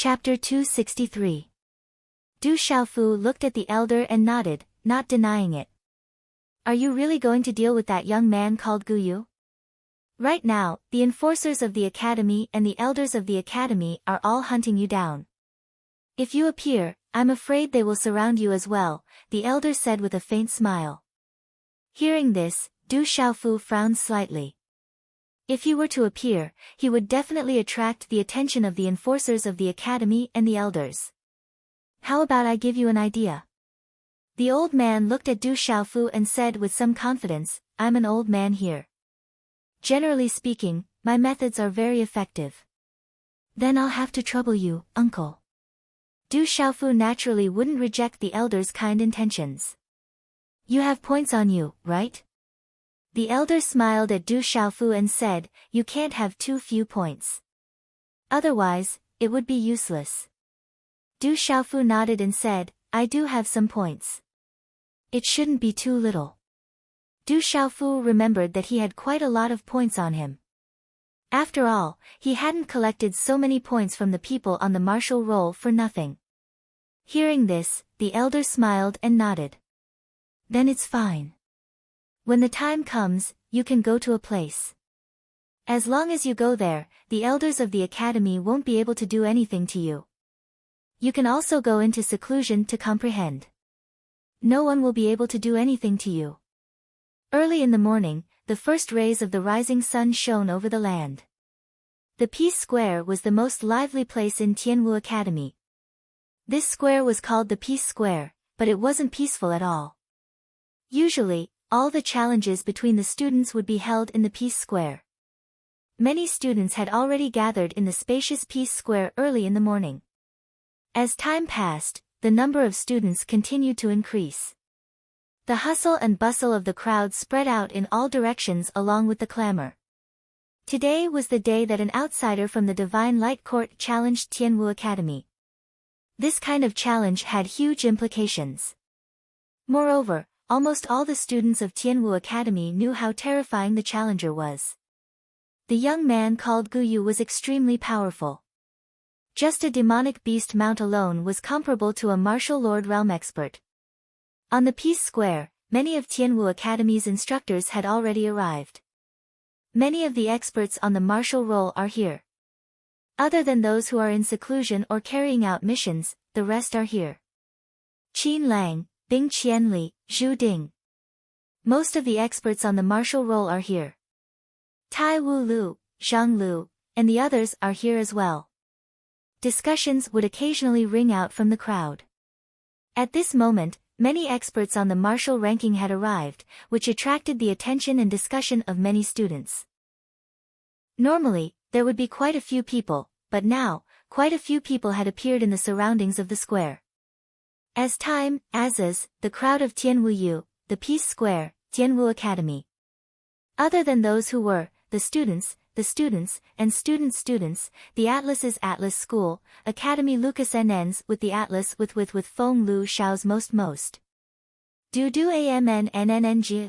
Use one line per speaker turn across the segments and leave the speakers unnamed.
Chapter 263. Du Xiaofu looked at the elder and nodded, not denying it. Are you really going to deal with that young man called Guyu? Right now, the enforcers of the academy and the elders of the academy are all hunting you down. If you appear, I'm afraid they will surround you as well, the elder said with a faint smile. Hearing this, Du Xiaofu frowned slightly. If he were to appear, he would definitely attract the attention of the enforcers of the academy and the elders. How about I give you an idea? The old man looked at Du Xiaofu and said with some confidence, I'm an old man here. Generally speaking, my methods are very effective. Then I'll have to trouble you, uncle. Du Xiaofu naturally wouldn't reject the elder's kind intentions. You have points on you, right? The elder smiled at Du Xiaofu and said, you can't have too few points. Otherwise, it would be useless. Du Xiaofu nodded and said, I do have some points. It shouldn't be too little. Du Xiaofu remembered that he had quite a lot of points on him. After all, he hadn't collected so many points from the people on the martial roll for nothing. Hearing this, the elder smiled and nodded. Then it's fine. When the time comes, you can go to a place. As long as you go there, the elders of the academy won't be able to do anything to you. You can also go into seclusion to comprehend. No one will be able to do anything to you. Early in the morning, the first rays of the rising sun shone over the land. The Peace Square was the most lively place in Tianwu Academy. This square was called the Peace Square, but it wasn't peaceful at all. Usually, all the challenges between the students would be held in the Peace Square. Many students had already gathered in the spacious Peace Square early in the morning. As time passed, the number of students continued to increase. The hustle and bustle of the crowd spread out in all directions along with the clamor. Today was the day that an outsider from the Divine Light Court challenged Tianwu Academy. This kind of challenge had huge implications. Moreover, almost all the students of Tianwu Academy knew how terrifying the challenger was. The young man called Guyu was extremely powerful. Just a demonic beast mount alone was comparable to a martial lord realm expert. On the Peace Square, many of Tianwu Academy's instructors had already arrived. Many of the experts on the martial roll are here. Other than those who are in seclusion or carrying out missions, the rest are here. Qin Lang, Bing Qianli, Zhu Ding. Most of the experts on the martial roll are here. Tai Wu Lu, Zhang Lu, and the others are here as well. Discussions would occasionally ring out from the crowd. At this moment, many experts on the martial ranking had arrived, which attracted the attention and discussion of many students. Normally, there would be quite a few people, but now, quite a few people had appeared in the surroundings of the square. As time, the crowd of Tianwu Yu, the Peace Square, Tianwu Academy. Other than those who were, the students, and students, the Atlas is Atlas School, Academy Lucas NNs with the Atlas with Feng Lu Xiao's most. Du AMN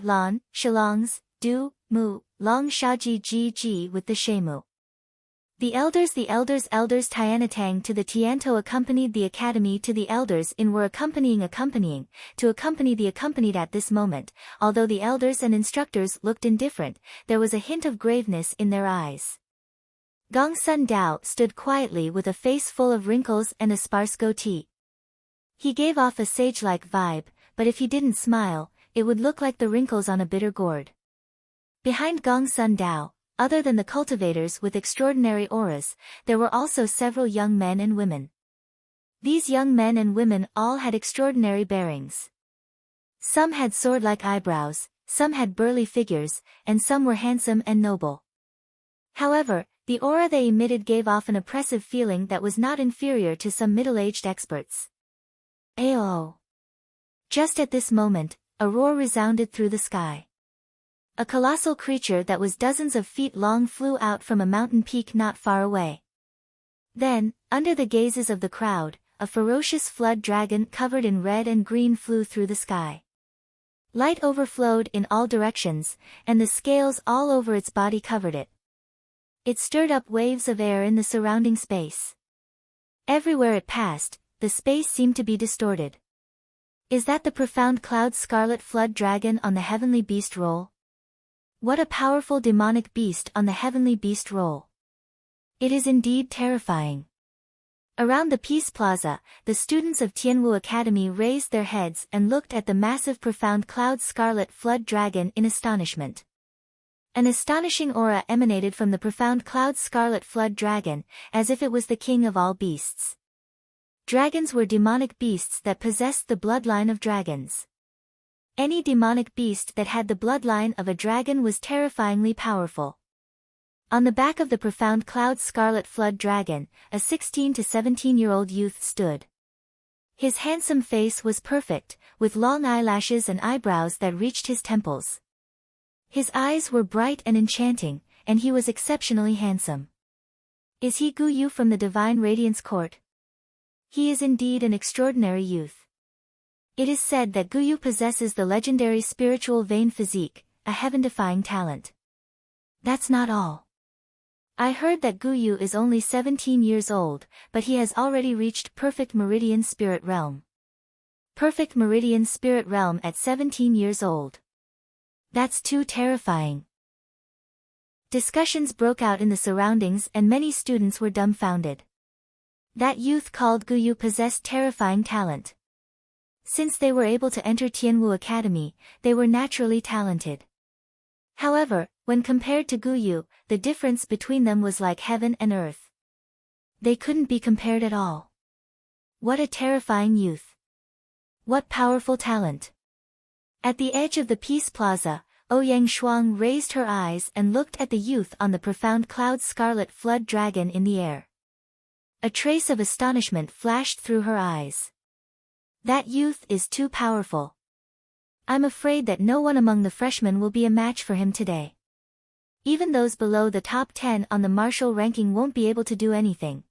Lan, Shillongs, Du, Mu, Long Shaji Ji with the Shemu. The elders Tianatang to the Tianto accompanied the academy to the elders in were accompanying to accompany the accompanied at this moment, although the elders and instructors looked indifferent, there was a hint of graveness in their eyes. Gong Sun Dao stood quietly with a face full of wrinkles and a sparse goatee. He gave off a sage-like vibe, but if he didn't smile, it would look like the wrinkles on a bitter gourd. Behind Gong Sun Dao, other than the cultivators with extraordinary auras, there were also several young men and women. These young men and women all had extraordinary bearings. Some had sword-like eyebrows, some had burly figures, and some were handsome and noble. However, the aura they emitted gave off an oppressive feeling that was not inferior to some middle-aged experts. Ayo! Just at this moment, a roar resounded through the sky. A colossal creature that was dozens of feet long flew out from a mountain peak not far away. Then, under the gazes of the crowd, a ferocious flood dragon covered in red and green flew through the sky. Light overflowed in all directions, and the scales all over its body covered it. It stirred up waves of air in the surrounding space. Everywhere it passed, the space seemed to be distorted. Is that the profound cloud scarlet flood dragon on the heavenly beast roll? What a powerful demonic beast on the heavenly beast roll. It is indeed terrifying. Around the Peace Plaza, the students of Tianwu Academy raised their heads and looked at the massive profound cloud scarlet flood dragon in astonishment. An astonishing aura emanated from the profound cloud scarlet flood dragon, as if it was the king of all beasts. Dragons were demonic beasts that possessed the bloodline of dragons. Any demonic beast that had the bloodline of a dragon was terrifyingly powerful. On the back of the profound cloud scarlet flood dragon, a 16 to 17-year-old youth stood. His handsome face was perfect, with long eyelashes and eyebrows that reached his temples. His eyes were bright and enchanting, and he was exceptionally handsome. Is he Gu Yu from the Divine Radiance Court? He is indeed an extraordinary youth. It is said that Gu Yu possesses the legendary spiritual vein physique, a heaven-defying talent. That's not all. I heard that Gu Yu is only 17 years old, but he has already reached Perfect Meridian Spirit Realm. Perfect Meridian Spirit Realm at 17 years old. That's too terrifying. Discussions broke out in the surroundings and many students were dumbfounded. That youth called Gu Yu possessed terrifying talent. Since they were able to enter Tianwu Academy, they were naturally talented. However, when compared to Gu Yu, the difference between them was like heaven and earth. They couldn't be compared at all. What a terrifying youth. What powerful talent. At the edge of the Peace Plaza, Ouyang Shuang raised her eyes and looked at the youth on the profound cloud scarlet flood dragon in the air. A trace of astonishment flashed through her eyes. That youth is too powerful. I'm afraid that no one among the freshmen will be a match for him today. Even those below the top 10 on the martial ranking won't be able to do anything.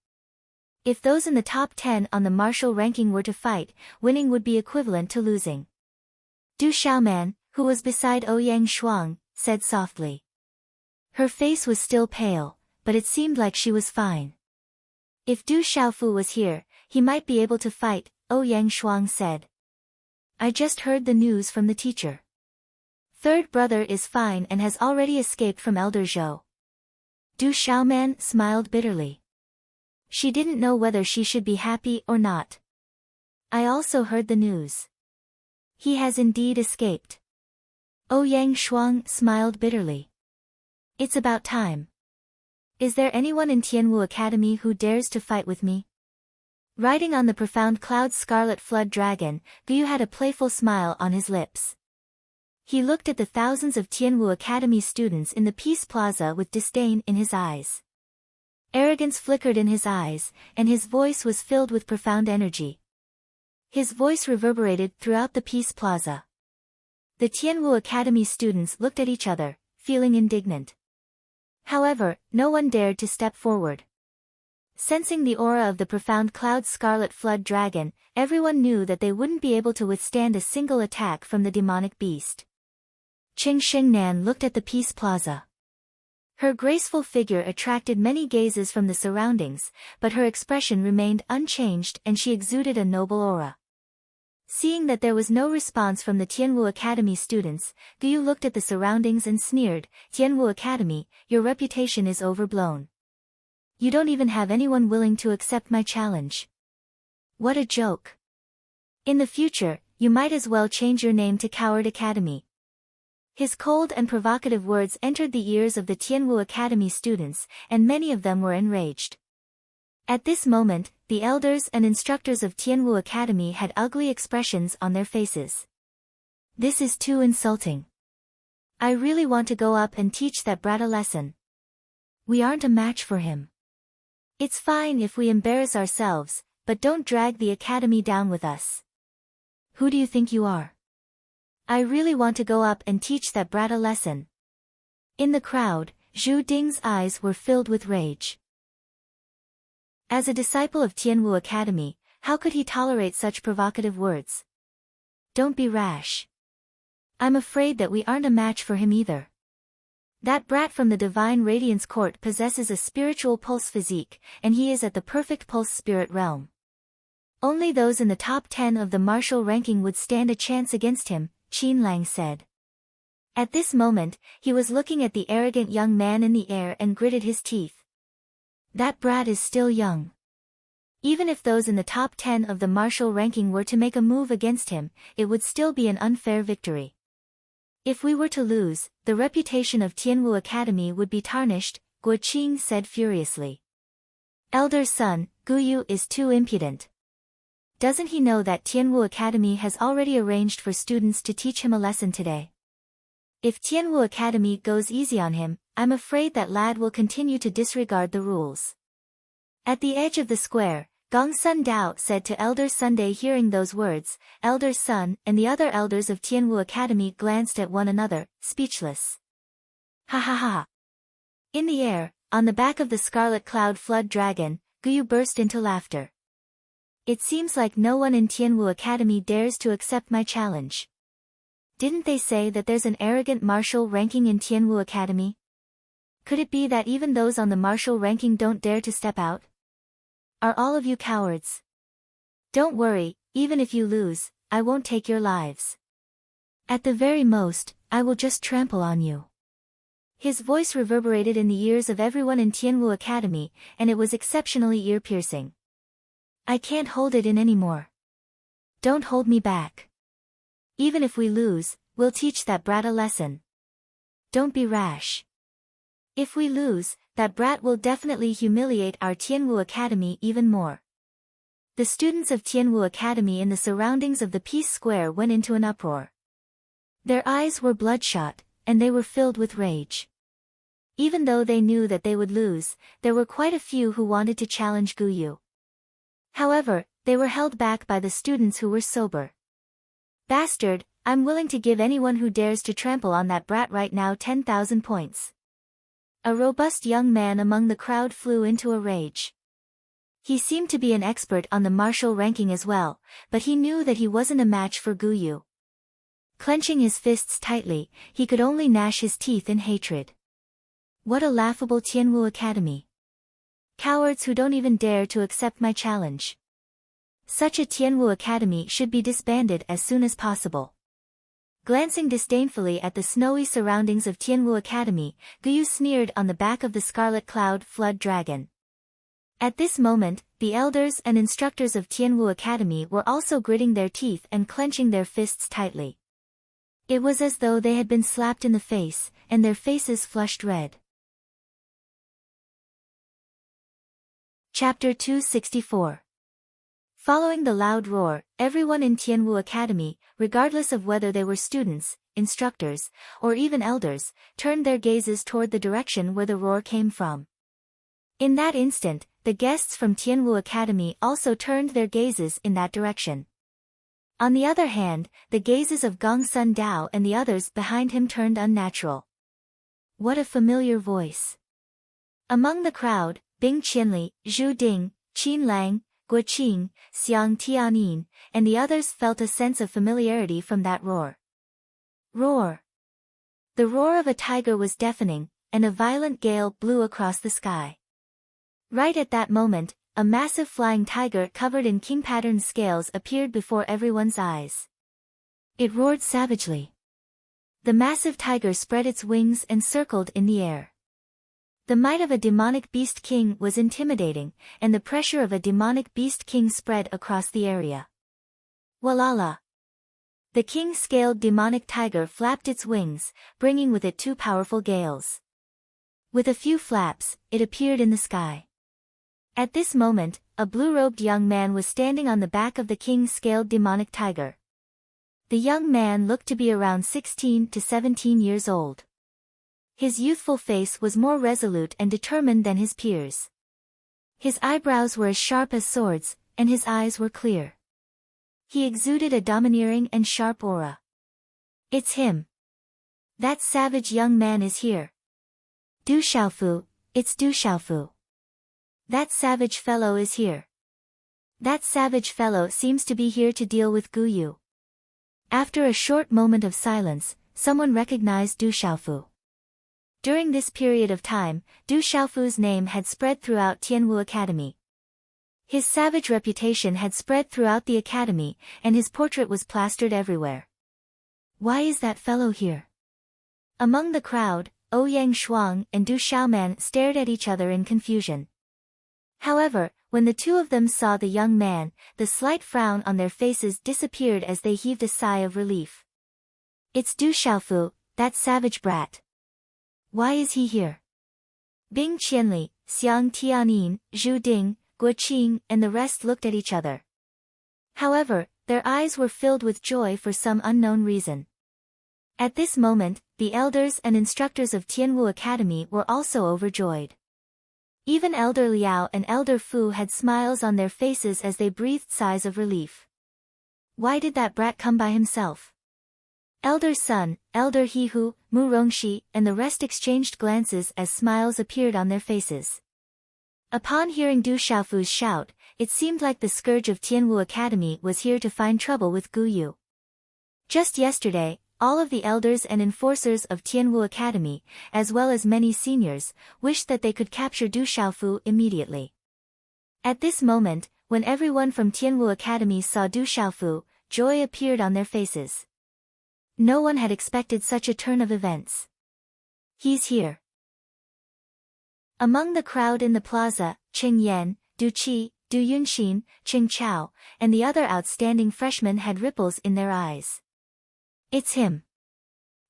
If those in the top 10 on the martial ranking were to fight, winning would be equivalent to losing. Du Xiaoman, who was beside Ouyang Shuang, said softly. Her face was still pale, but it seemed like she was fine. If Du Xiaofu was here, he might be able to fight, Ouyang Shuang said. I just heard the news from the teacher. Third brother is fine and has already escaped from Elder Zhou. Du Xiaoman smiled bitterly. She didn't know whether she should be happy or not. I also heard the news. He has indeed escaped. Ouyang Shuang smiled bitterly. It's about time. Is there anyone in Tianwu Academy who dares to fight with me? Riding on the profound cloud scarlet flood dragon, Gu Yu had a playful smile on his lips. He looked at the thousands of Tianwu Academy students in the Peace Plaza with disdain in his eyes. Arrogance flickered in his eyes, and his voice was filled with profound energy. His voice reverberated throughout the Peace Plaza. The Tianwu Academy students looked at each other, feeling indignant. However, no one dared to step forward. Sensing the aura of the profound cloud scarlet flood dragon, everyone knew that they wouldn't be able to withstand a single attack from the demonic beast. Qing Xingnan looked at the Peace Plaza. Her graceful figure attracted many gazes from the surroundings, but her expression remained unchanged and she exuded a noble aura. Seeing that there was no response from the Tianwu Academy students, Gu Yu looked at the surroundings and sneered, Tianwu Academy, your reputation is overblown. You don't even have anyone willing to accept my challenge. What a joke. In the future, you might as well change your name to Coward Academy. His cold and provocative words entered the ears of the Tianwu Academy students, and many of them were enraged. At this moment, the elders and instructors of Tianwu Academy had ugly expressions on their faces. This is too insulting. I really want to go up and teach that brat a lesson. We aren't a match for him. It's fine if we embarrass ourselves, but don't drag the academy down with us. Who do you think you are? I really want to go up and teach that brat a lesson. In the crowd, Zhu Ding's eyes were filled with rage. As a disciple of Tianwu Academy, how could he tolerate such provocative words? Don't be rash. I'm afraid that we aren't a match for him either. That brat from the Divine Radiance Court possesses a spiritual pulse physique, and he is at the perfect pulse spirit realm. Only those in the top 10 of the martial ranking would stand a chance against him, Qin Lang said. At this moment, he was looking at the arrogant young man in the air and gritted his teeth. That brat is still young. Even if those in the top 10 of the martial ranking were to make a move against him, it would still be an unfair victory. If we were to lose, the reputation of Tianwu Academy would be tarnished, Guo Qing said furiously. Elder son, Guyu is too impudent. Doesn't he know that Tianwu Academy has already arranged for students to teach him a lesson today? If Tianwu Academy goes easy on him, I'm afraid that lad will continue to disregard the rules. At the edge of the square, Gong Sun Dao said to Elder Sunday. Hearing those words, Elder Sun and the other elders of Tianwu Academy glanced at one another, speechless. Ha ha ha. In the air, on the back of the Scarlet Cloud Flood Dragon, Guyu burst into laughter. It seems like no one in Tianwu Academy dares to accept my challenge. Didn't they say that there's an arrogant martial ranking in Tianwu Academy? Could it be that even those on the martial ranking don't dare to step out? Are all of you cowards? Don't worry, even if you lose, I won't take your lives. At the very most, I will just trample on you. His voice reverberated in the ears of everyone in Tianwu Academy, and it was exceptionally ear-piercing. I can't hold it in anymore. Don't hold me back. Even if we lose, we'll teach that brat a lesson. Don't be rash. If we lose, that brat will definitely humiliate our Tianwu Academy even more. The students of Tianwu Academy in the surroundings of the Peace Square went into an uproar. Their eyes were bloodshot, and they were filled with rage. Even though they knew that they would lose, there were quite a few who wanted to challenge Guyu. However, they were held back by the students who were sober. Bastard, I'm willing to give anyone who dares to trample on that brat right now 10,000 points. A robust young man among the crowd flew into a rage. He seemed to be an expert on the martial ranking as well, but he knew that he wasn't a match for Guyu. Clenching his fists tightly, he could only gnash his teeth in hatred. What a laughable Tianwu Academy. Cowards who don't even dare to accept my challenge. Such a Tianwu Academy should be disbanded as soon as possible. Glancing disdainfully at the snowy surroundings of Tianwu Academy, Guyu sneered on the back of the Scarlet Cloud Flood Dragon. At this moment, the elders and instructors of Tianwu Academy were also gritting their teeth and clenching their fists tightly. It was as though they had been slapped in the face, and their faces flushed red. Chapter 264. Following the loud roar, everyone in Tianwu Academy, regardless of whether they were students, instructors, or even elders, turned their gazes toward the direction where the roar came from. In that instant, the guests from Tianwu Academy also turned their gazes in that direction. On the other hand, the gazes of Gong Sun Dao and the others behind him turned unnatural. What a familiar voice. Among the crowd, Bing Qianli, Zhu Ding, Qin Lang, Guo Qing, Xiang Tianin, and the others felt a sense of familiarity from that roar. Roar. The roar of a tiger was deafening, and a violent gale blew across the sky. Right at that moment, a massive flying tiger covered in king-patterned scales appeared before everyone's eyes. It roared savagely. The massive tiger spread its wings and circled in the air. The might of a demonic beast king was intimidating, and the pressure of a demonic beast king spread across the area. Walala! The king-scaled demonic tiger flapped its wings, bringing with it two powerful gales. With a few flaps, it appeared in the sky. At this moment, a blue-robed young man was standing on the back of the king-scaled demonic tiger. The young man looked to be around 16 to 17 years old. His youthful face was more resolute and determined than his peers. His eyebrows were as sharp as swords, and his eyes were clear. He exuded a domineering and sharp aura. It's him. That savage young man is here. Du Xiaofu, it's Du Xiaofu. That savage fellow is here. That savage fellow seems to be here to deal with Guyu. After a short moment of silence, someone recognized Du Xiaofu. During this period of time, Du Xiaofu's name had spread throughout Tianwu Academy. His savage reputation had spread throughout the academy, and his portrait was plastered everywhere. Why is that fellow here? Among the crowd, Ouyang Shuang and Du Xiaoman stared at each other in confusion. However, when the two of them saw the young man, the slight frown on their faces disappeared as they heaved a sigh of relief. It's Du Xiaofu, that savage brat. Why is he here? Bing Qianli, Xiang Tianin, Zhu Ding, Guo Qing, and the rest looked at each other. However, their eyes were filled with joy for some unknown reason. At this moment, the elders and instructors of Tianwu Academy were also overjoyed. Even Elder Liao and Elder Fu had smiles on their faces as they breathed sighs of relief. Why did that brat come by himself? Elder Sun, Elder Hihu, Mu Rongxi, and the rest exchanged glances as smiles appeared on their faces. Upon hearing Du Xiaofu's shout, it seemed like the scourge of Tianwu Academy was here to find trouble with Gu Yu. Just yesterday, all of the elders and enforcers of Tianwu Academy, as well as many seniors, wished that they could capture Du Xiaofu immediately. At this moment, when everyone from Tianwu Academy saw Du Xiaofu, joy appeared on their faces. No one had expected such a turn of events. He's here. Among the crowd in the plaza, Qing Yan, Du Qi, Du Yunxin, Qing Chao, and the other outstanding freshmen had ripples in their eyes. It's him.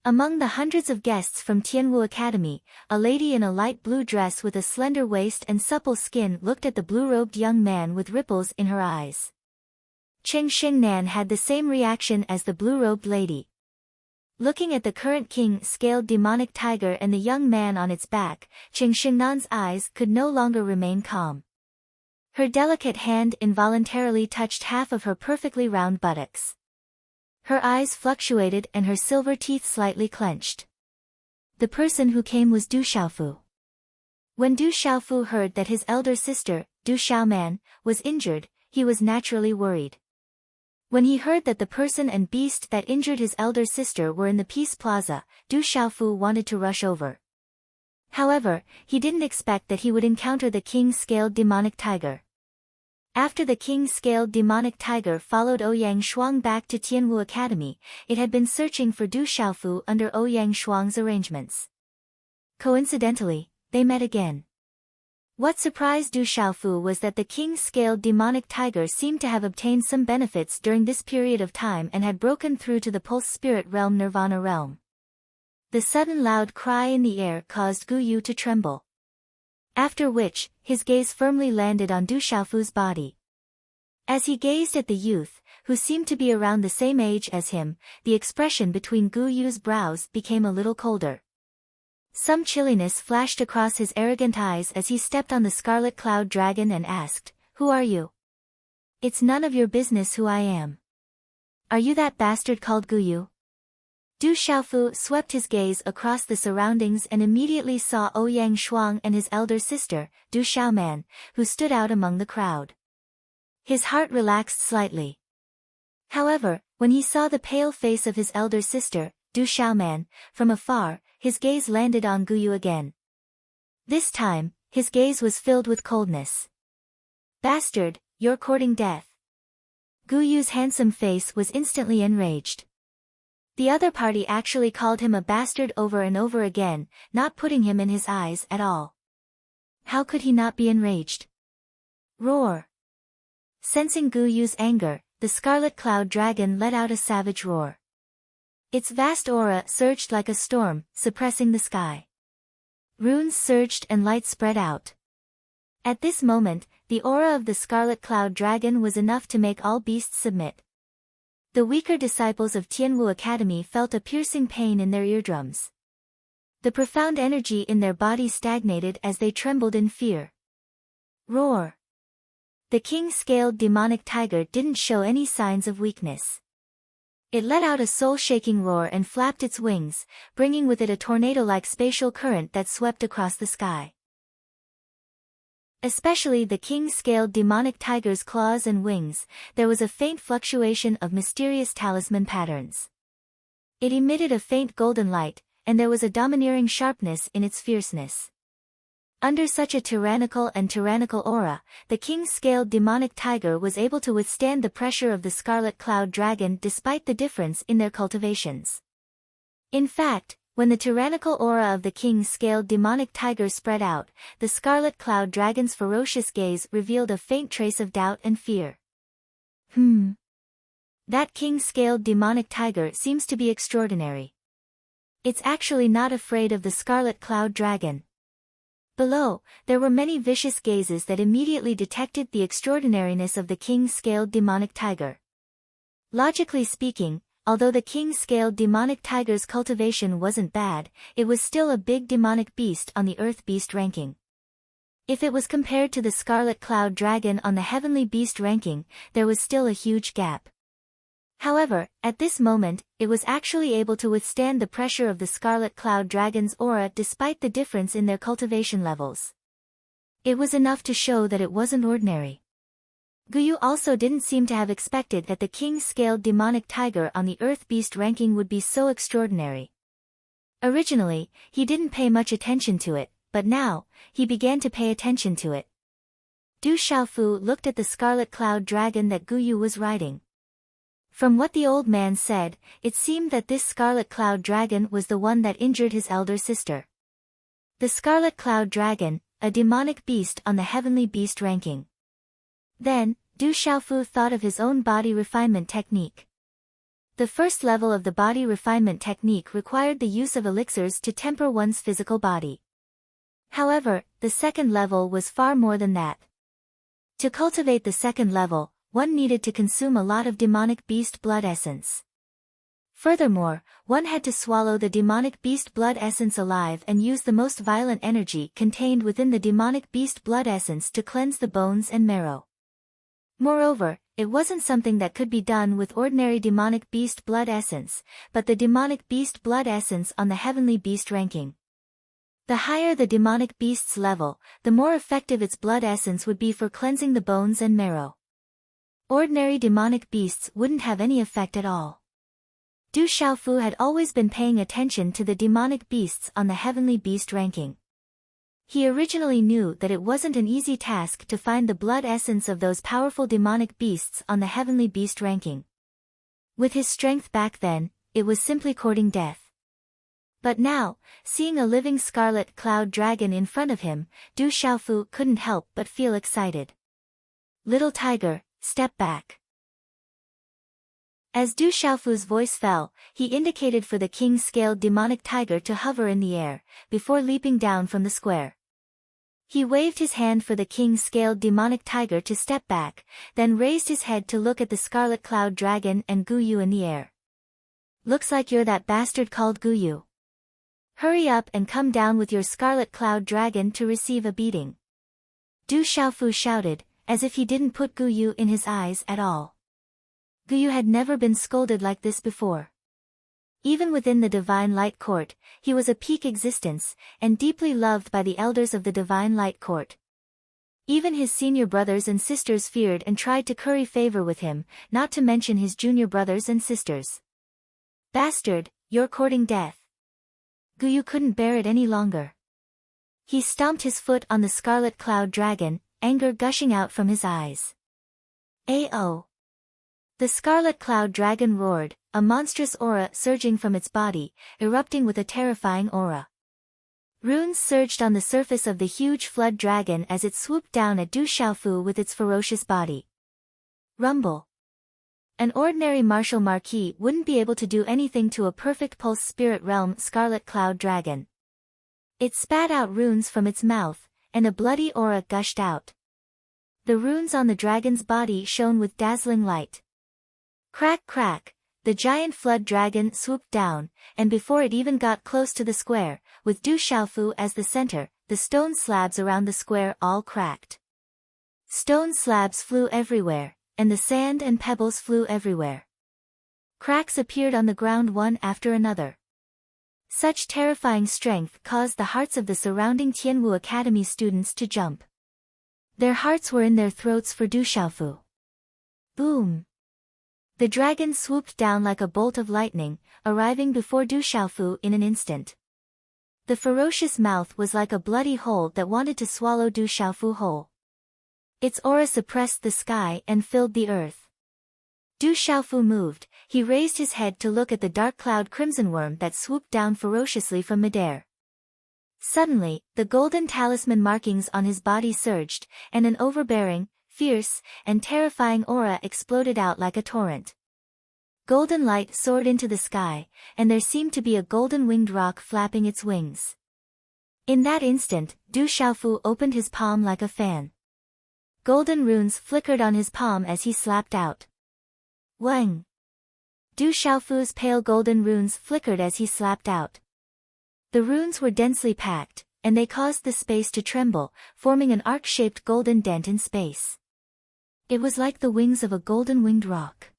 Among the hundreds of guests from Tianwu Academy, a lady in a light blue dress with a slender waist and supple skin looked at the blue-robed young man with ripples in her eyes. Cheng Xingnan had the same reaction as the blue-robed lady. Looking at the current king-scaled demonic tiger and the young man on its back, Cheng Xingnan's eyes could no longer remain calm. Her delicate hand involuntarily touched half of her perfectly round buttocks. Her eyes fluctuated and her silver teeth slightly clenched. The person who came was Du Xiaofu. When Du Xiaofu heard that his elder sister, Du Xiaoman, was injured, he was naturally worried. When he heard that the person and beast that injured his elder sister were in the Peace Plaza, Du Xiaofu wanted to rush over. However, he didn't expect that he would encounter the king-scaled demonic tiger. After the king-scaled demonic tiger followed Ouyang Shuang back to Tianwu Academy, it had been searching for Du Xiaofu under Ouyang Shuang's arrangements. Coincidentally, they met again. What surprised Du Xiaofu was that the king-scaled demonic tiger seemed to have obtained some benefits during this period of time and had broken through to the pulse spirit realm Nirvana realm. The sudden loud cry in the air caused Gu Yu to tremble. After which, his gaze firmly landed on Du Xiaofu's body. As he gazed at the youth, who seemed to be around the same age as him, the expression between Gu Yu's brows became a little colder. Some chilliness flashed across his arrogant eyes as he stepped on the scarlet cloud dragon and asked, "Who are you?" "It's none of your business who I am." "Are you that bastard called Gu Yu?" Du Xiaofu swept his gaze across the surroundings and immediately saw Ouyang Shuang and his elder sister, Du Xiaoman, who stood out among the crowd. His heart relaxed slightly. However, when he saw the pale face of his elder sister, Du Xiaoman, from afar, his gaze landed on Gu Yu again. This time, his gaze was filled with coldness. "Bastard, you're courting death." Gu Yu's handsome face was instantly enraged. The other party actually called him a bastard over and over again, not putting him in his eyes at all. How could he not be enraged? Roar! Sensing Gu Yu's anger, the scarlet cloud dragon let out a savage roar. Its vast aura surged like a storm, suppressing the sky. Runes surged and light spread out. At this moment, the aura of the scarlet cloud dragon was enough to make all beasts submit. The weaker disciples of Tianwu Academy felt a piercing pain in their eardrums. The profound energy in their bodies stagnated as they trembled in fear. Roar! The king-scaled demonic tiger didn't show any signs of weakness. It let out a soul-shaking roar and flapped its wings, bringing with it a tornado-like spatial current that swept across the sky. Especially the king-scaled demonic tiger's claws and wings, there was a faint fluctuation of mysterious talisman patterns. It emitted a faint golden light, and there was a domineering sharpness in its fierceness. Under such a tyrannical aura, the king-scaled demonic tiger was able to withstand the pressure of the scarlet cloud dragon despite the difference in their cultivations. In fact, when the tyrannical aura of the king-scaled demonic tiger spread out, the scarlet cloud dragon's ferocious gaze revealed a faint trace of doubt and fear. That king-scaled demonic tiger seems to be extraordinary. It's actually not afraid of the scarlet cloud dragon. Below, there were many vicious gazes that immediately detected the extraordinariness of the king-scaled demonic tiger. Logically speaking, although the king-scaled demonic tiger's cultivation wasn't bad, it was still a big demonic beast on the Earth Beast ranking. If it was compared to the Scarlet Cloud Dragon on the Heavenly Beast ranking, there was still a huge gap. However, at this moment, it was actually able to withstand the pressure of the Scarlet Cloud Dragon's aura despite the difference in their cultivation levels. It was enough to show that it wasn't ordinary. Guyu also didn't seem to have expected that the king-scaled demonic tiger on the Earth Beast ranking would be so extraordinary. Originally, he didn't pay much attention to it, but now, he began to pay attention to it. Du Xiaofu looked at the Scarlet Cloud Dragon that Guyu was riding. From what the old man said, it seemed that this Scarlet Cloud Dragon was the one that injured his elder sister. The Scarlet Cloud Dragon, a demonic beast on the Heavenly Beast ranking. Then, Du Xiaofu thought of his own body refinement technique. The first level of the body refinement technique required the use of elixirs to temper one's physical body. However, the second level was far more than that. To cultivate the second level, one needed to consume a lot of demonic beast blood essence. Furthermore, one had to swallow the demonic beast blood essence alive and use the most violent energy contained within the demonic beast blood essence to cleanse the bones and marrow. Moreover, it wasn't something that could be done with ordinary demonic beast blood essence, but the demonic beast blood essence on the Heavenly Beast ranking. The higher the demonic beast's level, the more effective its blood essence would be for cleansing the bones and marrow. Ordinary demonic beasts wouldn't have any effect at all. Du Xiaofu had always been paying attention to the demonic beasts on the Heavenly Beast ranking. He originally knew that it wasn't an easy task to find the blood essence of those powerful demonic beasts on the Heavenly Beast ranking. With his strength back then, it was simply courting death. But now, seeing a living scarlet cloud dragon in front of him, Du Xiaofu couldn't help but feel excited. Little tiger, step back. As Du Xiaofu's voice fell, he indicated for the king-scaled demonic tiger to hover in the air, before leaping down from the square. He waved his hand for the king-scaled demonic tiger to step back, then raised his head to look at the scarlet cloud dragon and Guyu in the air. Looks like you're that bastard called Guyu. Hurry up and come down with your scarlet cloud dragon to receive a beating. Du Xiaofu shouted, as if he didn't put Guyu in his eyes at all. Guyu had never been scolded like this before. Even within the Divine Light Court, he was a peak existence, and deeply loved by the elders of the Divine Light Court. Even his senior brothers and sisters feared and tried to curry favor with him, not to mention his junior brothers and sisters. Bastard, you're courting death. Guyu couldn't bear it any longer. He stomped his foot on the scarlet cloud dragon, anger gushing out from his eyes. "Ao!" The scarlet cloud dragon roared, a monstrous aura surging from its body, erupting with a terrifying aura. Runes surged on the surface of the huge flood dragon as it swooped down at Du Xiaofu with its ferocious body. Rumble. An ordinary martial marquis wouldn't be able to do anything to a perfect pulse spirit realm scarlet cloud dragon. It spat out runes from its mouth, and a bloody aura gushed out. The runes on the dragon's body shone with dazzling light. Crack crack, the giant flood dragon swooped down, and before it even got close to the square, with Du Xiaofu as the center, the stone slabs around the square all cracked. Stone slabs flew everywhere, and the sand and pebbles flew everywhere. Cracks appeared on the ground one after another. Such terrifying strength caused the hearts of the surrounding Tianwu Academy students to jump. Their hearts were in their throats for Du Xiaofu. Boom! The dragon swooped down like a bolt of lightning, arriving before Du Xiaofu in an instant. The ferocious mouth was like a bloody hole that wanted to swallow Du Xiaofu whole. Its aura suppressed the sky and filled the earth. Du Xiaofu moved, he raised his head to look at the dark cloud crimson worm that swooped down ferociously from midair. Suddenly, the golden talisman markings on his body surged, and an overbearing, fierce, and terrifying aura exploded out like a torrent. Golden light soared into the sky, and there seemed to be a golden winged rock flapping its wings. In that instant, Du Xiaofu opened his palm like a fan. Golden runes flickered on his palm as he slapped out. Wang! Du Xiaofu's pale golden runes flickered as he slapped out. The runes were densely packed, and they caused the space to tremble, forming an arc-shaped golden dent in space. It was like the wings of a golden-winged rock.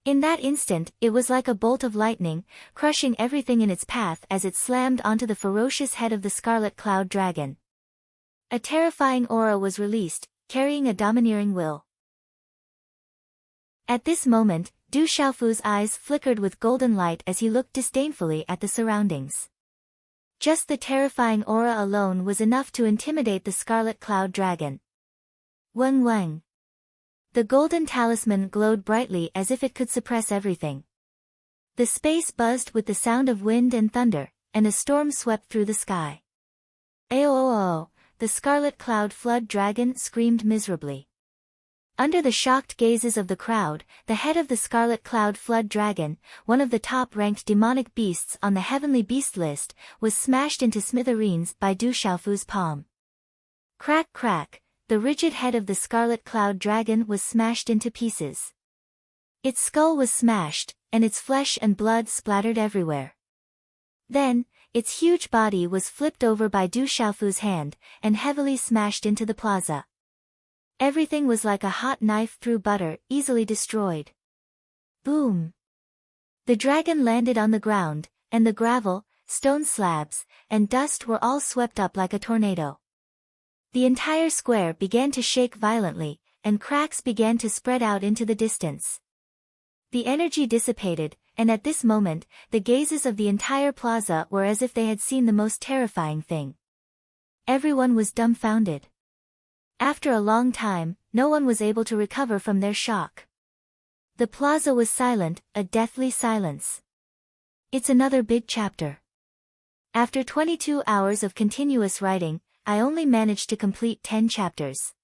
In that instant, it was like a bolt of lightning, crushing everything in its path as it slammed onto the ferocious head of the scarlet cloud dragon. A terrifying aura was released, carrying a domineering will. At this moment, Du Xiaofu's eyes flickered with golden light as he looked disdainfully at the surroundings. Just the terrifying aura alone was enough to intimidate the scarlet cloud dragon. Wang Wang. The golden talisman glowed brightly as if it could suppress everything. The space buzzed with the sound of wind and thunder, and a storm swept through the sky. Aoo! The scarlet cloud flood dragon screamed miserably. Under the shocked gazes of the crowd, the head of the scarlet cloud flood dragon, one of the top-ranked demonic beasts on the heavenly beast list, was smashed into smithereens by Du Xiaofu's palm. Crack crack! The rigid head of the scarlet cloud dragon was smashed into pieces. Its skull was smashed, and its flesh and blood splattered everywhere. Then, its huge body was flipped over by Du Xiaofu's hand, and heavily smashed into the plaza. Everything was like a hot knife through butter, easily destroyed. Boom! The dragon landed on the ground, and the gravel, stone slabs, and dust were all swept up like a tornado. The entire square began to shake violently, and cracks began to spread out into the distance. The energy dissipated, and at this moment, the gazes of the entire plaza were as if they had seen the most terrifying thing. Everyone was dumbfounded. After a long time, no one was able to recover from their shock. The plaza was silent, a deathly silence. It's another big chapter. After 22 hours of continuous writing, I only managed to complete 10 chapters.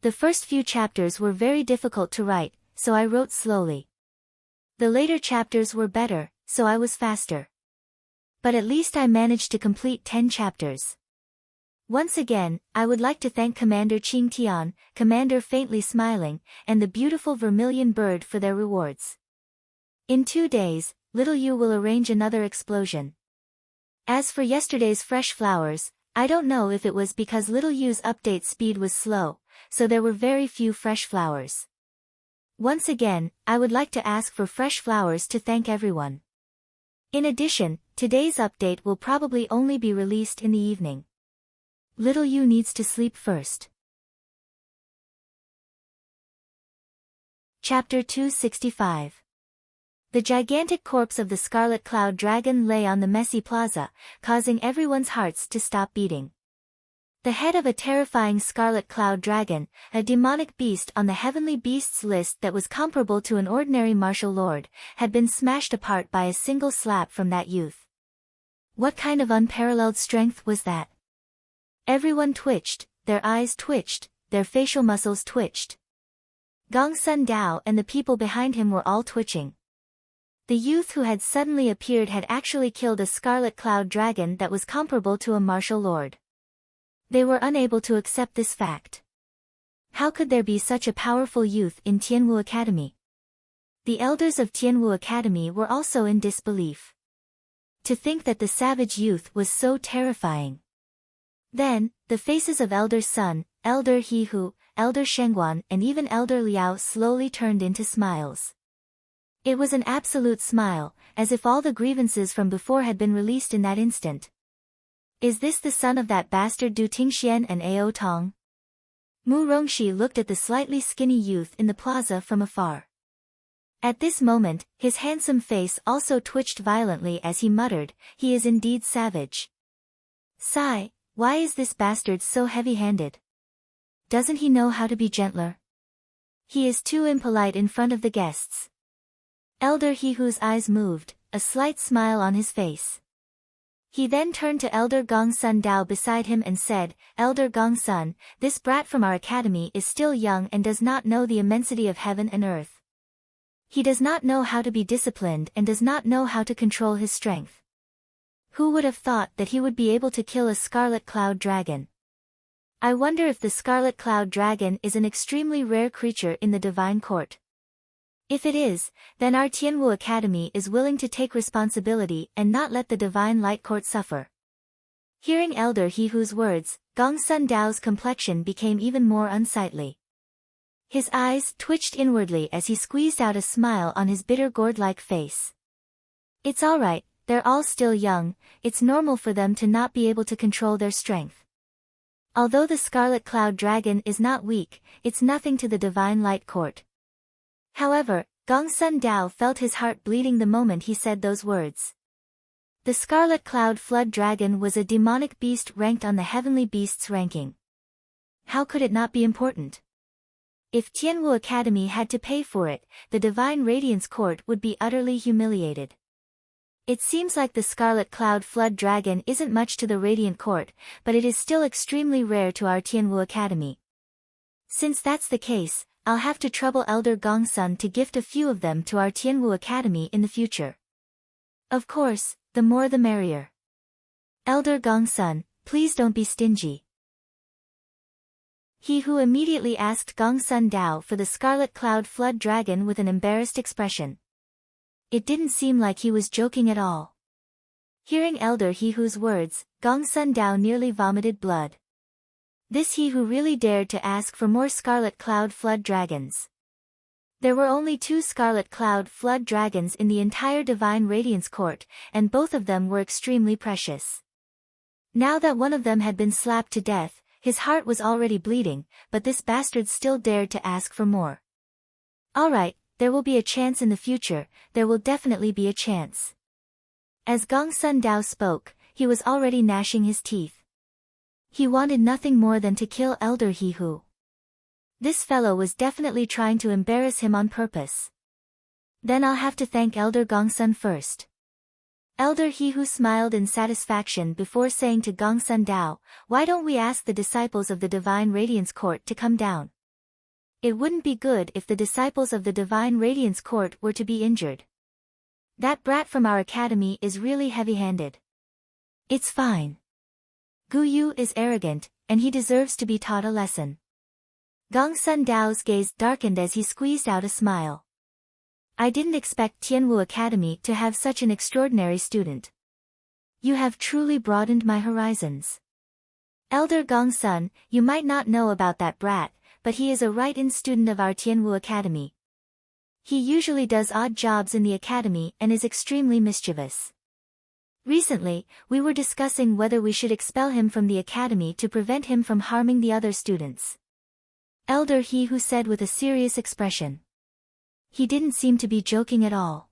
The first few chapters were very difficult to write, so I wrote slowly. The later chapters were better, so I was faster. But at least I managed to complete 10 chapters. Once again, I would like to thank Commander Qing Tian, Commander Faintly Smiling, and the beautiful vermilion bird for their rewards. In 2 days, Little Yu will arrange another explosion. As for yesterday's fresh flowers, I don't know if it was because Little Yu's update speed was slow, so there were very few fresh flowers. Once again, I would like to ask for fresh flowers to thank everyone. In addition, today's update will probably only be released in the evening. Little Yu needs to sleep first. Chapter 265. The gigantic corpse of the Scarlet Cloud Dragon lay on the messy plaza, causing everyone's hearts to stop beating. The head of a terrifying Scarlet Cloud Dragon, a demonic beast on the heavenly beasts list that was comparable to an ordinary martial lord, had been smashed apart by a single slap from that youth. What kind of unparalleled strength was that? Everyone twitched, their eyes twitched, their facial muscles twitched. Gong Sun Dao and the people behind him were all twitching. The youth who had suddenly appeared had actually killed a Scarlet Cloud Dragon that was comparable to a martial lord. They were unable to accept this fact. How could there be such a powerful youth in Tianwu Academy? The elders of Tianwu Academy were also in disbelief. To think that the savage youth was so terrifying. Then, the faces of Elder Sun, Elder Hehu, Elder Shengguan and even Elder Liao slowly turned into smiles. It was an absolute smile, as if all the grievances from before had been released in that instant. Is this the son of that bastard Du Tingxian and Ao Tong? Mu Rongxi looked at the slightly skinny youth in the plaza from afar. At this moment, his handsome face also twitched violently as he muttered, "He is indeed savage. Sigh, why is this bastard so heavy-handed? Doesn't he know how to be gentler? He is too impolite in front of the guests." Elder He Hu's eyes moved, a slight smile on his face. He then turned to Elder Gongsun Dao beside him and said, "Elder Gongsun, this brat from our academy is still young and does not know the immensity of heaven and earth. He does not know how to be disciplined and does not know how to control his strength. Who would have thought that he would be able to kill a scarlet cloud dragon? I wonder if the scarlet cloud dragon is an extremely rare creature in the divine court. If it is, then our Tianwu Academy is willing to take responsibility and not let the divine light court suffer." Hearing Elder He Hu's words, Gongsun Dao's complexion became even more unsightly. His eyes twitched inwardly as he squeezed out a smile on his bitter gourd-like face. "It's alright, they're all still young, it's normal for them to not be able to control their strength. Although the Scarlet Cloud Dragon is not weak, it's nothing to the Divine Light Court." However, Gongsun Dao felt his heart bleeding the moment he said those words. The Scarlet Cloud Flood Dragon was a demonic beast ranked on the Heavenly Beasts ranking. How could it not be important? If Tianwu Academy had to pay for it, the Divine Radiance Court would be utterly humiliated. It seems like the Scarlet Cloud Flood Dragon isn't much to the Radiant Court, but it is still extremely rare to our Tianwu Academy. Since that's the case, I'll have to trouble Elder Gongsun to gift a few of them to our Tianwu Academy in the future. Of course, the more the merrier. Elder Gongsun, please don't be stingy. He Hu immediately asked Gongsun Dao for the Scarlet Cloud Flood Dragon with an embarrassed expression. It didn't seem like he was joking at all. Hearing Elder He Hu's words, Gongsun Dao nearly vomited blood. This He Hu really dared to ask for more Scarlet Cloud Flood Dragons. There were only 2 Scarlet Cloud Flood Dragons in the entire Divine Radiance Court, and both of them were extremely precious. Now that one of them had been slapped to death, his heart was already bleeding, but this bastard still dared to ask for more. Alright, there will be a chance in the future, there will definitely be a chance. As Gongsun Dao spoke, he was already gnashing his teeth. He wanted nothing more than to kill Elder He Hu. This fellow was definitely trying to embarrass him on purpose. Then I'll have to thank Elder Gongsun first. Elder He Hu smiled in satisfaction before saying to Gongsun Dao, "Why don't we ask the disciples of the Divine Radiance Court to come down? It wouldn't be good if the disciples of the Divine Radiance Court were to be injured. That brat from our academy is really heavy-handed. It's fine. Gu Yu is arrogant, and he deserves to be taught a lesson." Gongsun Dao's gaze darkened as he squeezed out a smile. "I didn't expect Tianwu Academy to have such an extraordinary student. You have truly broadened my horizons. Elder Gongsun, you might not know about that brat, but he is a right-in student of our Tianwu Academy. He usually does odd jobs in the academy and is extremely mischievous. Recently, we were discussing whether we should expel him from the academy to prevent him from harming the other students." Elder He Hu said with a serious expression. He didn't seem to be joking at all.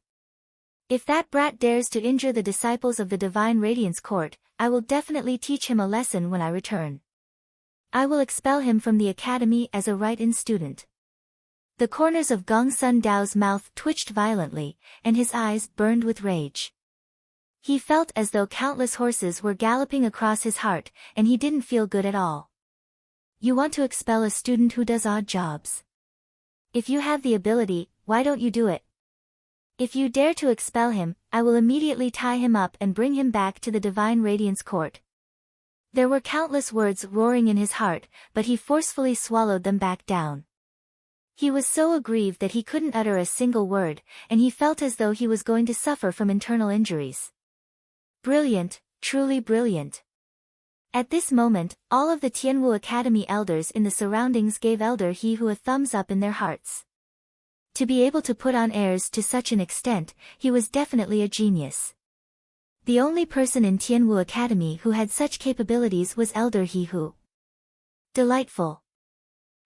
"If that brat dares to injure the disciples of the Divine Radiance Court, I will definitely teach him a lesson when I return. I will expel him from the academy as a right-in student." The corners of Gongsun Dao's mouth twitched violently, and his eyes burned with rage. He felt as though countless horses were galloping across his heart, and he didn't feel good at all. You want to expel a student who does odd jobs? If you have the ability, why don't you do it? If you dare to expel him, I will immediately tie him up and bring him back to the Divine Radiance Court. There were countless words roaring in his heart, but he forcefully swallowed them back down. He was so aggrieved that he couldn't utter a single word, and he felt as though he was going to suffer from internal injuries. Brilliant, truly brilliant. At this moment, all of the Tianwu Academy elders in the surroundings gave Elder He Hu a thumbs up in their hearts. To be able to put on airs to such an extent, he was definitely a genius. The only person in Tianwu Academy who had such capabilities was Elder He Hu. Delightful.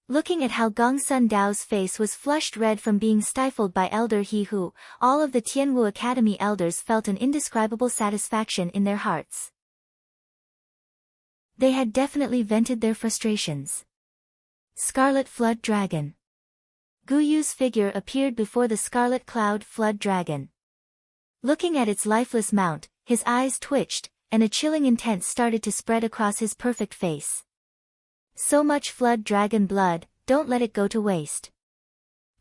Looking at how Gong Sun Dao's face was flushed red from being stifled by Elder He Hu, all of the Tianwu Academy elders felt an indescribable satisfaction in their hearts. They had definitely vented their frustrations. Scarlet Flood Dragon. Gu Yu's figure appeared before the Scarlet Cloud Flood Dragon. Looking at its lifeless mount, his eyes twitched, and a chilling intent started to spread across his perfect face. So much Flood Dragon blood, don't let it go to waste.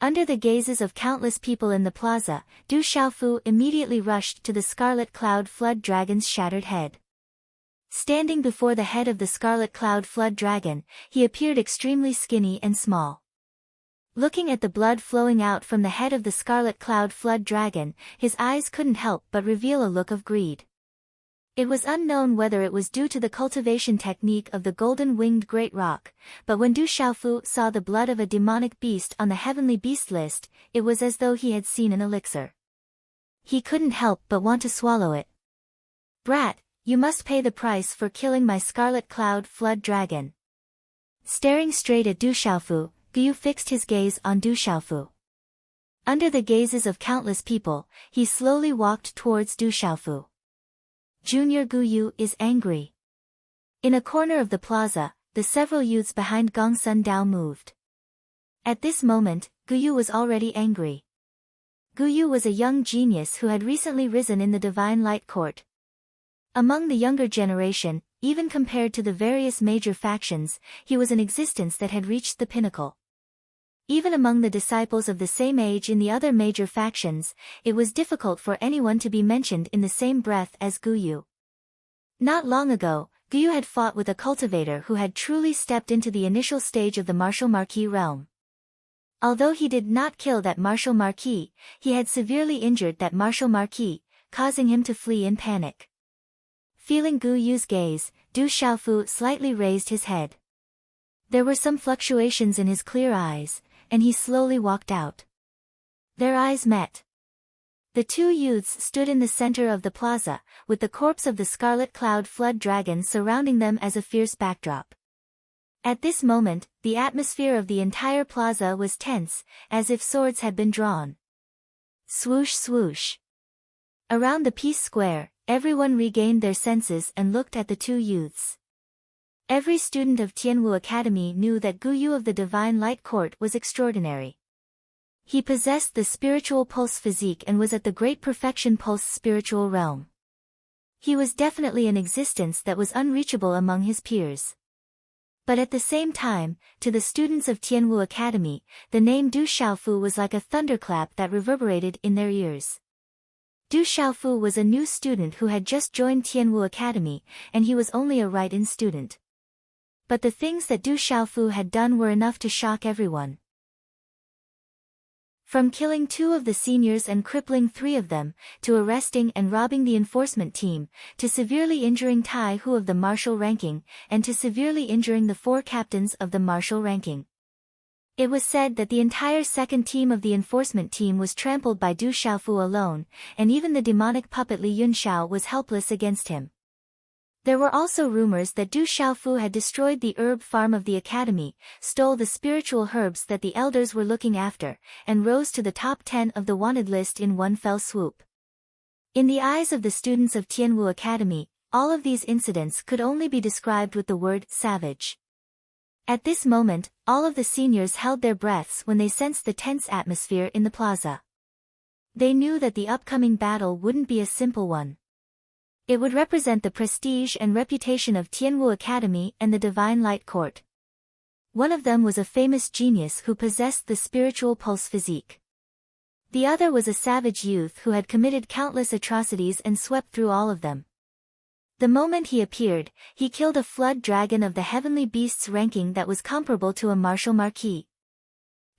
Under the gazes of countless people in the plaza, Du Xiaofu immediately rushed to the Scarlet Cloud Flood Dragon's shattered head. Standing before the head of the Scarlet Cloud Flood Dragon, he appeared extremely skinny and small. Looking at the blood flowing out from the head of the Scarlet Cloud Flood Dragon, his eyes couldn't help but reveal a look of greed. It was unknown whether it was due to the cultivation technique of the golden-winged great rock, but when Du Xiaofu saw the blood of a demonic beast on the heavenly beast list, it was as though he had seen an elixir. He couldn't help but want to swallow it. "Brat, you must pay the price for killing my Scarlet Cloud Flood Dragon." Staring straight at Du Xiaofu, Gu Yu fixed his gaze on Du Xiaofu. Under the gazes of countless people, he slowly walked towards Du Xiaofu. Junior Gu Yu is angry. In a corner of the plaza, the several youths behind Gong Sun Dao moved. At this moment, Gu Yu was already angry. Gu Yu was a young genius who had recently risen in the Divine Light Court. Among the younger generation, even compared to the various major factions, he was an existence that had reached the pinnacle. Even among the disciples of the same age in the other major factions, it was difficult for anyone to be mentioned in the same breath as Gu Yu. Not long ago, Gu Yu had fought with a cultivator who had truly stepped into the initial stage of the martial marquis realm. Although he did not kill that martial marquis, he had severely injured that martial marquis, causing him to flee in panic. Feeling Gu Yu's gaze, Du Xiaofu slightly raised his head. There were some fluctuations in his clear eyes, and he slowly walked out. Their eyes met. The two youths stood in the center of the plaza, with the corpse of the Scarlet Cloud Flood Dragon surrounding them as a fierce backdrop. At this moment, the atmosphere of the entire plaza was tense, as if swords had been drawn. Swoosh swoosh. Around the Peace Square, everyone regained their senses and looked at the two youths. Every student of Tianwu Academy knew that Gu Yu of the Divine Light Court was extraordinary. He possessed the spiritual pulse physique and was at the great perfection pulse spiritual realm. He was definitely an existence that was unreachable among his peers. But at the same time, to the students of Tianwu Academy, the name Du Xiaofu was like a thunderclap that reverberated in their ears. Du Xiaofu was a new student who had just joined Tianwu Academy, and he was only a write-in student. But the things that Du Xiaofu had done were enough to shock everyone. From killing 2 of the seniors and crippling 3 of them, to arresting and robbing the enforcement team, to severely injuring Tai Hu of the martial ranking, and to severely injuring the 4 captains of the martial ranking. It was said that the entire second team of the enforcement team was trampled by Du Xiaofu alone, and even the demonic puppet Li Yunxiao was helpless against him. There were also rumors that Du Xiaofu had destroyed the herb farm of the academy, stole the spiritual herbs that the elders were looking after, and rose to the top 10 of the wanted list in one fell swoop. In the eyes of the students of Tianwu Academy, all of these incidents could only be described with the word savage. At this moment, all of the seniors held their breaths when they sensed the tense atmosphere in the plaza. They knew that the upcoming battle wouldn't be a simple one. It would represent the prestige and reputation of Tianwu Academy and the Divine Light Court. One of them was a famous genius who possessed the spiritual pulse physique. The other was a savage youth who had committed countless atrocities and swept through all of them. The moment he appeared, he killed a flood dragon of the heavenly beast's ranking that was comparable to a martial marquis.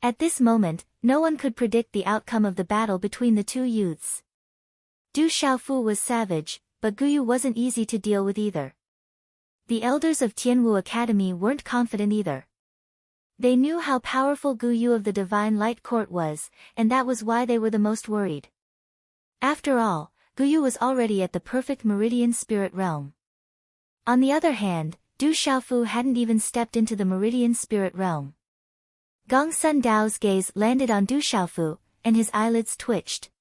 At this moment, no one could predict the outcome of the battle between the two youths. Du Xiaofu was savage, but Gu Yu wasn't easy to deal with either. The elders of Tianwu Academy weren't confident either. They knew how powerful Gu Yu of the Divine Light Court was, and that was why they were the most worried. After all, Gu Yu was already at the perfect meridian spirit realm. On the other hand, Du Xiaofu hadn't even stepped into the meridian spirit realm. Gong Sun Dao's gaze landed on Du Xiaofu, and his eyelids twitched.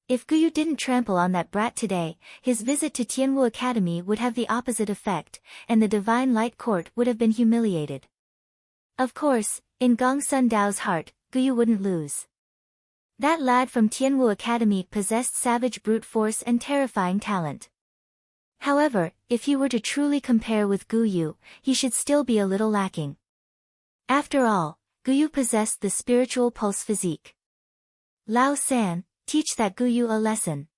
If Guyu didn't trample on that brat today, his visit to Tianwu Academy would have the opposite effect, and the Divine Light Court would have been humiliated. Of course, in Gong Sun Dao's heart, Guyu wouldn't lose. That lad from Tianwu Academy possessed savage brute force and terrifying talent. However, if he were to truly compare with Guyu, he should still be a little lacking. After all, Guyu possessed the spiritual pulse physique. Lao San, teach that Guyu a lesson.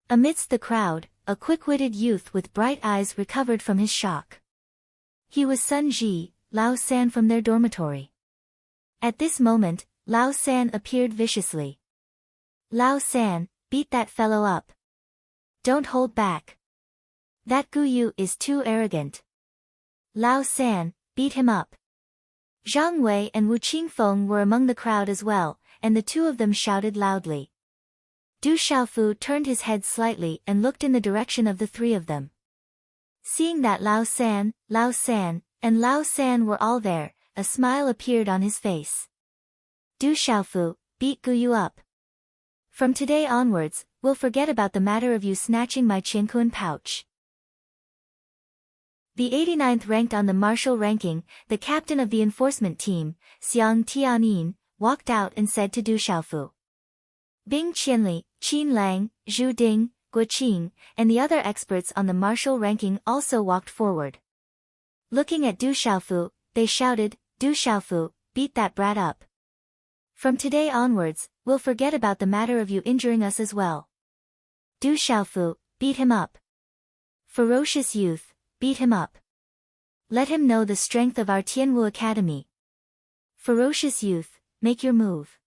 Amidst the crowd, a quick-witted youth with bright eyes recovered from his shock. He was Sun Ji, Lao San from their dormitory. At this moment, Lao San appeared viciously. Lao San, beat that fellow up. Don't hold back. That Guyu is too arrogant. Lao San, beat him up. Zhang Wei and Wu Qingfeng were among the crowd as well, and the two of them shouted loudly. Du Xiaofu turned his head slightly and looked in the direction of the three of them. Seeing that Lao San, and Lao San were all there, a smile appeared on his face. Du Xiaofu, beat Guyu up. From today onwards, we'll forget about the matter of you snatching my Qiankuan pouch. The 89th ranked on the martial ranking, the captain of the enforcement team, Xiang Tianyin, walked out and said to Du Xiaofu. Bing Qianli, Qin Lang, Zhu Ding, Guo Qing, and the other experts on the martial ranking also walked forward. Looking at Du Xiaofu, they shouted, Du Xiaofu, beat that brat up. From today onwards, we'll forget about the matter of you injuring us as well. Du Xiaofu, beat him up. Ferocious youth, beat him up. Let him know the strength of our Tianwu Academy. Ferocious youth, make your move.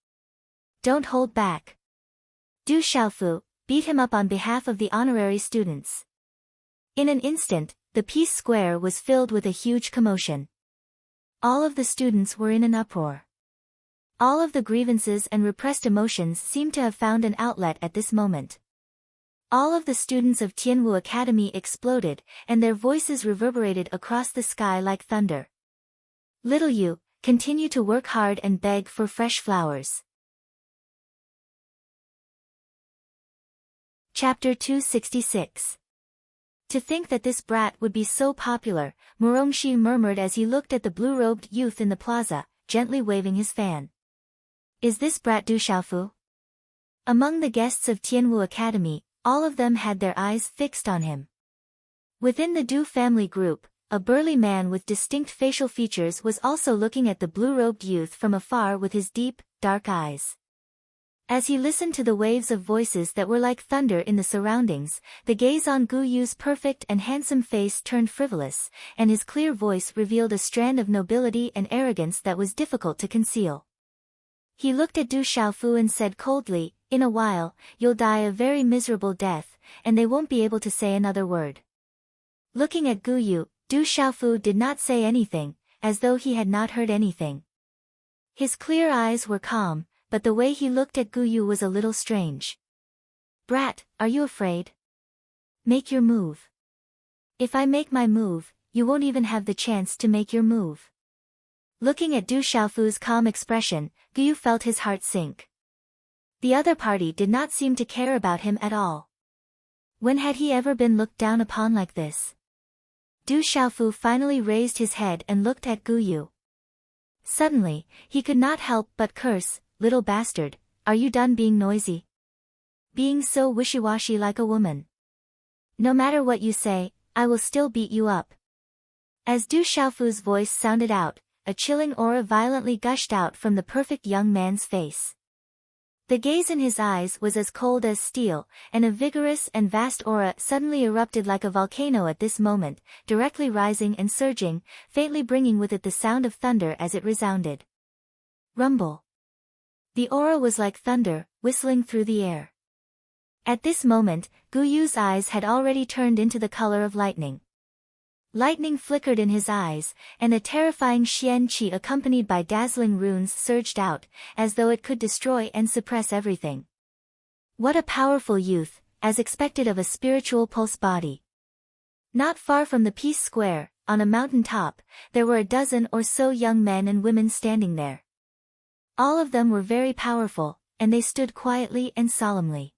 Don't hold back. Du Xiaofu, beat him up on behalf of the honorary students. In an instant, the Peace Square was filled with a huge commotion. All of the students were in an uproar. All of the grievances and repressed emotions seemed to have found an outlet at this moment. All of the students of Tianwu Academy exploded, and their voices reverberated across the sky like thunder. Little you, continue to work hard and beg for fresh flowers. Chapter 266. To think that this brat would be so popular, Murongshi murmured as he looked at the blue-robed youth in the plaza, gently waving his fan. Is this brat Du Xiaofu? Among the guests of Tianwu Academy, all of them had their eyes fixed on him. Within the Du family group, a burly man with distinct facial features was also looking at the blue-robed youth from afar with his deep, dark eyes. As he listened to the waves of voices that were like thunder in the surroundings, the gaze on Guyu's perfect and handsome face turned frivolous, and his clear voice revealed a strand of nobility and arrogance that was difficult to conceal. He looked at Du Xiaofu and said coldly, in a while, you'll die a very miserable death, and they won't be able to say another word. Looking at Guyu, Du Xiaofu did not say anything, as though he had not heard anything. His clear eyes were calm, but the way he looked at Guyu was a little strange. Brat, are you afraid? Make your move. If I make my move, you won't even have the chance to make your move. Looking at Du Xiaofu's calm expression, Guyu felt his heart sink. The other party did not seem to care about him at all. When had he ever been looked down upon like this? Du Xiaofu finally raised his head and looked at Guyu. Suddenly, he could not help but curse, little bastard, are you done being noisy? Being so wishy-washy like a woman. No matter what you say, I will still beat you up. As Du Xiaofu's voice sounded out, a chilling aura violently gushed out from the perfect young man's face. The gaze in his eyes was as cold as steel, and a vigorous and vast aura suddenly erupted like a volcano at this moment, directly rising and surging, faintly bringing with it the sound of thunder as it resounded. Rumble. The aura was like thunder, whistling through the air. At this moment, Guyu's eyes had already turned into the color of lightning. Lightning flickered in his eyes, and a terrifying Xian Qi accompanied by dazzling runes surged out, as though it could destroy and suppress everything. What a powerful youth, as expected of a spiritual pulse body. Not far from the Peace Square, on a mountain top, there were a dozen or so young men and women standing there. All of them were very powerful, and they stood quietly and solemnly.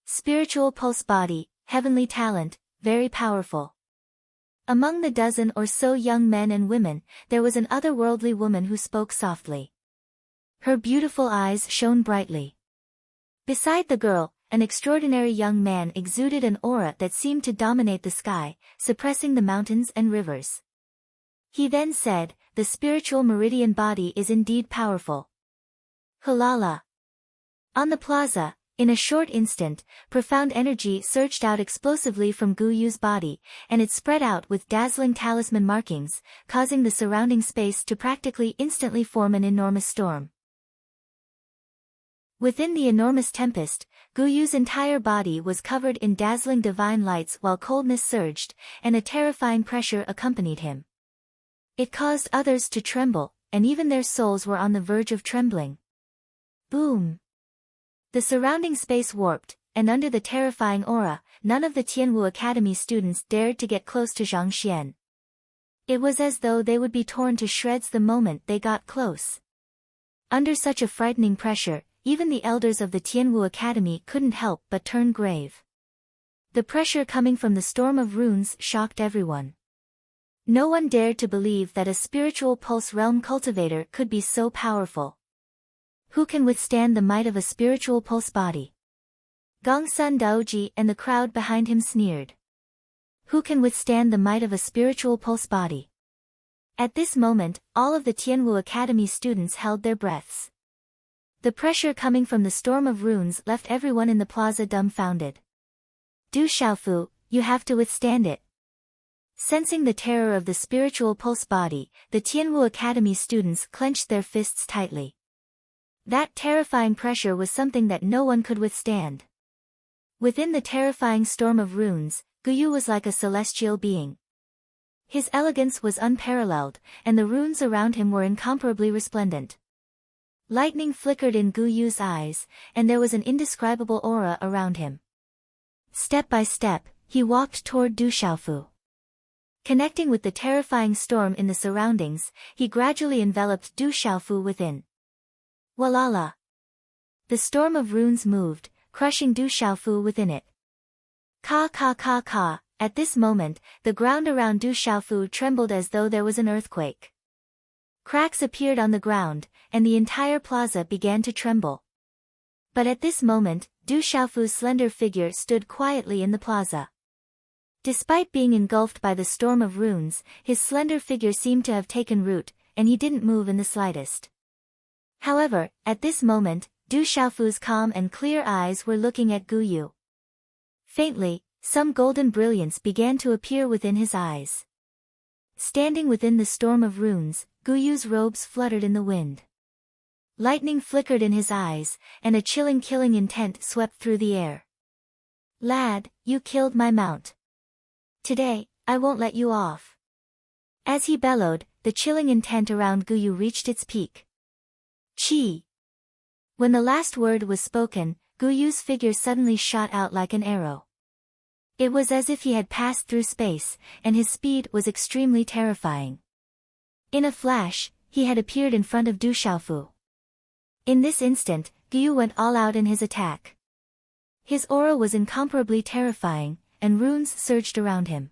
Spiritual pulse body, heavenly talent, very powerful. Among the dozen or so young men and women, there was an otherworldly woman who spoke softly. Her beautiful eyes shone brightly. Beside the girl, an extraordinary young man exuded an aura that seemed to dominate the sky, suppressing the mountains and rivers. He then said, "The spiritual meridian body is indeed powerful." Halala. On the plaza, in a short instant, profound energy surged out explosively from Gu Yu's body, and it spread out with dazzling talisman markings, causing the surrounding space to practically instantly form an enormous storm. Within the enormous tempest, Gu Yu's entire body was covered in dazzling divine lights while coldness surged, and a terrifying pressure accompanied him. It caused others to tremble, and even their souls were on the verge of trembling. Boom! The surrounding space warped, and under the terrifying aura, none of the Tianwu Academy students dared to get close to Zhang Xian. It was as though they would be torn to shreds the moment they got close. Under such a frightening pressure, even the elders of the Tianwu Academy couldn't help but turn grave. The pressure coming from the storm of runes shocked everyone. No one dared to believe that a spiritual pulse realm cultivator could be so powerful. Who can withstand the might of a spiritual pulse body? Gongsun Daoji and the crowd behind him sneered. Who can withstand the might of a spiritual pulse body? At this moment, all of the Tianwu Academy students held their breaths. The pressure coming from the storm of runes left everyone in the plaza dumbfounded. Du Xiaofu, you have to withstand it. Sensing the terror of the spiritual pulse body, the Tianwu Academy students clenched their fists tightly. That terrifying pressure was something that no one could withstand. Within the terrifying storm of runes, Gu Yu was like a celestial being. His elegance was unparalleled, and the runes around him were incomparably resplendent. Lightning flickered in Gu Yu's eyes, and there was an indescribable aura around him. Step by step, he walked toward Du Xiaofu. Connecting with the terrifying storm in the surroundings, he gradually enveloped Du Xiaofu within. Walala! The storm of runes moved, crushing Du Xiaofu within it. Ka ka ka ka! At this moment, the ground around Du Xiaofu trembled as though there was an earthquake. Cracks appeared on the ground, and the entire plaza began to tremble. But at this moment, Du Xiaofu's slender figure stood quietly in the plaza. Despite being engulfed by the storm of runes, his slender figure seemed to have taken root, and he didn't move in the slightest. However, at this moment, Du Xiaofu's calm and clear eyes were looking at Gu Yu. Faintly, some golden brilliance began to appear within his eyes. Standing within the storm of runes, Gu Yu's robes fluttered in the wind. Lightning flickered in his eyes, and a chilling killing intent swept through the air. Lad, you killed my mount. Today, I won't let you off. As he bellowed, the chilling intent around Gu Yu reached its peak. Chi! When the last word was spoken, Gu Yu's figure suddenly shot out like an arrow. It was as if he had passed through space, and his speed was extremely terrifying. In a flash, he had appeared in front of Du Xiaofu. In this instant, Gu Yu went all out in his attack. His aura was incomparably terrifying, and runes surged around him.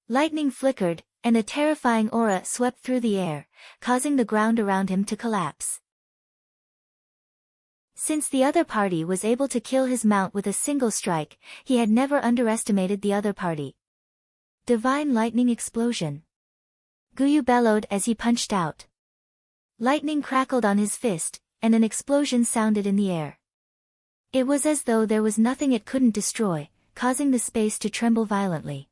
Lightning flickered, and a terrifying aura swept through the air, causing the ground around him to collapse. Since the other party was able to kill his mount with a single strike, he had never underestimated the other party. Divine lightning explosion. Gu Yu bellowed as he punched out. Lightning crackled on his fist, and an explosion sounded in the air. It was as though there was nothing it couldn't destroy, causing the space to tremble violently.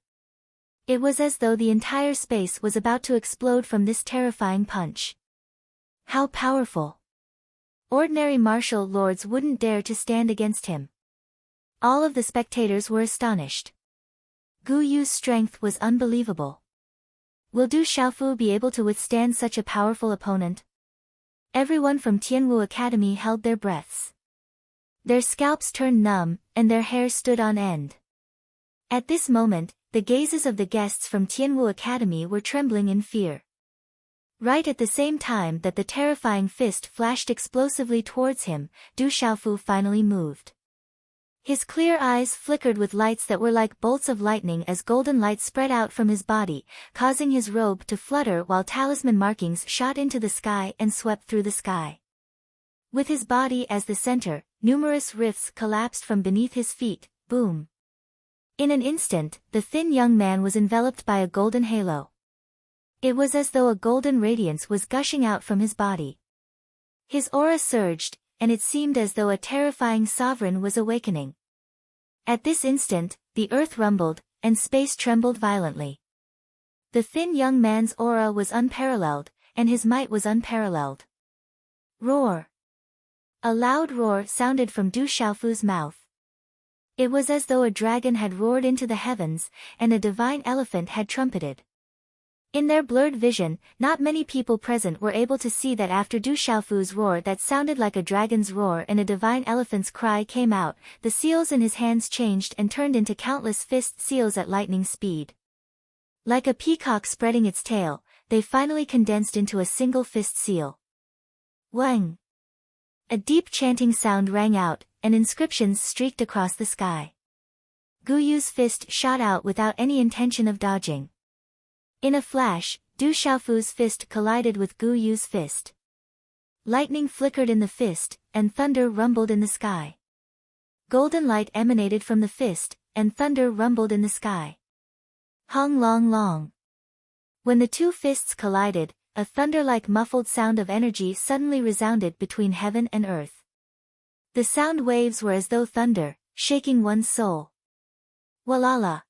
It was as though the entire space was about to explode from this terrifying punch. How powerful! Ordinary martial lords wouldn't dare to stand against him. All of the spectators were astonished. Gu Yu's strength was unbelievable. Will Du Xiaofu be able to withstand such a powerful opponent? Everyone from Tianwu Academy held their breaths. Their scalps turned numb, and their hair stood on end. At this moment, the gazes of the guests from Tianwu Academy were trembling in fear. Right at the same time that the terrifying fist flashed explosively towards him, Du Xiaofu finally moved. His clear eyes flickered with lights that were like bolts of lightning as golden light spread out from his body, causing his robe to flutter while talisman markings shot into the sky and swept through the sky. With his body as the center, numerous rifts collapsed from beneath his feet, boom. In an instant, the thin young man was enveloped by a golden halo. It was as though a golden radiance was gushing out from his body. His aura surged, and it seemed as though a terrifying sovereign was awakening. At this instant, the earth rumbled, and space trembled violently. The thin young man's aura was unparalleled, and his might was unparalleled. Roar! A loud roar sounded from Du Xiaofu's mouth. It was as though a dragon had roared into the heavens, and a divine elephant had trumpeted. In their blurred vision, not many people present were able to see that after Du Xiaofu's roar that sounded like a dragon's roar and a divine elephant's cry came out, the seals in his hands changed and turned into countless fist seals at lightning speed. Like a peacock spreading its tail, they finally condensed into a single fist seal. Wang! A deep chanting sound rang out, and inscriptions streaked across the sky. Gu Yu's fist shot out without any intention of dodging. In a flash, Du Xiaofu's fist collided with Gu Yu's fist. Lightning flickered in the fist, and thunder rumbled in the sky. Golden light emanated from the fist, and thunder rumbled in the sky. Hong long long. When the two fists collided, a thunder-like muffled sound of energy suddenly resounded between heaven and earth. The sound waves were as though thunder, shaking one's soul. Walala!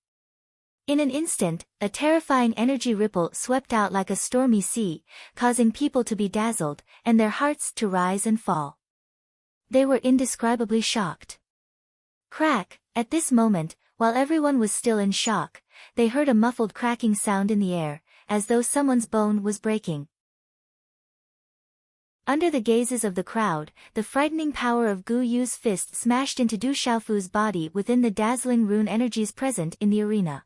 In an instant, a terrifying energy ripple swept out like a stormy sea, causing people to be dazzled, and their hearts to rise and fall. They were indescribably shocked. Crack! At this moment, while everyone was still in shock, they heard a muffled cracking sound in the air, as though someone's bone was breaking. Under the gazes of the crowd, the frightening power of Gu Yu's fist smashed into Du Xiaofu's body within the dazzling rune energies present in the arena.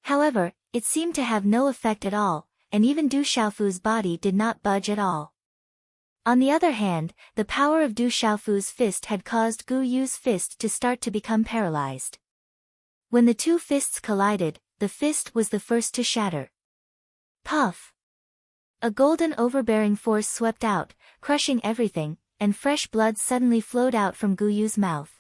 However, it seemed to have no effect at all, and even Du Xiaofu's body did not budge at all. On the other hand, the power of Du Xiaofu's fist had caused Gu Yu's fist to start to become paralyzed. When the two fists collided, the fist was the first to shatter. Puff! A golden overbearing force swept out, crushing everything, and fresh blood suddenly flowed out from Gu Yu's mouth.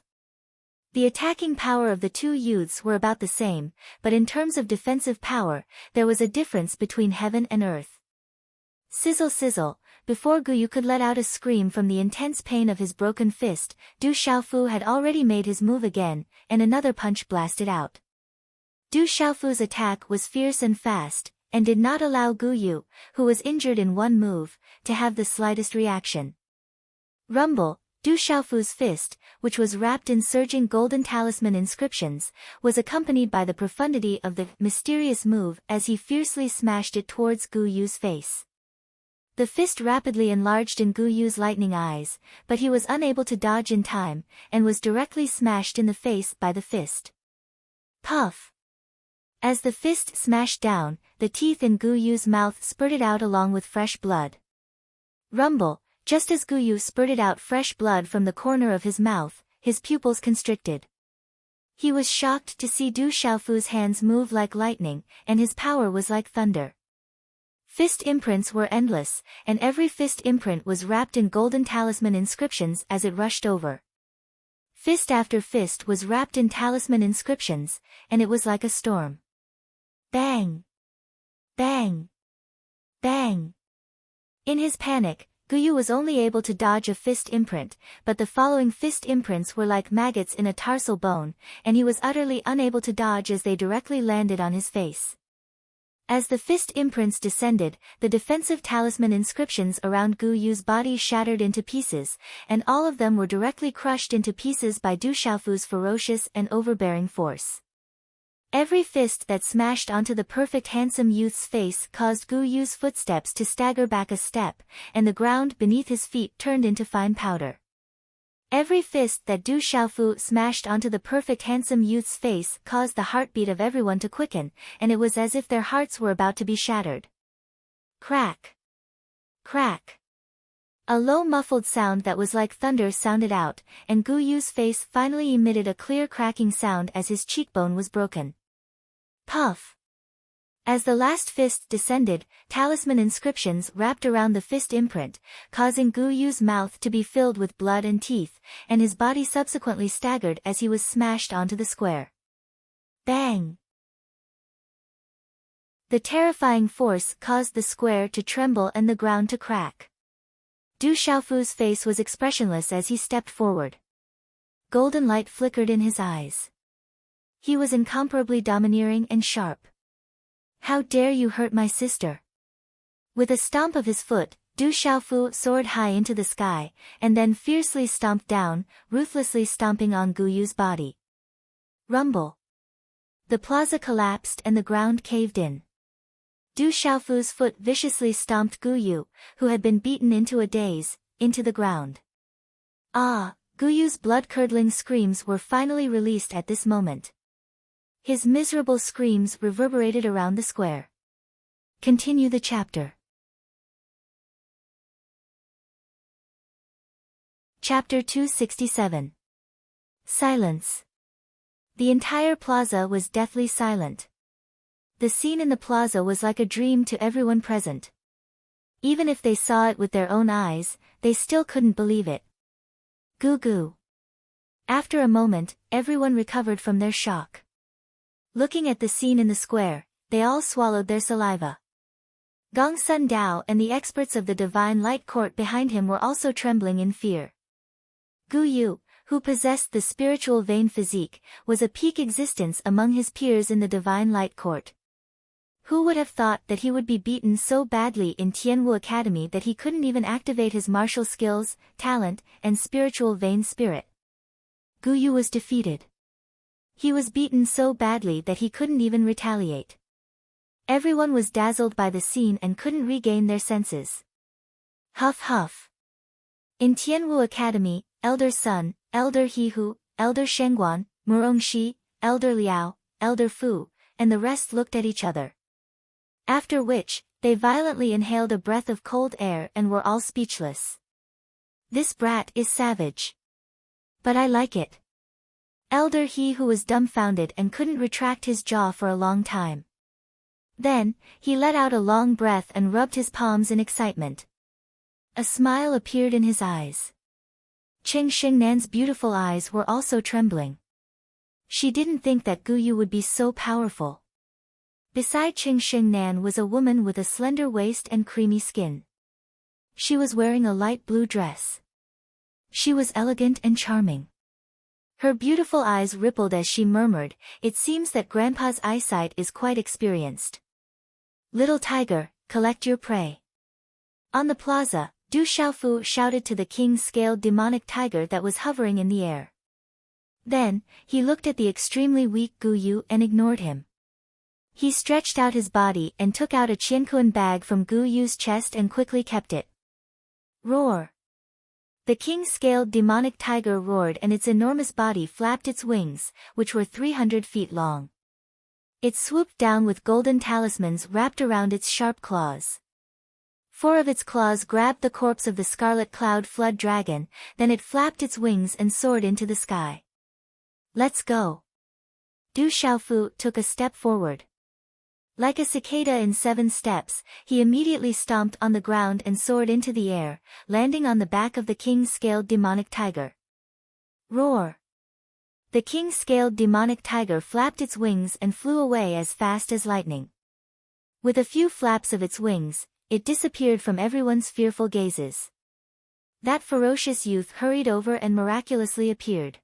The attacking power of the two youths were about the same, but in terms of defensive power, there was a difference between heaven and earth. Sizzle sizzle, before Gu Yu could let out a scream from the intense pain of his broken fist, Du Xiaofu had already made his move again, and another punch blasted out. Du Xiaofu's attack was fierce and fast, and did not allow Gu Yu, who was injured in one move, to have the slightest reaction. Rumble! Du Xiaofu's fist, which was wrapped in surging golden talisman inscriptions, was accompanied by the profundity of the mysterious move as he fiercely smashed it towards Gu Yu's face. The fist rapidly enlarged in Gu Yu's lightning eyes, but he was unable to dodge in time, and was directly smashed in the face by the fist. Puff! As the fist smashed down, the teeth in Gu Yu's mouth spurted out along with fresh blood. Rumble! Just as Gu Yu spurted out fresh blood from the corner of his mouth, his pupils constricted. He was shocked to see Du Xiaofu's hands move like lightning, and his power was like thunder. Fist imprints were endless, and every fist imprint was wrapped in golden talisman inscriptions as it rushed over. Fist after fist was wrapped in talisman inscriptions, and it was like a storm. Bang! Bang! Bang! In his panic, Gu Yu was only able to dodge a fist imprint, but the following fist imprints were like maggots in a tarsal bone, and he was utterly unable to dodge as they directly landed on his face. As the fist imprints descended, the defensive talisman inscriptions around Gu Yu's body shattered into pieces, and all of them were directly crushed into pieces by Du Xiaofu's ferocious and overbearing force. Every fist that smashed onto the perfect handsome youth's face caused Gu Yu's footsteps to stagger back a step, and the ground beneath his feet turned into fine powder. Every fist that Du Xiaofu smashed onto the perfect handsome youth's face caused the heartbeat of everyone to quicken, and it was as if their hearts were about to be shattered. Crack! Crack. A low muffled sound that was like thunder sounded out, and Gu Yu's face finally emitted a clear cracking sound as his cheekbone was broken. Puff. As the last fist descended, talisman inscriptions wrapped around the fist imprint, causing Gu Yu's mouth to be filled with blood and teeth, and his body subsequently staggered as he was smashed onto the square. Bang! The terrifying force caused the square to tremble and the ground to crack. Du Xiaofu's face was expressionless as he stepped forward. Golden light flickered in his eyes. He was incomparably domineering and sharp. How dare you hurt my sister? With a stomp of his foot, Du Xiaofu soared high into the sky, and then fiercely stomped down, ruthlessly stomping on Gu Yu's body. Rumble. The plaza collapsed and the ground caved in. Du Xiaofu's foot viciously stomped Gu Yu, who had been beaten into a daze, into the ground. Ah! Gu Yu's blood-curdling screams were finally released at this moment. His miserable screams reverberated around the square. Continue the chapter. Chapter 267. Silence. The entire plaza was deathly silent. The scene in the plaza was like a dream to everyone present. Even if they saw it with their own eyes, they still couldn't believe it. Goo goo. After a moment, everyone recovered from their shock. Looking at the scene in the square, they all swallowed their saliva. Gong Sun Dao and the experts of the Divine Light Court behind him were also trembling in fear. Gu Yu, who possessed the spiritual vein physique, was a peak existence among his peers in the Divine Light Court. Who would have thought that he would be beaten so badly in Tianwu Academy that he couldn't even activate his martial skills, talent, and spiritual vein spirit? Gu Yu was defeated. He was beaten so badly that he couldn't even retaliate. Everyone was dazzled by the scene and couldn't regain their senses. Huff huff. In Tianwu Academy, Elder Sun, Elder Hehu, Elder Shengguan, Murong Shi, Elder Liao, Elder Fu, and the rest looked at each other. After which, they violently inhaled a breath of cold air and were all speechless. This brat is savage. But I like it. Elder He who was dumbfounded and couldn't retract his jaw for a long time. Then, he let out a long breath and rubbed his palms in excitement. A smile appeared in his eyes. Qing Xingnan's beautiful eyes were also trembling. She didn't think that Gu Yu would be so powerful. Beside Qing Xingnan was a woman with a slender waist and creamy skin. She was wearing a light blue dress. She was elegant and charming. Her beautiful eyes rippled as she murmured, "It seems that Grandpa's eyesight is quite experienced. Little tiger, collect your prey." On the plaza, Du Xiaofu shouted to the king-scaled demonic tiger that was hovering in the air. Then, he looked at the extremely weak Gu Yu and ignored him. He stretched out his body and took out a Qiankuan bag from Gu Yu's chest and quickly kept it. Roar! The king-scaled demonic tiger roared and its enormous body flapped its wings, which were 300 feet long. It swooped down with golden talismans wrapped around its sharp claws. 4 of its claws grabbed the corpse of the scarlet cloud flood dragon, then it flapped its wings and soared into the sky. Let's go. Du Xiaofu took a step forward. Like a cicada in 7 steps, he immediately stomped on the ground and soared into the air, landing on the back of the king-scaled demonic tiger. Roar! The king-scaled demonic tiger flapped its wings and flew away as fast as lightning. With a few flaps of its wings, it disappeared from everyone's fearful gazes. That ferocious youth hurried over and miraculously appeared.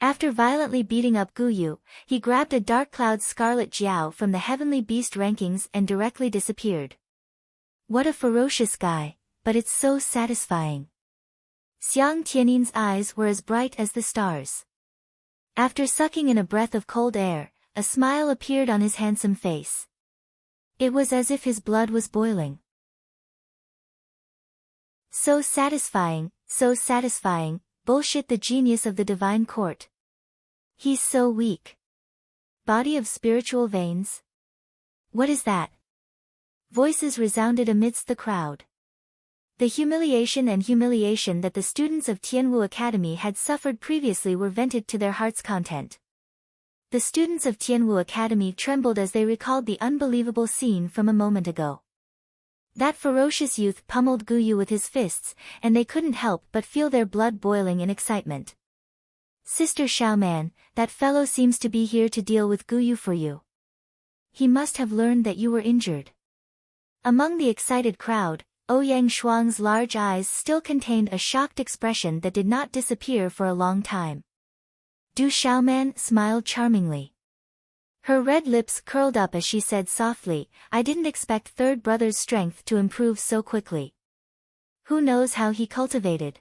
After violently beating up Gu Yu, he grabbed a dark cloud scarlet jiao from the heavenly beast rankings and directly disappeared. What a ferocious guy, but it's so satisfying. Xiang Tianin's eyes were as bright as the stars. After sucking in a breath of cold air, a smile appeared on his handsome face. It was as if his blood was boiling. So satisfying, bullshit the genius of the divine court. He's so weak. Body of spiritual veins? What is that? Voices resounded amidst the crowd. The humiliation that the students of Tianwu Academy had suffered previously were vented to their heart's content. The students of Tianwu Academy trembled as they recalled the unbelievable scene from a moment ago. That ferocious youth pummeled Guyu with his fists, and they couldn't help but feel their blood boiling in excitement. Sister Xiaoman, that fellow seems to be here to deal with Guyu for you. He must have learned that you were injured. Among the excited crowd, Ouyang Shuang's large eyes still contained a shocked expression that did not disappear for a long time. Du Xiaoman smiled charmingly. Her red lips curled up as she said softly, I didn't expect third brother's strength to improve so quickly. Who knows how he cultivated?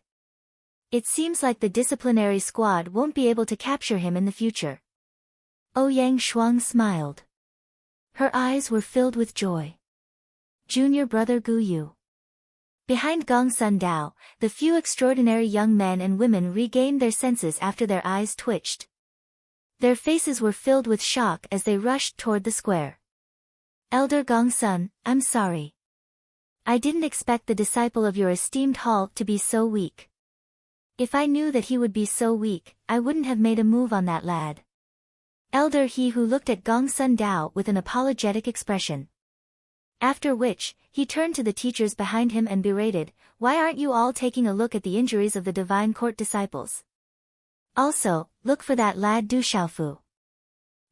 It seems like the disciplinary squad won't be able to capture him in the future. Ouyang Shuang smiled. Her eyes were filled with joy. Junior brother Guyu. Behind Gongsun Dao, the few extraordinary young men and women regained their senses after their eyes twitched. Their faces were filled with shock as they rushed toward the square. Elder Gongsun, I'm sorry. I didn't expect the disciple of your esteemed hall to be so weak. If I knew that he would be so weak, I wouldn't have made a move on that lad. Elder He Hu looked at Gongsun Dao with an apologetic expression. After which, he turned to the teachers behind him and berated, why aren't you all taking a look at the injuries of the Divine Court disciples? Also, look for that lad Du Xiaofu.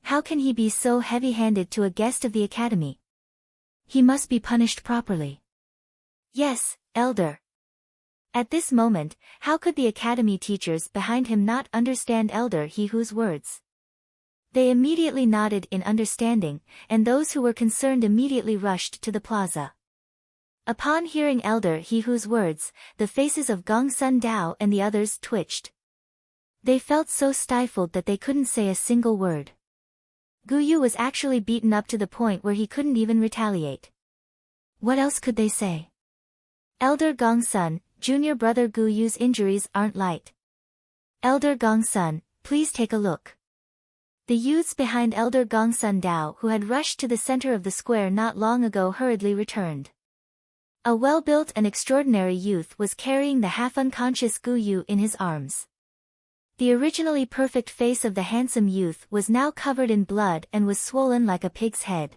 How can he be so heavy-handed to a guest of the academy? He must be punished properly. Yes, Elder. At this moment, how could the academy teachers behind him not understand Elder He Hu's words? They immediately nodded in understanding, and those who were concerned immediately rushed to the plaza. Upon hearing Elder He Hu's words, the faces of Gongsun Dao and the others twitched. They felt so stifled that they couldn't say a single word. Guyu was actually beaten up to the point where he couldn't even retaliate. What else could they say? Elder Gongsun, junior brother Guyu's injuries aren't light. Elder Gongsun, please take a look. The youths behind Elder Gongsun Dao who had rushed to the center of the square not long ago hurriedly returned. A well-built and extraordinary youth was carrying the half-unconscious Guyu in his arms. The originally perfect face of the handsome youth was now covered in blood and was swollen like a pig's head.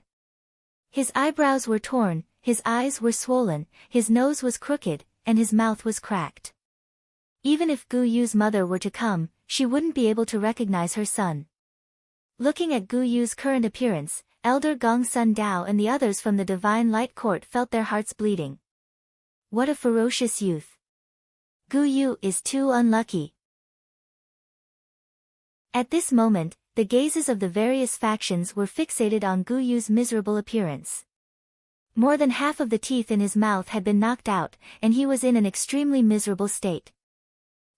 His eyebrows were torn, his eyes were swollen, his nose was crooked, and his mouth was cracked. Even if Guyu's mother were to come, she wouldn't be able to recognize her son. Looking at Guyu's current appearance, Elder Gongsun Dao and the others from the Divine Light Court felt their hearts bleeding. What a ferocious youth. Guyu is too unlucky. At this moment, the gazes of the various factions were fixated on Guyu's miserable appearance. More than half of the teeth in his mouth had been knocked out, and he was in an extremely miserable state.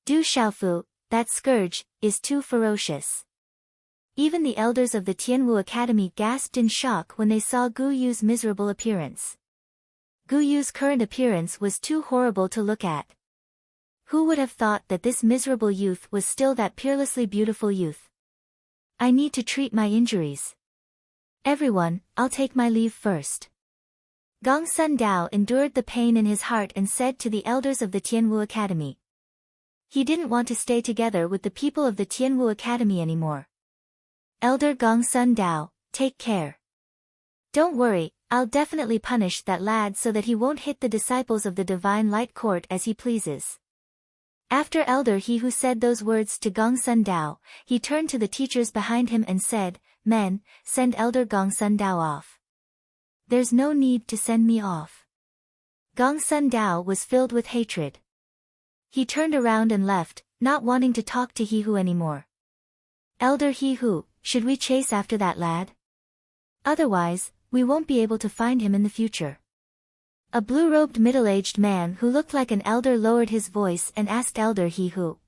Du Xiaofu, that scourge, is too ferocious. Even the elders of the Tianwu Academy gasped in shock when they saw Guyu's miserable appearance. Guyu's current appearance was too horrible to look at. Who would have thought that this miserable youth was still that peerlessly beautiful youth? I need to treat my injuries. Everyone, I'll take my leave first. Gongsun Dao endured the pain in his heart and said to the elders of the Tianwu Academy. He didn't want to stay together with the people of the Tianwu Academy anymore. Elder Gongsun Dao, take care. Don't worry, I'll definitely punish that lad so that he won't hit the disciples of the Divine Light Court as he pleases. After Elder He Who said those words to Gongsun Dao, he turned to the teachers behind him and said, Men, send Elder Gongsun Dao off. There's no need to send me off. Gongsun Dao was filled with hatred. He turned around and left, not wanting to talk to He Who anymore. Elder He Who, should we chase after that lad? Otherwise, we won't be able to find him in the future. A blue-robed middle-aged man who looked like an elder lowered his voice and asked Elder He Who.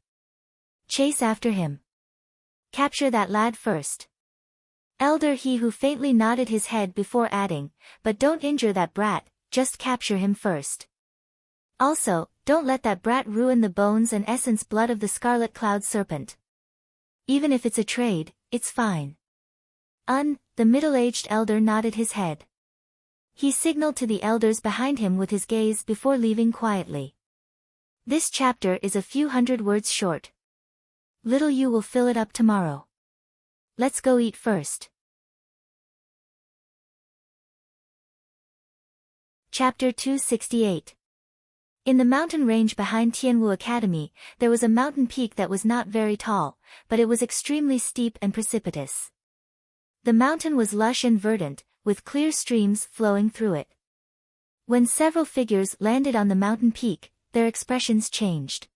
Chase after him. Capture that lad first. Elder He Who faintly nodded his head before adding, but don't injure that brat, just capture him first. Also, don't let that brat ruin the bones and essence blood of the Scarlet Cloud Serpent. Even if it's a trade, it's fine. The middle-aged elder nodded his head. He signaled to the elders behind him with his gaze before leaving quietly. This chapter is a few hundred words short. Little you will fill it up tomorrow. Let's go eat first. Chapter 268. In the mountain range behind Tianwu Academy, there was a mountain peak that was not very tall, but it was extremely steep and precipitous. The mountain was lush and verdant, with clear streams flowing through it. When several figures landed on the mountain peak, their expressions changed.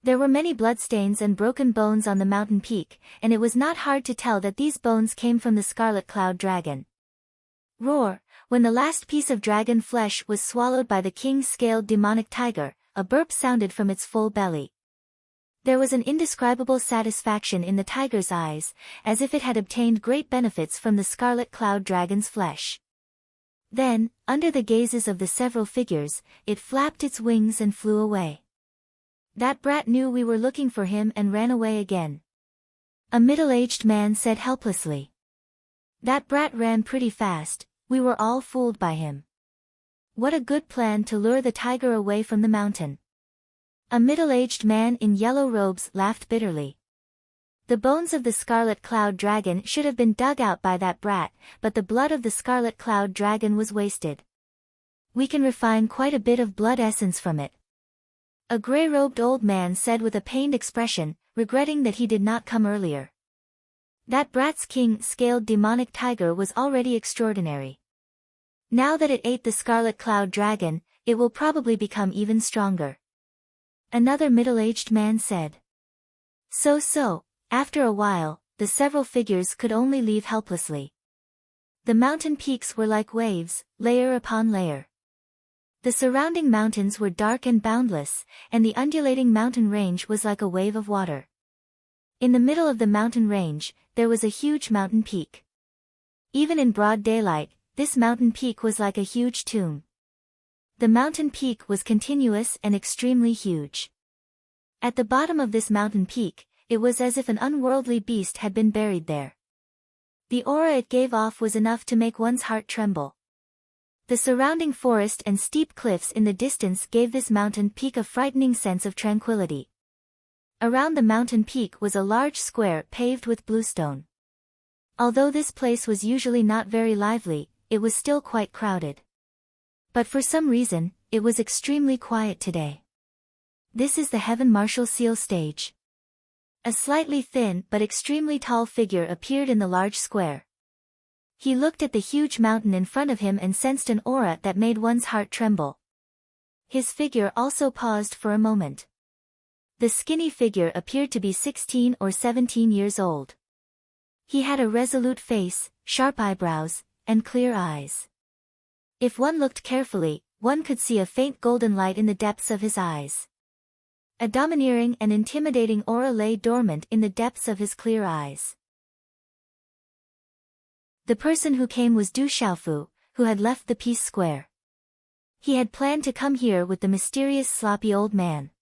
There were many bloodstains and broken bones on the mountain peak, and it was not hard to tell that these bones came from the Scarlet Cloud Dragon. Roar! When the last piece of dragon flesh was swallowed by the king-scaled demonic tiger, a burp sounded from its full belly. There was an indescribable satisfaction in the tiger's eyes, as if it had obtained great benefits from the Scarlet Cloud Dragon's flesh. Then, under the gazes of the several figures, it flapped its wings and flew away. That brat knew we were looking for him and ran away again. A middle-aged man said helplessly. That brat ran pretty fast, we were all fooled by him. What a good plan to lure the tiger away from the mountain. A middle-aged man in yellow robes laughed bitterly. The bones of the Scarlet Cloud Dragon should have been dug out by that brat, but the blood of the Scarlet Cloud Dragon was wasted. We can refine quite a bit of blood essence from it. A gray-robed old man said with a pained expression, regretting that he did not come earlier. That brat's king-scaled demonic tiger was already extraordinary. Now that it ate the Scarlet Cloud Dragon, it will probably become even stronger. Another middle-aged man said. So, after a while, the several figures could only leave helplessly. The mountain peaks were like waves, layer upon layer. The surrounding mountains were dark and boundless, and the undulating mountain range was like a wave of water. In the middle of the mountain range, there was a huge mountain peak. Even in broad daylight, this mountain peak was like a huge tomb. The mountain peak was continuous and extremely huge. At the bottom of this mountain peak, it was as if an unworldly beast had been buried there. The aura it gave off was enough to make one's heart tremble. The surrounding forest and steep cliffs in the distance gave this mountain peak a frightening sense of tranquility. Around the mountain peak was a large square paved with bluestone. Although this place was usually not very lively, it was still quite crowded. But for some reason, it was extremely quiet today. This is the Heaven Martial Seal stage. A slightly thin but extremely tall figure appeared in the large square. He looked at the huge mountain in front of him and sensed an aura that made one's heart tremble. His figure also paused for a moment. The skinny figure appeared to be 16 or 17 years old. He had a resolute face, sharp eyebrows, and clear eyes. If one looked carefully, one could see a faint golden light in the depths of his eyes. A domineering and intimidating aura lay dormant in the depths of his clear eyes. The person who came was Du Xiaofu, who had left the Peace Square. He had planned to come here with the mysterious sloppy old man.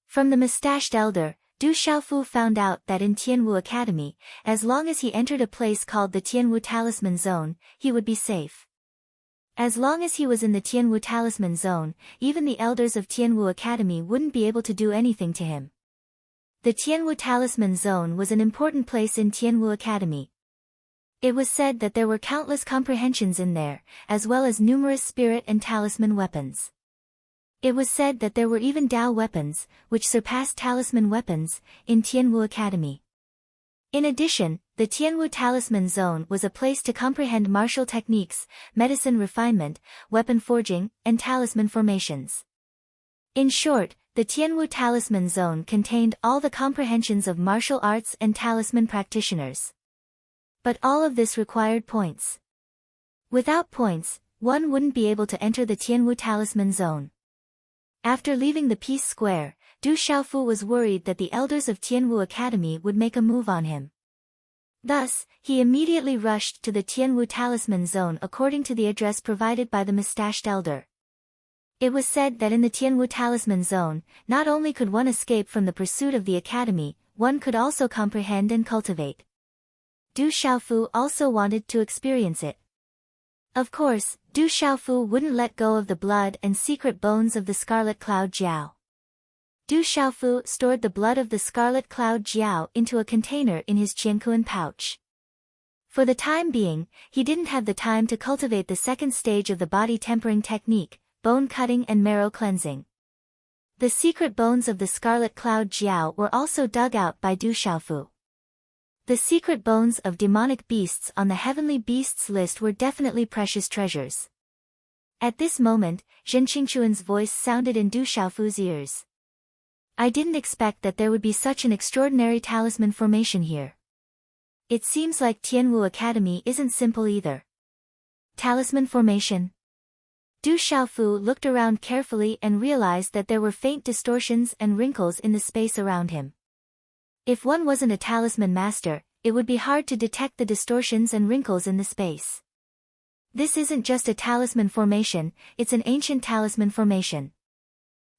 From the mustached elder, Du Xiaofu found out that in Tianwu Academy, as long as he entered a place called the Tianwu Talisman Zone, he would be safe. As long as he was in the Tianwu Talisman Zone, even the elders of Tianwu Academy wouldn't be able to do anything to him. The Tianwu Talisman Zone was an important place in Tianwu Academy. It was said that there were countless comprehensions in there, as well as numerous spirit and talisman weapons. It was said that there were even Dao weapons, which surpassed talisman weapons, in Tianwu Academy. In addition, the Tianwu Talisman Zone was a place to comprehend martial techniques, medicine refinement, weapon forging, and talisman formations. In short, the Tianwu Talisman Zone contained all the comprehensions of martial arts and talisman practitioners. But all of this required points. Without points, one wouldn't be able to enter the Tianwu Talisman Zone. After leaving the Peace Square, Du Xiaofu was worried that the elders of Tianwu Academy would make a move on him. Thus, he immediately rushed to the Tianwu Talisman Zone according to the address provided by the mustached elder. It was said that in the Tianwu Talisman Zone, not only could one escape from the pursuit of the academy, one could also comprehend and cultivate. Du Xiaofu also wanted to experience it. Of course, Du Xiaofu wouldn't let go of the blood and secret bones of the Scarlet Cloud Jiao. Du Xiaofu stored the blood of the Scarlet Cloud Jiao into a container in his Qiankuan pouch. For the time being, he didn't have the time to cultivate the second stage of the body tempering technique, bone cutting and marrow cleansing. The secret bones of the Scarlet Cloud Jiao were also dug out by Du Xiaofu. The secret bones of demonic beasts on the heavenly beasts list were definitely precious treasures. At this moment, Zhen Qingchuan's voice sounded in Du Xiaofu's ears. I didn't expect that there would be such an extraordinary talisman formation here. It seems like Tianwu Academy isn't simple either. Talisman formation. Du Xiaofu looked around carefully and realized that there were faint distortions and wrinkles in the space around him. If one wasn't a talisman master, it would be hard to detect the distortions and wrinkles in the space. This isn't just a talisman formation, it's an ancient talisman formation.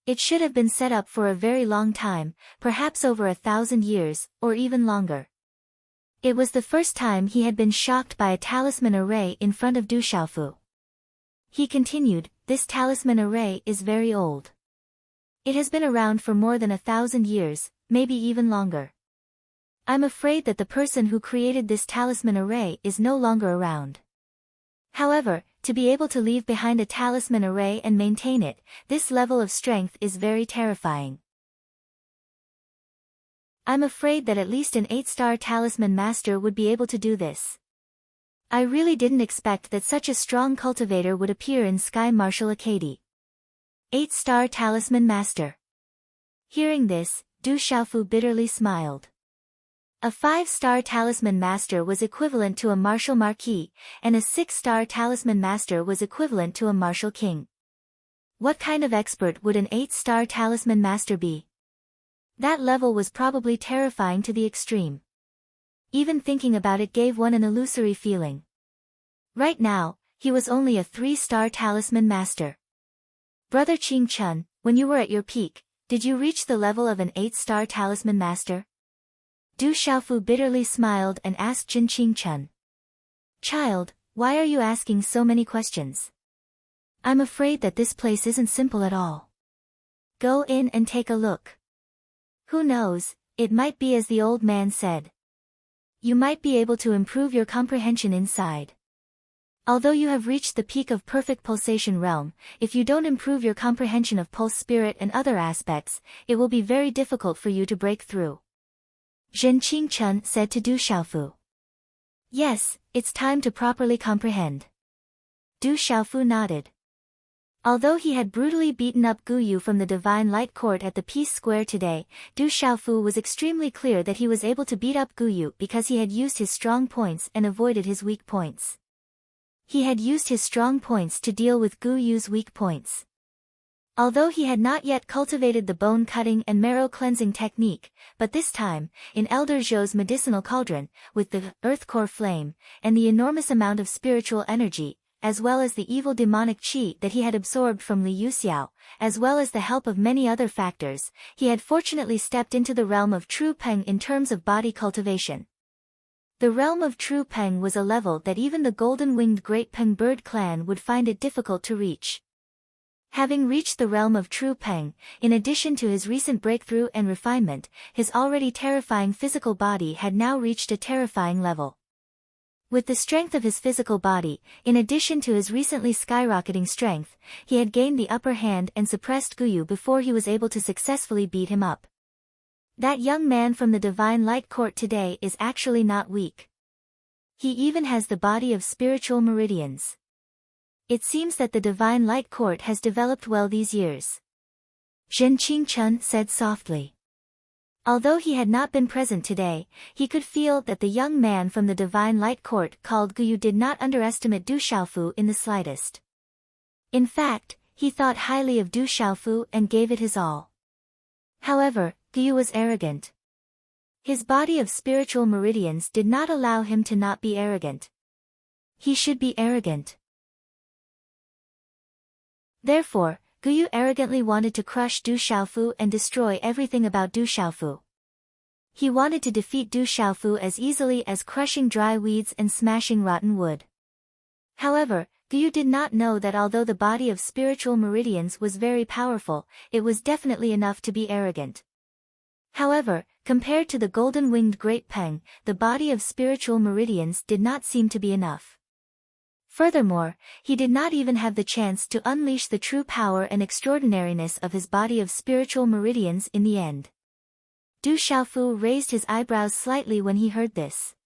It should have been set up for a very long time, perhaps over 1,000 years, or even longer. It was the first time he had been shocked by a talisman array in front of Du Xiaofu. He continued, this talisman array is very old. It has been around for more than 1,000 years, maybe even longer. I'm afraid that the person who created this talisman array is no longer around. However, to be able to leave behind a talisman array and maintain it, this level of strength is very terrifying. I'm afraid that at least an 8-star talisman master would be able to do this. I really didn't expect that such a strong cultivator would appear in Sky Martial Academy. 8-star talisman master. Hearing this, Du Xiaofu bitterly smiled. A 5-star talisman master was equivalent to a martial marquis, and a 6-star talisman master was equivalent to a martial king. What kind of expert would an 8-star talisman master be? That level was probably terrifying to the extreme. Even thinking about it gave one an illusory feeling. Right now, he was only a 3-star talisman master. Brother Qing Chun, when you were at your peak, did you reach the level of an 8-star talisman master? Du Xiaofu bitterly smiled and asked Zhen Qingchun. Child, why are you asking so many questions? I'm afraid that this place isn't simple at all. Go in and take a look. Who knows, it might be as the old man said. You might be able to improve your comprehension inside. Although you have reached the peak of perfect pulsation realm, if you don't improve your comprehension of pulse spirit and other aspects, it will be very difficult for you to break through. Zhen Qingchun said to Du Xiaofu. Yes, it's time to properly comprehend. Du Xiaofu nodded. Although he had brutally beaten up Guyu from the Divine Light Court at the Peace Square today, Du Xiaofu was extremely clear that he was able to beat up Guyu because he had used his strong points and avoided his weak points. He had used his strong points to deal with Guyu's weak points. Although he had not yet cultivated the bone cutting and marrow cleansing technique, but this time, in Elder Zhou's medicinal cauldron, with the earth core flame, and the enormous amount of spiritual energy, as well as the evil demonic qi that he had absorbed from Li Yuxiao, as well as the help of many other factors, he had fortunately stepped into the realm of true Peng in terms of body cultivation. The realm of true Peng was a level that even the golden-winged Great Peng Bird clan would find it difficult to reach. Having reached the realm of true Peng, in addition to his recent breakthrough and refinement, his already terrifying physical body had now reached a terrifying level. With the strength of his physical body, in addition to his recently skyrocketing strength, he had gained the upper hand and suppressed Guyu before he was able to successfully beat him up. That young man from the Divine Light Court today is actually not weak. He even has the body of spiritual meridians. It seems that the Divine Light Court has developed well these years. Zhen Qingchun said softly. Although he had not been present today, he could feel that the young man from the Divine Light Court called Guyu did not underestimate Du Xiaofu in the slightest. In fact, he thought highly of Du Xiaofu and gave it his all. However, Guyu was arrogant. His body of spiritual meridians did not allow him to not be arrogant. He should be arrogant. Therefore, Guyu arrogantly wanted to crush Du Xiaofu and destroy everything about Du Xiaofu. He wanted to defeat Du Xiaofu as easily as crushing dry weeds and smashing rotten wood. However, Guyu did not know that although the body of spiritual meridians was very powerful, it was definitely enough to be arrogant. However, compared to the golden-winged great Peng, the body of spiritual meridians did not seem to be enough. Furthermore, he did not even have the chance to unleash the true power and extraordinariness of his body of spiritual meridians in the end. Du Xiaofu raised his eyebrows slightly when he heard this.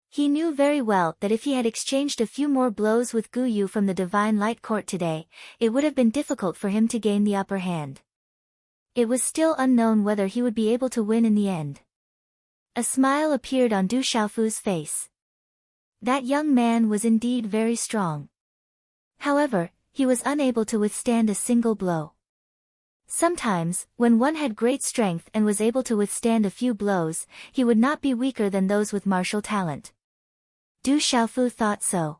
He knew very well that if he had exchanged a few more blows with Guyu from the Divine Light Court today, it would have been difficult for him to gain the upper hand. It was still unknown whether he would be able to win in the end. A smile appeared on Du Xiaofu's face. That young man was indeed very strong. However, he was unable to withstand a single blow. Sometimes, when one had great strength and was able to withstand a few blows, he would not be weaker than those with martial talent. Du Xiaofu thought so.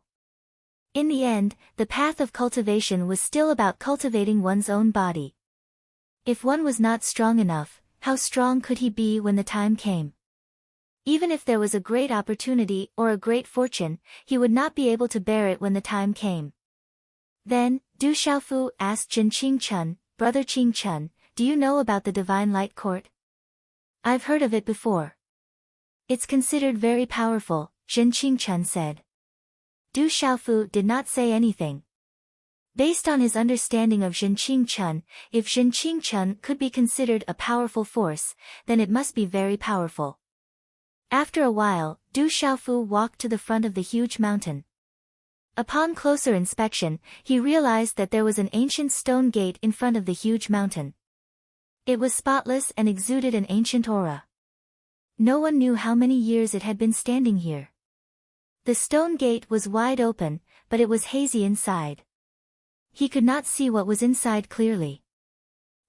In the end, the path of cultivation was still about cultivating one's own body. If one was not strong enough, how strong could he be when the time came? Even if there was a great opportunity or a great fortune, he would not be able to bear it when the time came. Then, Du Xiaofu asked Jin Qingchun, "Brother Qingchun, do you know about the Divine Light Court?" "I've heard of it before." "It's considered very powerful," Jin Qingchun said. Du Xiaofu did not say anything. Based on his understanding of Jin Qingchun, if Jin Qingchun could be considered a powerful force, then it must be very powerful. After a while, Du Xiaofu walked to the front of the huge mountain. Upon closer inspection, he realized that there was an ancient stone gate in front of the huge mountain. It was spotless and exuded an ancient aura. No one knew how many years it had been standing here. The stone gate was wide open, but it was hazy inside. He could not see what was inside clearly.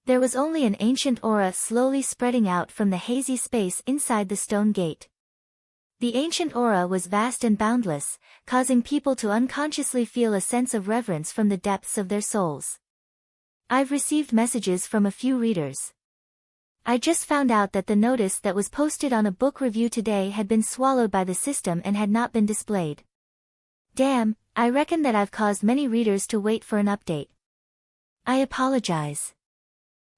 There was only an ancient aura slowly spreading out from the hazy space inside the stone gate. The ancient aura was vast and boundless, causing people to unconsciously feel a sense of reverence from the depths of their souls. I've received messages from a few readers. I just found out that the notice that was posted on a book review today had been swallowed by the system and had not been displayed. Damn, I reckon that I've caused many readers to wait for an update. I apologize.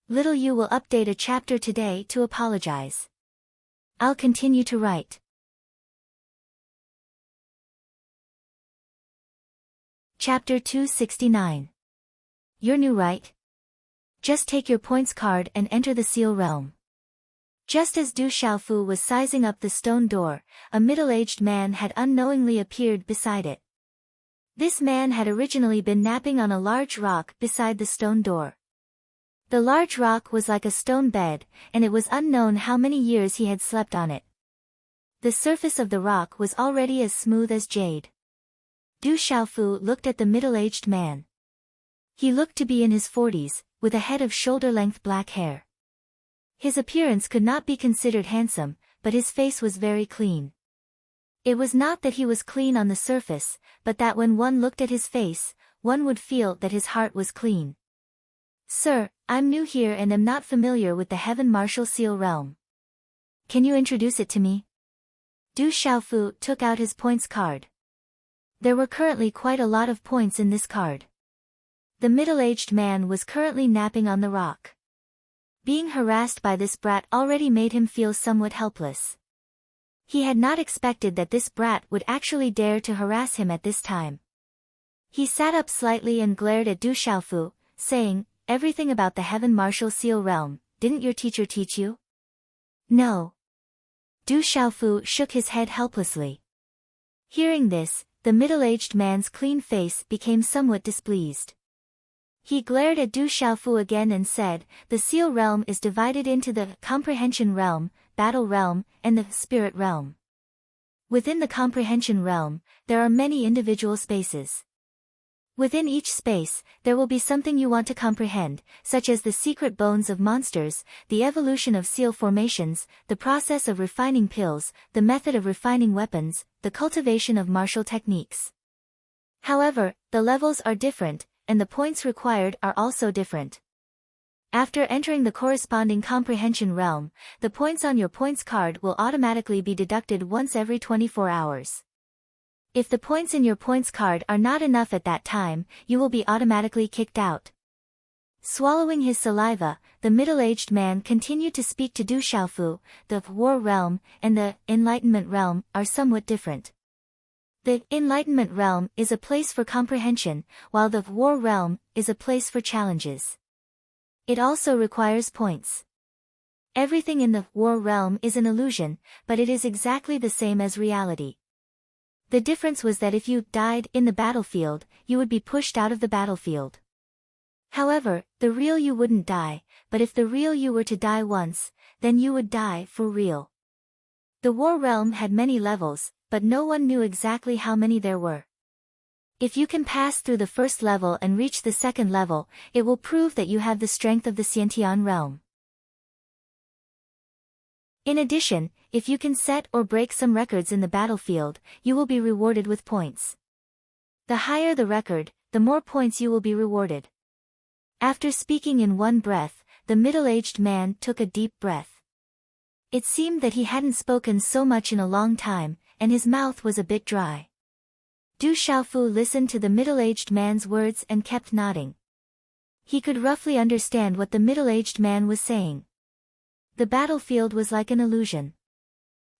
Little you will update a chapter today to apologize. I'll continue to write. Chapter 269. You're new, right? Just take your points card and enter the seal realm. Just as Du Xiaofu was sizing up the stone door, a middle-aged man had unknowingly appeared beside it. This man had originally been napping on a large rock beside the stone door. The large rock was like a stone bed, and it was unknown how many years he had slept on it. The surface of the rock was already as smooth as jade. Du Xiaofu looked at the middle-aged man. He looked to be in his 40s, with a head of shoulder-length black hair. His appearance could not be considered handsome, but his face was very clean. It was not that he was clean on the surface, but that when one looked at his face, one would feel that his heart was clean. "Sir, I'm new here and am not familiar with the Heaven Martial Seal Realm. Can you introduce it to me?" Du Xiaofu took out his points card. There were currently quite a lot of points in this card. The middle-aged man was currently napping on the rock. Being harassed by this brat already made him feel somewhat helpless. He had not expected that this brat would actually dare to harass him at this time. He sat up slightly and glared at Du Xiaofu, saying, "Everything about the Heaven Martial Seal Realm, didn't your teacher teach you?" "No." Du Xiaofu shook his head helplessly. Hearing this, the middle-aged man's clean face became somewhat displeased. He glared at Du Xiaofu again and said, "The Seal Realm is divided into the Comprehension Realm, Battle Realm, and the Spirit Realm. Within the Comprehension Realm, there are many individual spaces. Within each space, there will be something you want to comprehend, such as the secret bones of monsters, the evolution of seal formations, the process of refining pills, the method of refining weapons, the cultivation of martial techniques. However, the levels are different, and the points required are also different. After entering the corresponding comprehension realm, the points on your points card will automatically be deducted once every 24 hours. If the points in your points card are not enough at that time, you will be automatically kicked out. Swallowing his saliva, the middle-aged man continued to speak to Du Xiaofu. The War Realm and the Enlightenment Realm are somewhat different. The Enlightenment Realm is a place for comprehension, while the War Realm is a place for challenges. It also requires points. Everything in the War Realm is an illusion, but it is exactly the same as reality. The difference was that if you died in the battlefield, you would be pushed out of the battlefield. However, the real you wouldn't die, but if the real you were to die once, then you would die for real. The War Realm had many levels, but no one knew exactly how many there were. If you can pass through the first level and reach the second level, it will prove that you have the strength of the Xiantian realm. In addition, if you can set or break some records in the battlefield, you will be rewarded with points. The higher the record, the more points you will be rewarded. After speaking in one breath, the middle-aged man took a deep breath. It seemed that he hadn't spoken so much in a long time, and his mouth was a bit dry. Du Xiaofu listened to the middle-aged man's words and kept nodding. He could roughly understand what the middle-aged man was saying. The battlefield was like an illusion.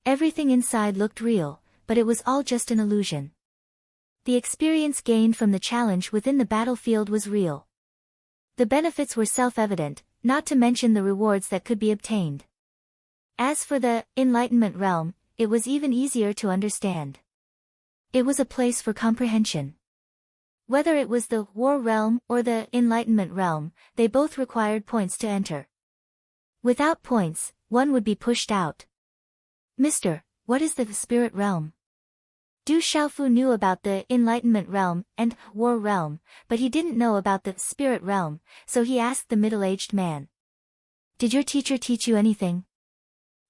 Everything inside looked real, but it was all just an illusion. The experience gained from the challenge within the battlefield was real. The benefits were self-evident, not to mention the rewards that could be obtained. As for the Enlightenment Realm, it was even easier to understand. It was a place for comprehension. Whether it was the War Realm or the Enlightenment Realm, they both required points to enter. Without points, one would be pushed out. Mister, what is the Spirit Realm? Du Xiaofu knew about the Enlightenment Realm and War Realm, but he didn't know about the Spirit Realm, so he asked the middle-aged man. Did your teacher teach you anything?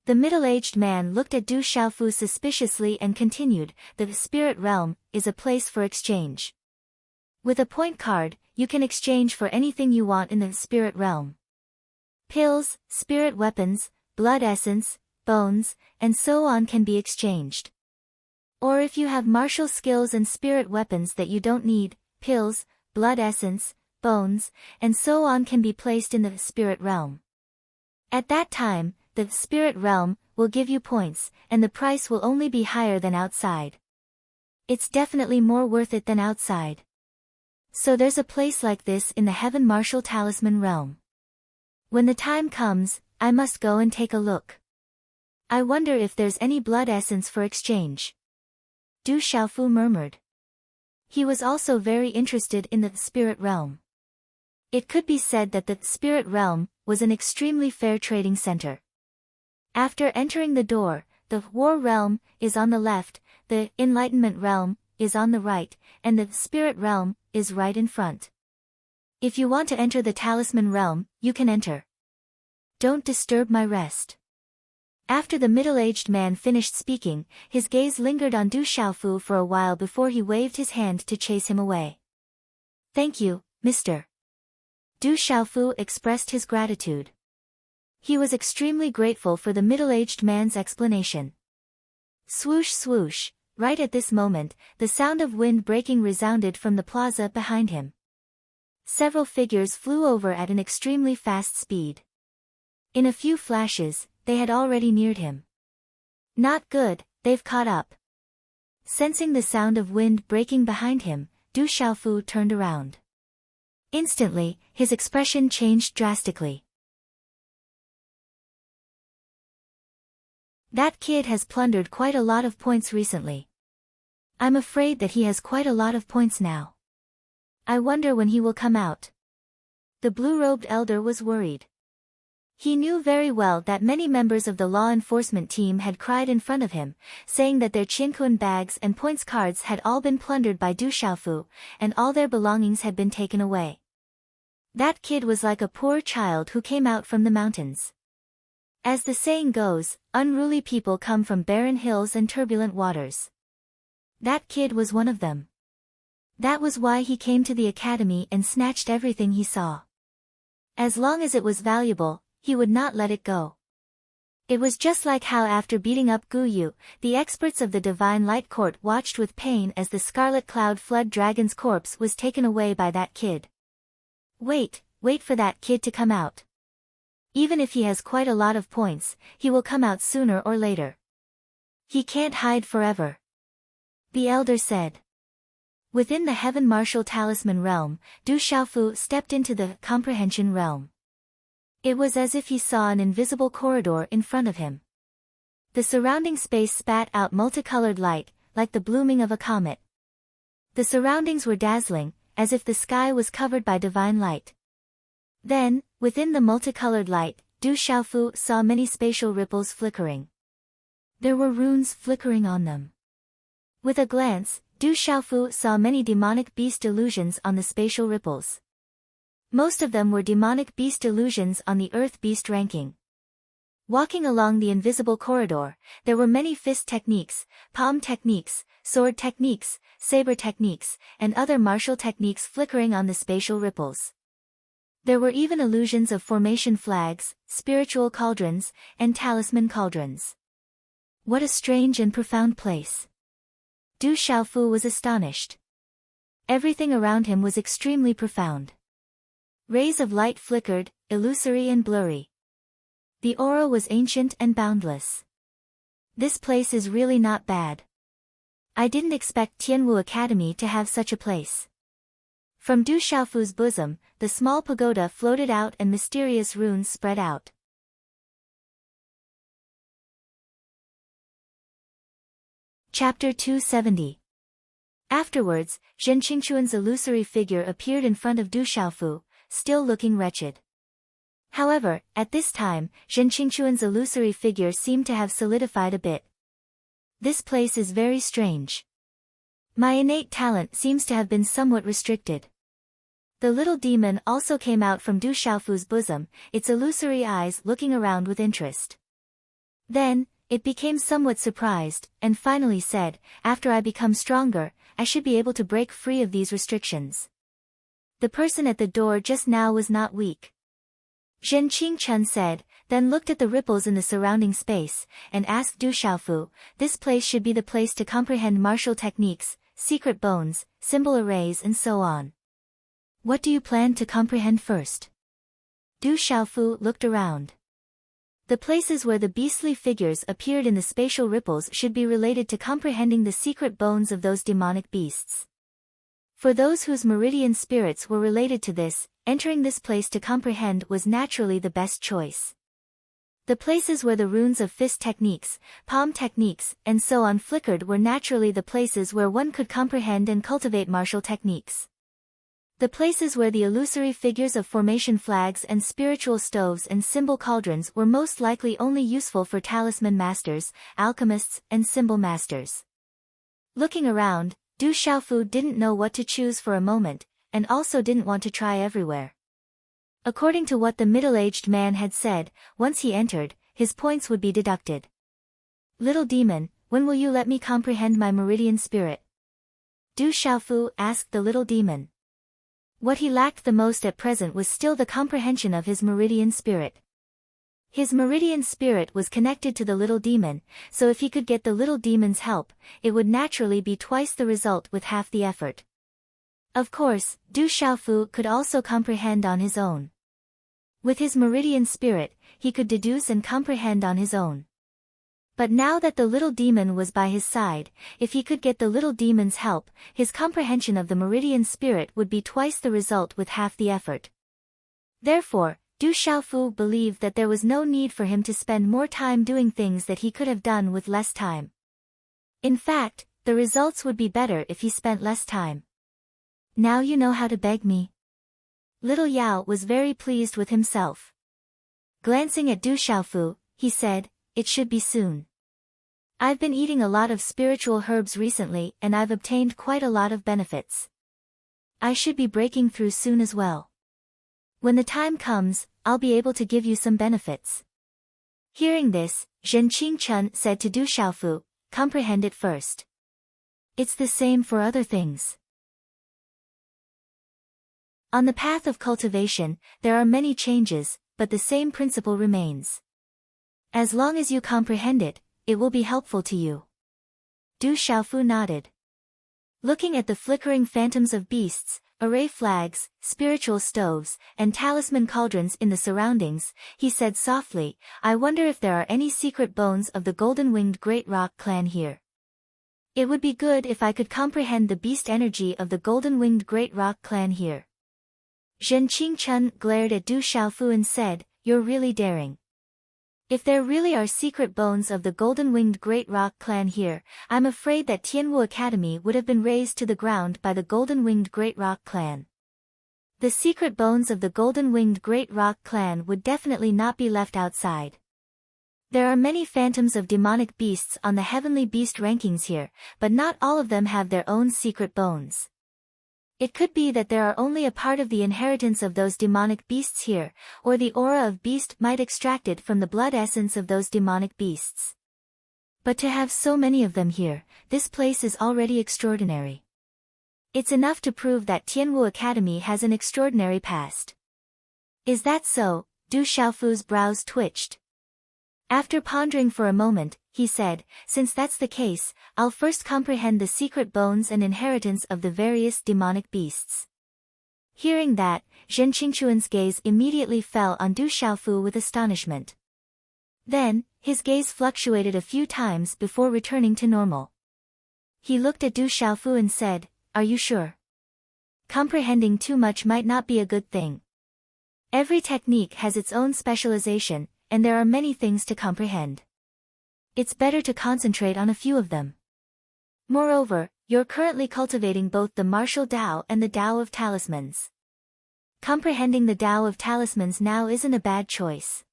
The middle-aged man looked at Du Xiaofu suspiciously and continued, the Spirit Realm is a place for exchange. With a point card, you can exchange for anything you want in the Spirit Realm. Pills, spirit weapons, blood essence, bones, and so on can be exchanged. Or if you have martial skills and spirit weapons that you don't need, pills, blood essence, bones, and so on can be placed in the Spirit Realm. At that time, the Spirit Realm will give you points, and the price will only be higher than outside. It's definitely more worth it than outside. So there's a place like this in the Heaven Martial Talisman Realm. When the time comes, I must go and take a look. I wonder if there's any blood essence for exchange. Du Xiaofu murmured. He was also very interested in the Spirit Realm. It could be said that the Spirit Realm was an extremely fair trading center. After entering the door, the War Realm is on the left, the Enlightenment Realm is on the right, and the Spirit Realm is right in front. If you want to enter the Talisman Realm, you can enter. Don't disturb my rest. After the middle-aged man finished speaking, his gaze lingered on Du Xiaofu for a while before he waved his hand to chase him away. Thank you, mister. Du Xiaofu expressed his gratitude. He was extremely grateful for the middle-aged man's explanation. Swoosh swoosh, right at this moment, the sound of wind breaking resounded from the plaza behind him. Several figures flew over at an extremely fast speed. In a few flashes, they had already neared him. Not good, they've caught up. Sensing the sound of wind breaking behind him, Du Xiaofu turned around. Instantly, his expression changed drastically. That kid has plundered quite a lot of points recently. I'm afraid that he has quite a lot of points now. I wonder when he will come out. The blue-robed elder was worried. He knew very well that many members of the law enforcement team had cried in front of him, saying that their Qinquan bags and points cards had all been plundered by Du Xiaofu, and all their belongings had been taken away. That kid was like a poor child who came out from the mountains. As the saying goes, unruly people come from barren hills and turbulent waters. That kid was one of them. That was why he came to the academy and snatched everything he saw. As long as it was valuable, he would not let it go. It was just like how after beating up Gu Yu, the experts of the Divine Light Court watched with pain as the Scarlet Cloud Flood Dragon's corpse was taken away by that kid. Wait for that kid to come out. Even if he has quite a lot of points, he will come out sooner or later. He can't hide forever. The elder said. Within the Heaven Martial Talisman realm, Du Xiaofu stepped into the Comprehension realm. It was as if he saw an invisible corridor in front of him. The surrounding space spat out multicolored light, like the blooming of a comet. The surroundings were dazzling, as if the sky was covered by divine light. Then, within the multicolored light, Du Xiaofu saw many spatial ripples flickering. There were runes flickering on them. With a glance, Du Xiaofu saw many demonic beast illusions on the spatial ripples. Most of them were demonic beast illusions on the Earth Beast ranking. Walking along the invisible corridor, there were many fist techniques, palm techniques, sword techniques, saber techniques, and other martial techniques flickering on the spatial ripples. There were even illusions of formation flags, spiritual cauldrons, and talisman cauldrons. What a strange and profound place. Du Xiaofu was astonished. Everything around him was extremely profound. Rays of light flickered, illusory and blurry. The aura was ancient and boundless. This place is really not bad. I didn't expect Tianwu Academy to have such a place. From Du Xiaofu's bosom, the small pagoda floated out and mysterious runes spread out. Chapter 270. Afterwards, Zhen Qingquan's illusory figure appeared in front of Du Xiaofu, still looking wretched. However, at this time, Zhen Qingquan's illusory figure seemed to have solidified a bit. This place is very strange. My innate talent seems to have been somewhat restricted. The little demon also came out from Du Xiaofu's bosom, its illusory eyes looking around with interest. Then, it became somewhat surprised, and finally said, after I become stronger, I should be able to break free of these restrictions. The person at the door just now was not weak. Zhen Qingquan said, then looked at the ripples in the surrounding space, and asked Du Xiaofu, this place should be the place to comprehend martial techniques, secret bones, symbol arrays and so on. What do you plan to comprehend first? Du Xiaofu looked around. The places where the beastly figures appeared in the spatial ripples should be related to comprehending the secret bones of those demonic beasts. For those whose meridian spirits were related to this, entering this place to comprehend was naturally the best choice. The places where the runes of fist techniques, palm techniques, and so on flickered were naturally the places where one could comprehend and cultivate martial techniques. The places where the illusory figures of formation flags and spiritual stoves and symbol cauldrons were most likely only useful for talisman masters, alchemists, and symbol masters. Looking around, Du Xiaofu didn't know what to choose for a moment, and also didn't want to try everywhere. According to what the middle-aged man had said, once he entered, his points would be deducted. Little demon, when will you let me comprehend my meridian spirit? Du Xiaofu asked the little demon. What he lacked the most at present was still the comprehension of his meridian spirit. His meridian spirit was connected to the little demon, so if he could get the little demon's help, it would naturally be twice the result with half the effort. Of course, Du Xiaofu could also comprehend on his own. With his meridian spirit, he could deduce and comprehend on his own. But now that the little demon was by his side, if he could get the little demon's help, his comprehension of the meridian spirit would be twice the result with half the effort. Therefore, Du Xiaofu believed that there was no need for him to spend more time doing things that he could have done with less time. In fact, the results would be better if he spent less time. Now you know how to beg me. Little Yao was very pleased with himself. Glancing at Du Xiaofu, he said, it should be soon. I've been eating a lot of spiritual herbs recently and I've obtained quite a lot of benefits. I should be breaking through soon as well. When the time comes, I'll be able to give you some benefits. Hearing this, Zhen Qingquan said to Du Xiaofu, comprehend it first. It's the same for other things. On the path of cultivation, there are many changes, but the same principle remains. As long as you comprehend it, it will be helpful to you. Du Xiaofu nodded. Looking at the flickering phantoms of beasts, array flags, spiritual stoves, and talisman cauldrons in the surroundings, he said softly, I wonder if there are any secret bones of the golden-winged Great Rock clan here. It would be good if I could comprehend the beast energy of the golden-winged Great Rock clan here. Zhen Qingchun glared at Du Xiaofu and said, You're really daring. If there really are secret bones of the golden-winged Great Rock clan here, I'm afraid that Tianwu Academy would have been razed to the ground by the golden-winged Great Rock clan. The secret bones of the golden-winged Great Rock clan would definitely not be left outside. There are many phantoms of demonic beasts on the heavenly beast rankings here, but not all of them have their own secret bones. It could be that there are only a part of the inheritance of those demonic beasts here, or the aura of beast might extract it from the blood essence of those demonic beasts. But to have so many of them here, this place is already extraordinary. It's enough to prove that Tianwu Academy has an extraordinary past. Is that so? Du Xiaofu's brows twitched. After pondering for a moment, he said, since that's the case, I'll first comprehend the secret bones and inheritance of the various demonic beasts. Hearing that, Zhen Qingchuan's gaze immediately fell on Du Xiaofu with astonishment. Then, his gaze fluctuated a few times before returning to normal. He looked at Du Xiaofu and said, Are you sure? Comprehending too much might not be a good thing. Every technique has its own specialization, and there are many things to comprehend. It's better to concentrate on a few of them. Moreover, you're currently cultivating both the martial Tao and the Tao of Talismans. Comprehending the Tao of Talismans now isn't a bad choice.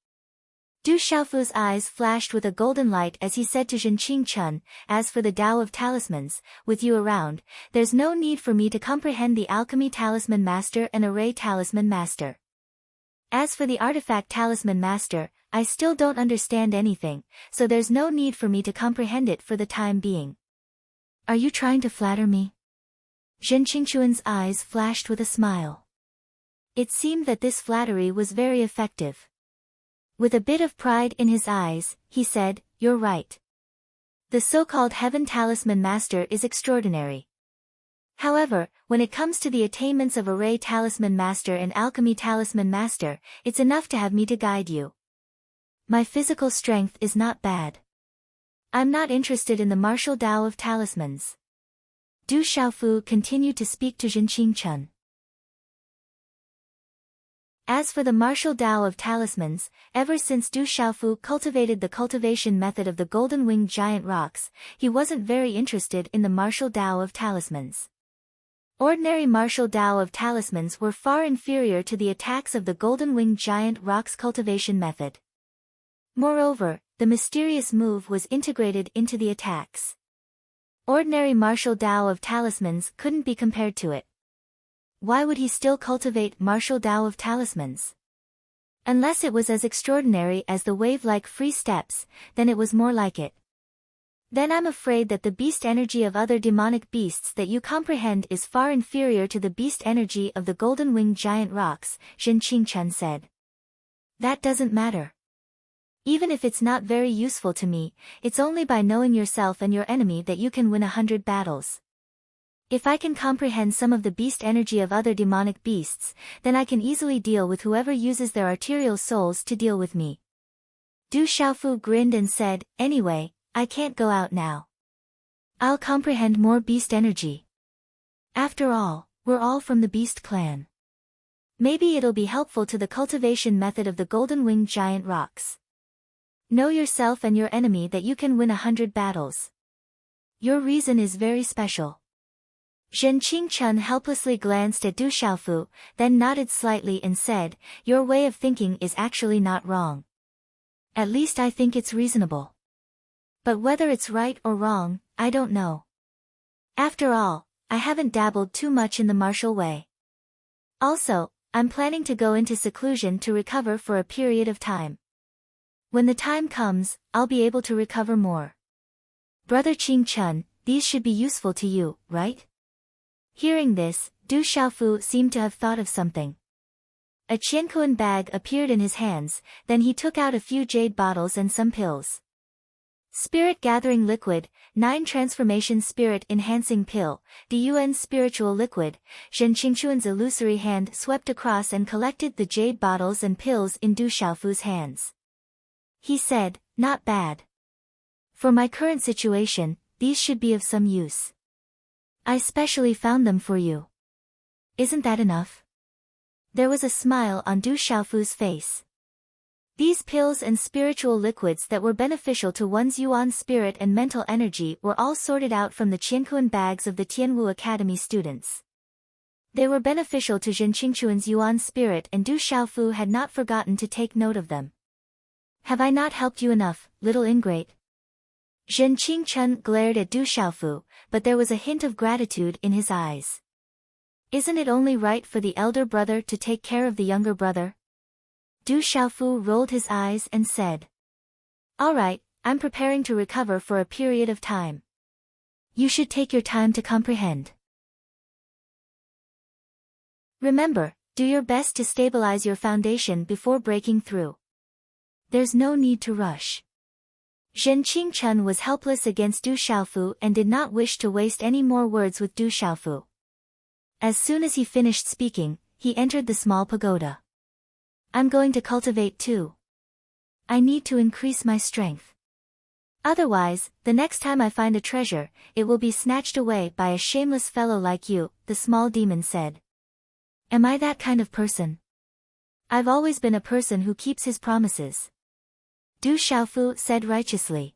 Du Xiaofu's eyes flashed with a golden light as he said to Zhen Qingchun, as for the Tao of Talismans, with you around, there's no need for me to comprehend the Alchemy Talisman Master and Array Talisman Master. As for the Artifact Talisman Master, I still don't understand anything, so there's no need for me to comprehend it for the time being. Are you trying to flatter me? Zhen Qingchuan's eyes flashed with a smile. It seemed that this flattery was very effective. With a bit of pride in his eyes, he said, You're right. The so-called Heaven Talisman Master is extraordinary. However, when it comes to the attainments of Array Talisman Master and Alchemy Talisman Master, it's enough to have me to guide you. My physical strength is not bad. I'm not interested in the martial Tao of Talismans. Du Xiaofu continued to speak to Zhen Qingchun. As for the martial Tao of Talismans, ever since Du Xiaofu cultivated the cultivation method of the golden-winged giant rocks, he wasn't very interested in the martial Tao of Talismans. Ordinary martial Tao of Talismans were far inferior to the attacks of the golden-winged giant rocks cultivation method. Moreover, the mysterious move was integrated into the attacks. Ordinary martial Tao of Talismans couldn't be compared to it. Why would he still cultivate martial Tao of Talismans? Unless it was as extraordinary as the wave-like free steps, then it was more like it. Then I'm afraid that the beast energy of other demonic beasts that you comprehend is far inferior to the beast energy of the golden-winged giant rocks, Zhen Qingchun said. That doesn't matter. Even if it's not very useful to me, it's only by knowing yourself and your enemy that you can win 100 battles. If I can comprehend some of the beast energy of other demonic beasts, then I can easily deal with whoever uses their arterial souls to deal with me. Du Xiaofu grinned and said, Anyway, I can't go out now. I'll comprehend more beast energy. After all, we're all from the beast clan. Maybe it'll be helpful to the cultivation method of the golden-winged giant rocks. Know yourself and your enemy that you can win 100 battles. Your reason is very special. Zhen Qingchun helplessly glanced at Du Xiaofu, then nodded slightly and said, Your way of thinking is actually not wrong. At least I think it's reasonable. But whether it's right or wrong, I don't know. After all, I haven't dabbled too much in the martial way. Also, I'm planning to go into seclusion to recover for a period of time. When the time comes, I'll be able to recover more. Brother Qingchun, these should be useful to you, right? Hearing this, Du Xiaofu seemed to have thought of something. A Qiankuan bag appeared in his hands, then he took out a few jade bottles and some pills. Spirit Gathering Liquid, 9 Transformation Spirit Enhancing Pill, DUN Spiritual Liquid. Zhen Qingquan's illusory hand swept across and collected the jade bottles and pills in Du Xiaofu's hands. He said, "Not bad. For my current situation, these should be of some use. I specially found them for you. Isn't that enough?" There was a smile on Du Xiaofu's face. These pills and spiritual liquids that were beneficial to one's yuan spirit and mental energy were all sorted out from the Qiankuan bags of the Tianwu Academy students. They were beneficial to Zhen Qingquan's yuan spirit, and Du Xiaofu had not forgotten to take note of them. "Have I not helped you enough, little ingrate?" Zhen Qingquan glared at Du Xiaofu, but there was a hint of gratitude in his eyes. "Isn't it only right for the elder brother to take care of the younger brother?" Du Xiaofu rolled his eyes and said, "All right, I'm preparing to recover for a period of time. You should take your time to comprehend. Remember, do your best to stabilize your foundation before breaking through. There's no need to rush." Zhen Qingquan was helpless against Du Xiaofu and did not wish to waste any more words with Du Xiaofu. As soon as he finished speaking, he entered the small pagoda. "I'm going to cultivate too. I need to increase my strength. Otherwise, the next time I find a treasure, it will be snatched away by a shameless fellow like you," the small demon said. "Am I that kind of person? I've always been a person who keeps his promises," Du Xiaofu said righteously.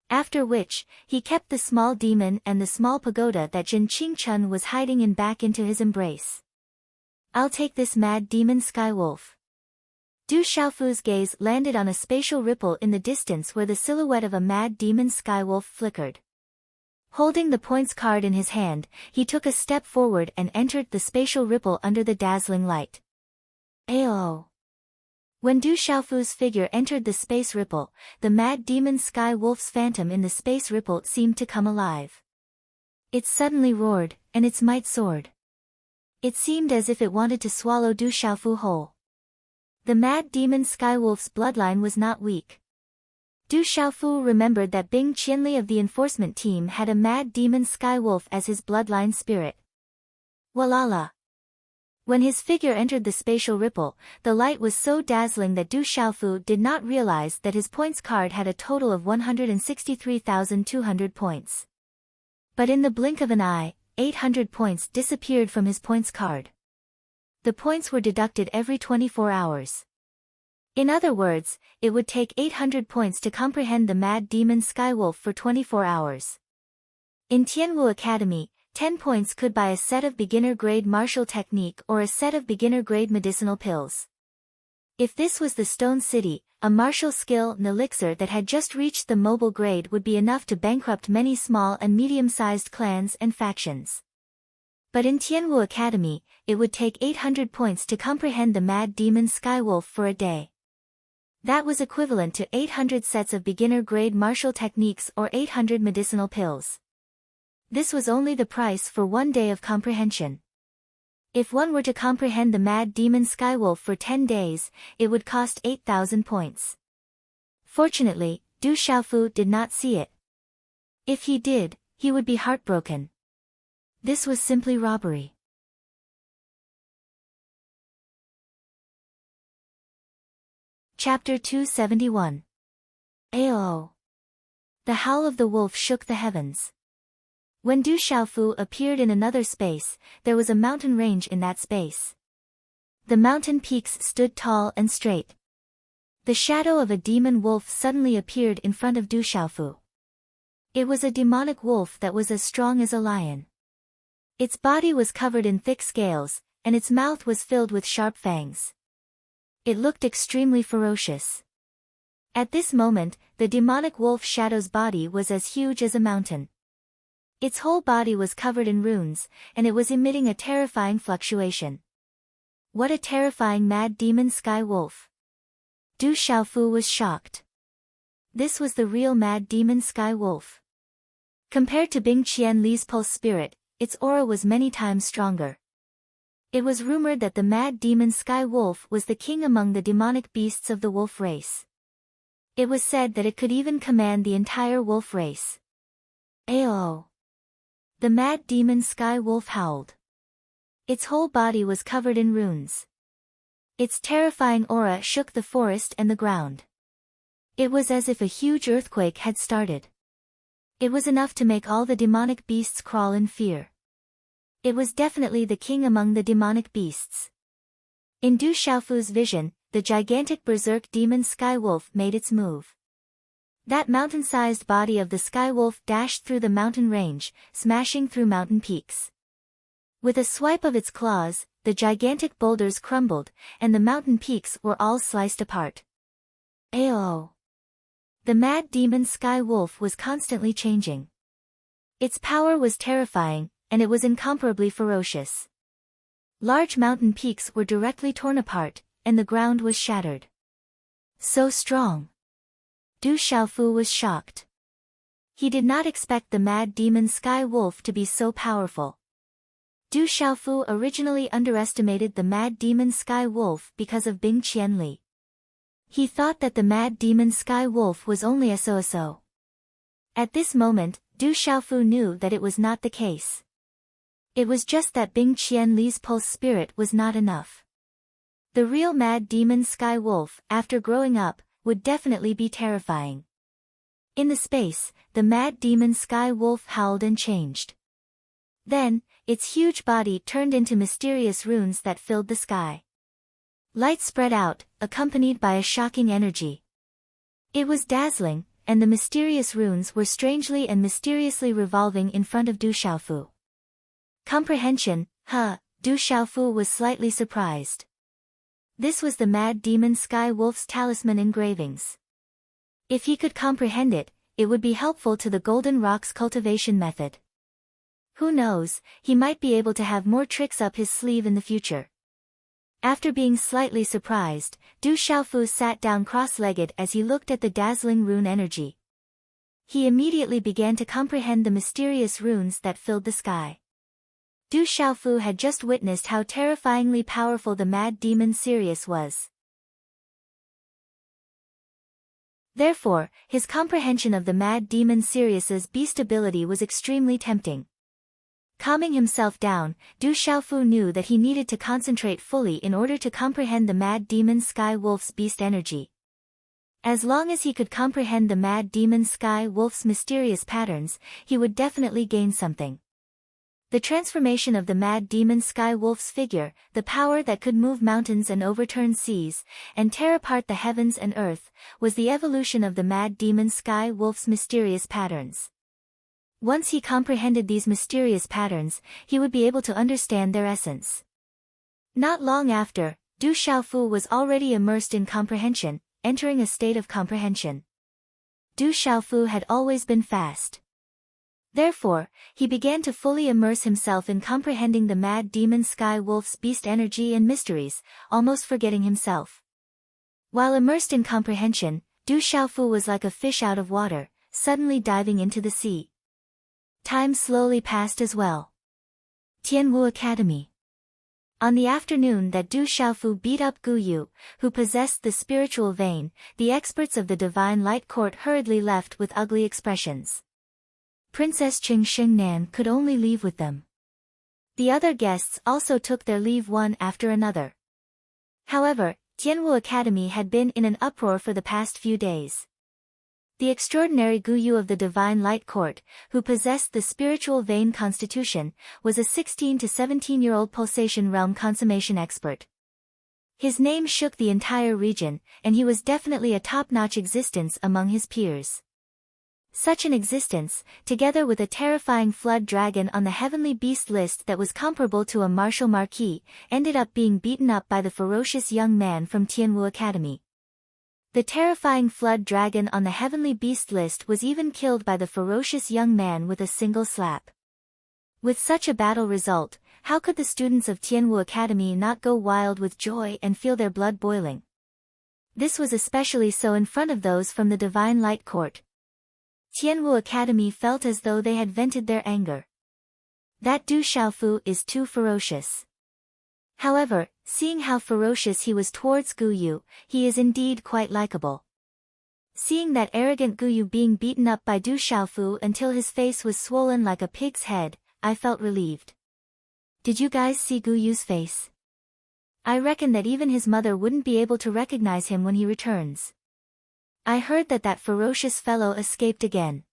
After which, he kept the small demon and the small pagoda that Zhen Qingquan was hiding in back into his embrace. "I'll take this mad demon sky wolf." Du Xiaofu's gaze landed on a spatial ripple in the distance where the silhouette of a mad demon sky wolf flickered. Holding the points card in his hand, he took a step forward and entered the spatial ripple under the dazzling light. Ayo! When Du Xiaofu's figure entered the space ripple, the mad demon sky wolf's phantom in the space ripple seemed to come alive. It suddenly roared, and its might soared. It seemed as if it wanted to swallow Du Xiaofu whole. The mad demon sky wolf's bloodline was not weak. Du Xiaofu remembered that Bing Qianli of the enforcement team had a mad demon sky wolf as his bloodline spirit. Walala! When his figure entered the spatial ripple, the light was so dazzling that Du Xiaofu did not realize that his points card had a total of 163,200 points. But in the blink of an eye, 800 points disappeared from his points card. The points were deducted every 24 hours. In other words, it would take 800 points to comprehend the mad demon sky wolf for 24 hours. In Tianwu Academy, 10 points could buy a set of beginner-grade martial technique or a set of beginner-grade medicinal pills. If this was the Stone City, a martial skill and elixir that had just reached the mobile grade would be enough to bankrupt many small and medium-sized clans and factions. But in Tianwu Academy, it would take 800 points to comprehend the mad demon sky wolf for a day. That was equivalent to 800 sets of beginner-grade martial techniques or 800 medicinal pills. This was only the price for 1 day of comprehension. If one were to comprehend the mad demon sky wolf for 10 days, it would cost 8,000 points. Fortunately, Du Xiaofu did not see it. If he did, he would be heartbroken. This was simply robbery. Chapter 271. Ayo! The howl of the wolf shook the heavens. When Du Xiaofu appeared in another space, there was a mountain range in that space. The mountain peaks stood tall and straight. The shadow of a demon wolf suddenly appeared in front of Du Xiaofu. It was a demonic wolf that was as strong as a lion. Its body was covered in thick scales, and its mouth was filled with sharp fangs. It looked extremely ferocious. At this moment, the demonic wolf shadow's body was as huge as a mountain. Its whole body was covered in runes, and it was emitting a terrifying fluctuation. What a terrifying mad demon sky wolf! Du Xiaofu was shocked. This was the real mad demon sky wolf. Compared to Bing Qianli's pulse spirit, its aura was many times stronger. It was rumored that the mad demon Sky Wolf was the king among the demonic beasts of the wolf race. It was said that it could even command the entire wolf race. Ayo! The mad demon Sky Wolf howled. Its whole body was covered in runes. Its terrifying aura shook the forest and the ground. It was as if a huge earthquake had started. It was enough to make all the demonic beasts crawl in fear. It was definitely the king among the demonic beasts. In Du Xiaofu's vision, the gigantic berserk demon Sky Wolf made its move. That mountain-sized body of the Sky Wolf dashed through the mountain range, smashing through mountain peaks. With a swipe of its claws, the gigantic boulders crumbled, and the mountain peaks were all sliced apart. Ayo! The mad demon Sky Wolf was constantly changing. Its power was terrifying, and it was incomparably ferocious. Large mountain peaks were directly torn apart, and the ground was shattered. So strong! Du Xiaofu was shocked. He did not expect the mad demon Sky Wolf to be so powerful. Du Xiaofu originally underestimated the mad demon Sky Wolf because of Bing Qianli. He thought that the mad demon Sky Wolf was only a so-so. At this moment, Du Xiaofu knew that it was not the case. It was just that Bing Qianli's pulse spirit was not enough. The real mad demon Sky Wolf, after growing up, would definitely be terrifying. In the space, the mad demon Sky Wolf howled and changed. Then, its huge body turned into mysterious runes that filled the sky. Light spread out, accompanied by a shocking energy. It was dazzling, and the mysterious runes were strangely and mysteriously revolving in front of Du Xiaofu. Comprehension, Du Xiaofu was slightly surprised. This was the mad demon Sky Wolf's talisman engravings. If he could comprehend it, it would be helpful to the Golden Rocks cultivation method. Who knows, he might be able to have more tricks up his sleeve in the future. After being slightly surprised, Du Xiaofu sat down cross-legged as he looked at the dazzling rune energy. He immediately began to comprehend the mysterious runes that filled the sky. Du Xiaofu had just witnessed how terrifyingly powerful the mad demon Sirius was. Therefore, his comprehension of the mad demon Sirius's beast ability was extremely tempting. Calming himself down, Du Xiaofu knew that he needed to concentrate fully in order to comprehend the mad demon Sky Wolf's beast energy. As long as he could comprehend the mad demon Sky Wolf's mysterious patterns, he would definitely gain something. The transformation of the mad demon Sky Wolf's figure, the power that could move mountains and overturn seas, and tear apart the heavens and earth, was the evolution of the mad demon Sky Wolf's mysterious patterns. Once he comprehended these mysterious patterns, he would be able to understand their essence. Not long after, Du Xiaofu was already immersed in comprehension, entering a state of comprehension. Du Xiaofu had always been fast. Therefore, he began to fully immerse himself in comprehending the mad demon Sky Wolf's beast energy and mysteries, almost forgetting himself. While immersed in comprehension, Du Xiaofu was like a fish out of water, suddenly diving into the sea. Time slowly passed as well. Tianwu Academy. On the afternoon that Du Xiaofu beat up Gu Yu, who possessed the spiritual vein, the experts of the Divine Light Court hurriedly left with ugly expressions. Princess Qing Xingnan could only leave with them. The other guests also took their leave one after another. However, Tianwu Academy had been in an uproar for the past few days. The extraordinary Gu Yu of the Divine Light Court, who possessed the spiritual vein constitution, was a 16 to 17-year-old pulsation realm consummation expert. His name shook the entire region, and he was definitely a top-notch existence among his peers. Such an existence, together with a terrifying flood dragon on the heavenly beast list that was comparable to a martial marquis, ended up being beaten up by the ferocious young man from Tianwu Academy. The terrifying flood dragon on the heavenly beast list was even killed by the ferocious young man with a single slap. With such a battle result, how could the students of Tianwu Academy not go wild with joy and feel their blood boiling? This was especially so in front of those from the Divine Light Court. Tianwu Academy felt as though they had vented their anger. That Du Xiaofu is too ferocious. However, seeing how ferocious he was towards Guyu, he is indeed quite likable. Seeing that arrogant Guyu being beaten up by Du Xiaofu until his face was swollen like a pig's head, I felt relieved. Did you guys see Guyu's face? I reckon that even his mother wouldn't be able to recognize him when he returns. I heard that that ferocious fellow escaped again.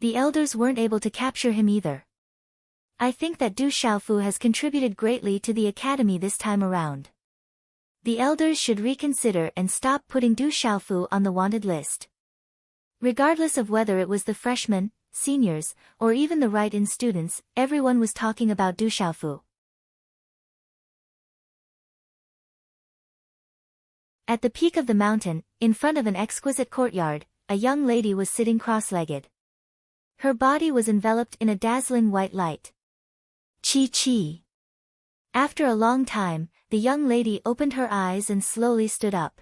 The elders weren't able to capture him either. I think that Du Xiaofu has contributed greatly to the academy this time around. The elders should reconsider and stop putting Du Xiaofu on the wanted list. Regardless of whether it was the freshmen, seniors, or even the write-in students, everyone was talking about Du Xiaofu. At the peak of the mountain, in front of an exquisite courtyard, a young lady was sitting cross-legged. Her body was enveloped in a dazzling white light. Chi. After a long time, the young lady opened her eyes and slowly stood up.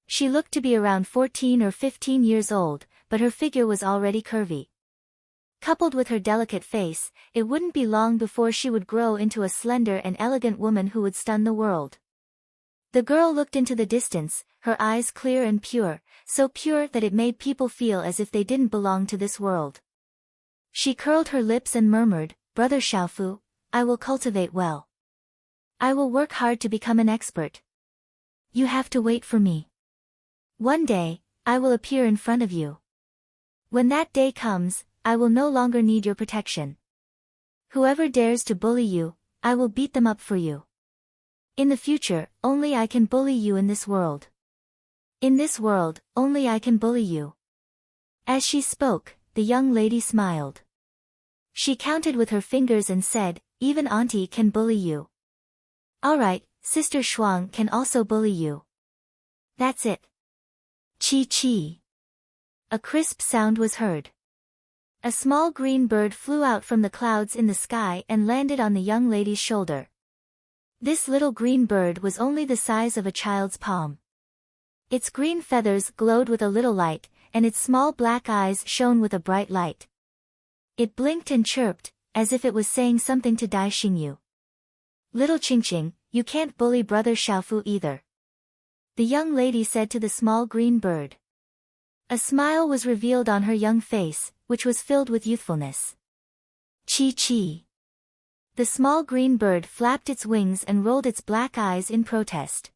She looked to be around 14 or 15 years old, but her figure was already curvy. Coupled with her delicate face, it wouldn't be long before she would grow into a slender and elegant woman who would stun the world. The girl looked into the distance, her eyes clear and pure, so pure that it made people feel as if they didn't belong to this world. She curled her lips and murmured, "Brother Xiaofu, I will cultivate well. I will work hard to become an expert. You have to wait for me. One day, I will appear in front of you. When that day comes, I will no longer need your protection. Whoever dares to bully you, I will beat them up for you. In the future, only I can bully you in this world. In this world, only I can bully you." As she spoke, the young lady smiled. She counted with her fingers and said, "Even auntie can bully you. Alright, Sister Shuang can also bully you. That's it." Chi. A crisp sound was heard. A small green bird flew out from the clouds in the sky and landed on the young lady's shoulder. This little green bird was only the size of a child's palm. Its green feathers glowed with a little light, and its small black eyes shone with a bright light. It blinked and chirped, as if it was saying something to Dai Xingyu. "Little Qingqing, you can't bully Brother Xiaofu either," the young lady said to the small green bird. A smile was revealed on her young face, which was filled with youthfulness. Chi. The small green bird flapped its wings and rolled its black eyes in protest.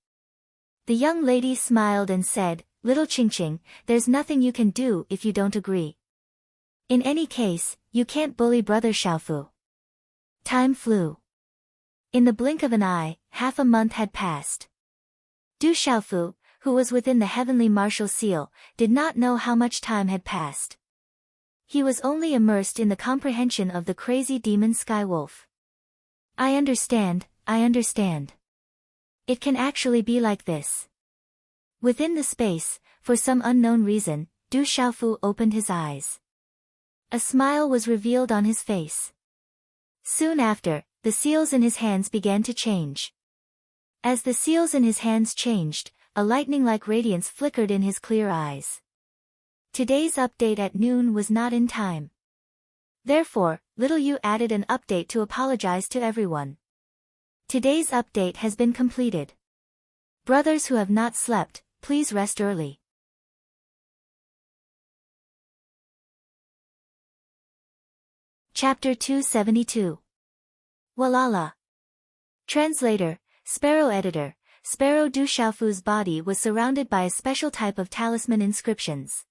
The young lady smiled and said, "Little Qingqing, there's nothing you can do if you don't agree. In any case, you can't bully Brother Xiaofu." Time flew. In the blink of an eye, half a month had passed. Du Xiaofu, who was within the heavenly martial seal, did not know how much time had passed. He was only immersed in the comprehension of the crazy demon Skywolf. I understand. It can actually be like this. Within the space, for some unknown reason, Du Xiaofu opened his eyes. A smile was revealed on his face. Soon after, the seals in his hands began to change. As the seals in his hands changed, a lightning-like radiance flickered in his clear eyes. Today's update at noon was not in time. Therefore, Little Yu added an update to apologize to everyone. Today's update has been completed. Brothers who have not slept, please rest early. Chapter 272. Walala. Translator, Sparrow Editor, Sparrow Du Xiaofu's body was surrounded by a special type of talisman inscriptions.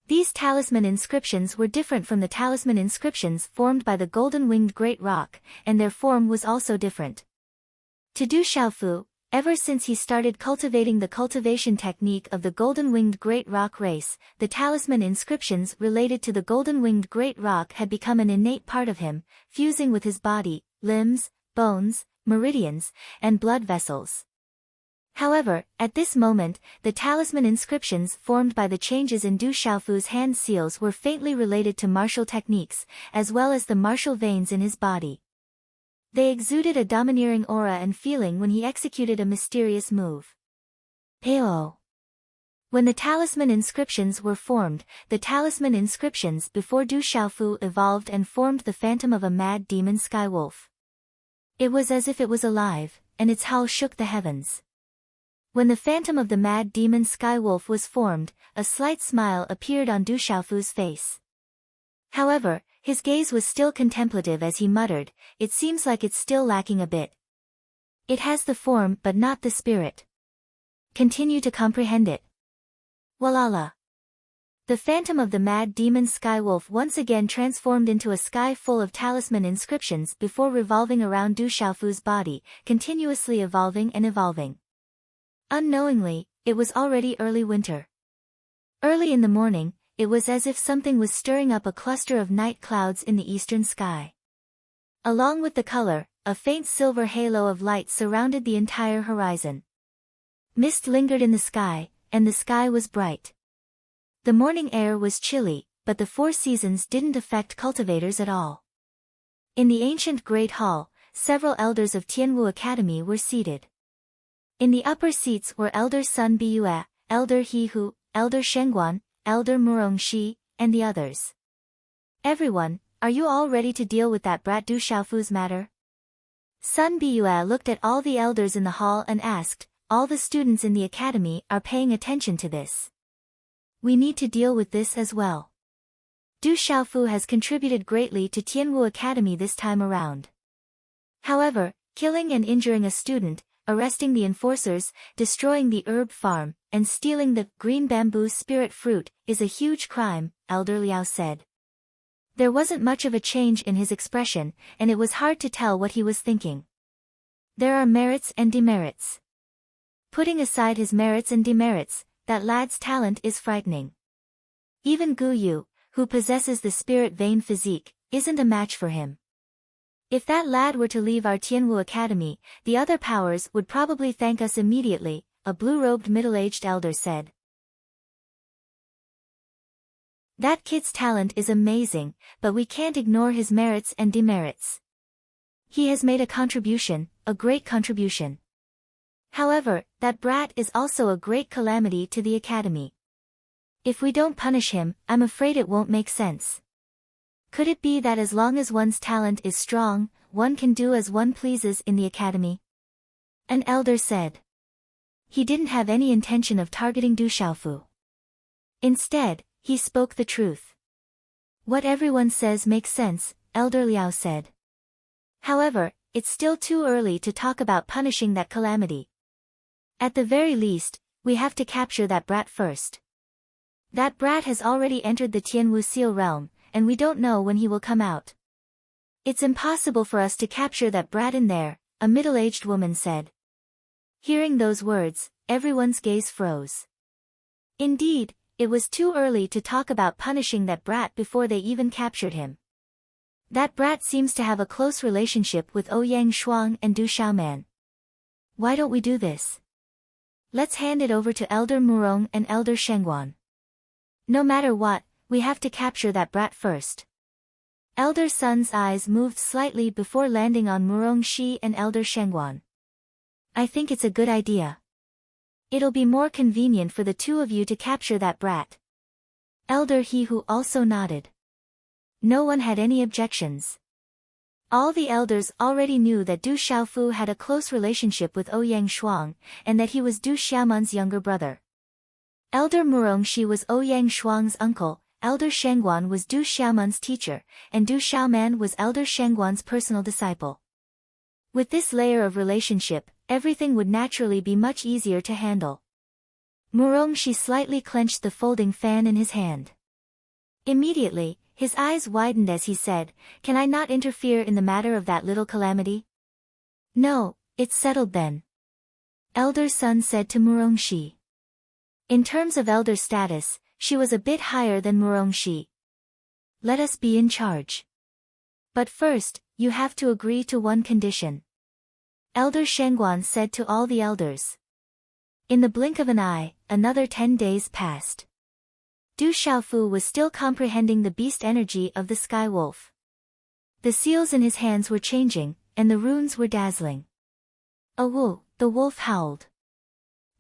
These talisman inscriptions were different from the talisman inscriptions formed by the golden-winged great rock, and their form was also different. To Du Xiaofu, ever since he started cultivating the cultivation technique of the golden-winged great rock race, the talisman inscriptions related to the golden-winged great rock had become an innate part of him, fusing with his body, limbs, bones, meridians, and blood vessels. However, at this moment, the talisman inscriptions formed by the changes in Du Xiaofu's hand seals were faintly related to martial techniques, as well as the martial veins in his body. They exuded a domineering aura and feeling when he executed a mysterious move. Peo. When the talisman inscriptions were formed, the talisman inscriptions before Du Xiaofu evolved and formed the phantom of a mad demon Skywolf. It was as if it was alive, and its howl shook the heavens. When the phantom of the mad demon Sky Wolf was formed, a slight smile appeared on Du Xiaofu's face. However, his gaze was still contemplative as he muttered, "It seems like it's still lacking a bit. It has the form but not the spirit. Continue to comprehend it." Walala. The phantom of the mad demon Sky Wolf once again transformed into a sky full of talisman inscriptions before revolving around Du Xiaofu's body, continuously evolving and evolving. Unknowingly, it was already early winter. Early in the morning, it was as if something was stirring up a cluster of night clouds in the eastern sky. Along with the color, a faint silver halo of light surrounded the entire horizon. Mist lingered in the sky, and the sky was bright. The morning air was chilly, but the 4 seasons didn't affect cultivators at all. In the ancient Great Hall, several elders of Tianwu Academy were seated. In the upper seats were Elder Sun Biyue, Elder Hehu, Elder Shengguan, Elder Murongxi, and the others. "Everyone, are you all ready to deal with that brat Du Xiaofu's matter?" Sun Biyue looked at all the elders in the hall and asked, "All the students in the academy are paying attention to this. We need to deal with this as well. Du Xiaofu has contributed greatly to Tianwu Academy this time around. However, killing and injuring a student, arresting the enforcers, destroying the herb farm, and stealing the green bamboo spirit fruit is a huge crime," Elder Liao said. There wasn't much of a change in his expression, and it was hard to tell what he was thinking. There are merits and demerits. Putting aside his merits and demerits, that lad's talent is frightening. Even Gu Yu, who possesses the spirit vein physique, isn't a match for him. If that lad were to leave our Tianwu Academy, the other powers would probably thank us immediately, a blue-robed middle-aged elder said. That kid's talent is amazing, but we can't ignore his merits and demerits. He has made a contribution, a great contribution. However, that brat is also a great calamity to the academy. If we don't punish him, I'm afraid it won't make sense. Could it be that as long as one's talent is strong, one can do as one pleases in the academy? An elder said. He didn't have any intention of targeting Du Xiaofu. Instead, he spoke the truth. What everyone says makes sense, Elder Liao said. However, it's still too early to talk about punishing that calamity. At the very least, we have to capture that brat first. That brat has already entered the Tianwu Seal realm, and we don't know when he will come out. It's impossible for us to capture that brat in there, a middle-aged woman said. Hearing those words, everyone's gaze froze. Indeed, it was too early to talk about punishing that brat before they even captured him. That brat seems to have a close relationship with Ouyang Shuang and Du Xiaoman. Why don't we do this? Let's hand it over to Elder Murong and Elder Shengguan. No matter what, we have to capture that brat first. Elder Sun's eyes moved slightly before landing on Murongxi and Elder Shengguan. I think it's a good idea. It'll be more convenient for the two of you to capture that brat. Elder Hehu also nodded. No one had any objections. All the elders already knew that Du Xiaofu had a close relationship with Ouyang Shuang, and that he was Du Xiaoman's younger brother. Elder Murongxi was Ouyang Shuang's uncle, Elder Shengguan was Du Xiaoman's teacher, and Du Xiaoman was Elder Shengguan's personal disciple. With this layer of relationship, everything would naturally be much easier to handle. Murongxi slightly clenched the folding fan in his hand. Immediately, his eyes widened as he said, "Can I not interfere in the matter of that little calamity?" "No, it's settled then," Elder Sun said to Murongxi. In terms of elder status, she was a bit higher than Murongxi. "Let us be in charge. But first, you have to agree to one condition," Elder Shengguan said to all the elders. In the blink of an eye, another 10 days passed. Du Xiaofu was still comprehending the beast energy of the Sky Wolf. The seals in his hands were changing, and the runes were dazzling. "Awu," the wolf howled.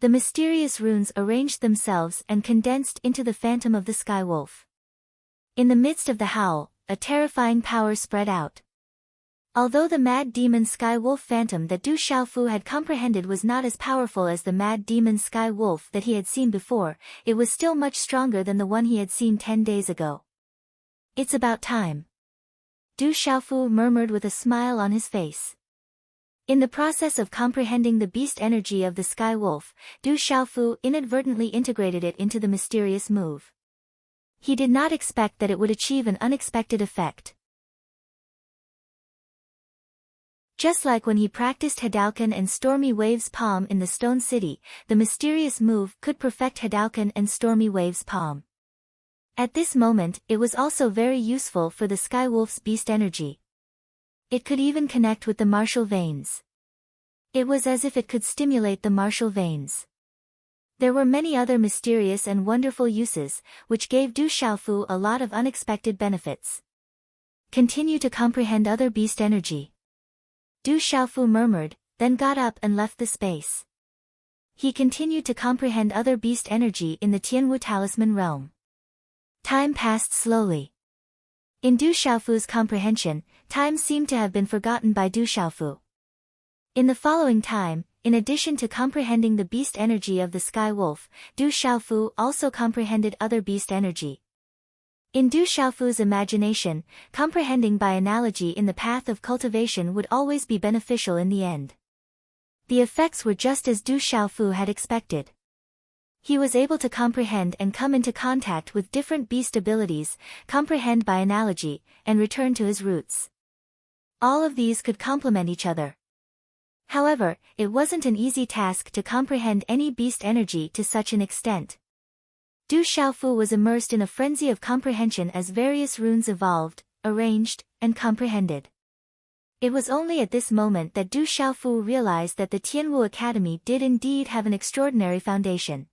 The mysterious runes arranged themselves and condensed into the phantom of the Sky Wolf. In the midst of the howl, a terrifying power spread out. Although the mad demon sky wolf phantom that Du Xiaofu had comprehended was not as powerful as the mad demon sky wolf that he had seen before, it was still much stronger than the one he had seen 10 days ago. It's about time. Du Xiaofu murmured with a smile on his face. In the process of comprehending the beast energy of the sky wolf, Du Xiaofu inadvertently integrated it into the mysterious move. He did not expect that it would achieve an unexpected effect. Just like when he practiced Hadouken and Stormy Wave's palm in the Stone City, the mysterious move could perfect Hadouken and Stormy Wave's palm. At this moment, it was also very useful for the Sky Wolf's beast energy. It could even connect with the martial veins. It was as if it could stimulate the martial veins. There were many other mysterious and wonderful uses, which gave Du Xiaofu a lot of unexpected benefits. Continue to comprehend other beast energy. Du Xiaofu murmured, then got up and left the space. He continued to comprehend other beast energy in the Tianwu Talisman realm. Time passed slowly. In Du Xiaofu's comprehension, time seemed to have been forgotten by Du Xiaofu. In the following time, in addition to comprehending the beast energy of the Sky Wolf, Du Xiaofu also comprehended other beast energy. In Du Xiaofu's imagination, comprehending by analogy in the path of cultivation would always be beneficial in the end. The effects were just as Du Xiaofu had expected. He was able to comprehend and come into contact with different beast abilities, comprehend by analogy, and return to his roots. All of these could complement each other. However, it wasn't an easy task to comprehend any beast energy to such an extent. Du Xiaofu was immersed in a frenzy of comprehension as various runes evolved, arranged, and comprehended. It was only at this moment that Du Xiaofu realized that the Tianwu Academy did indeed have an extraordinary foundation.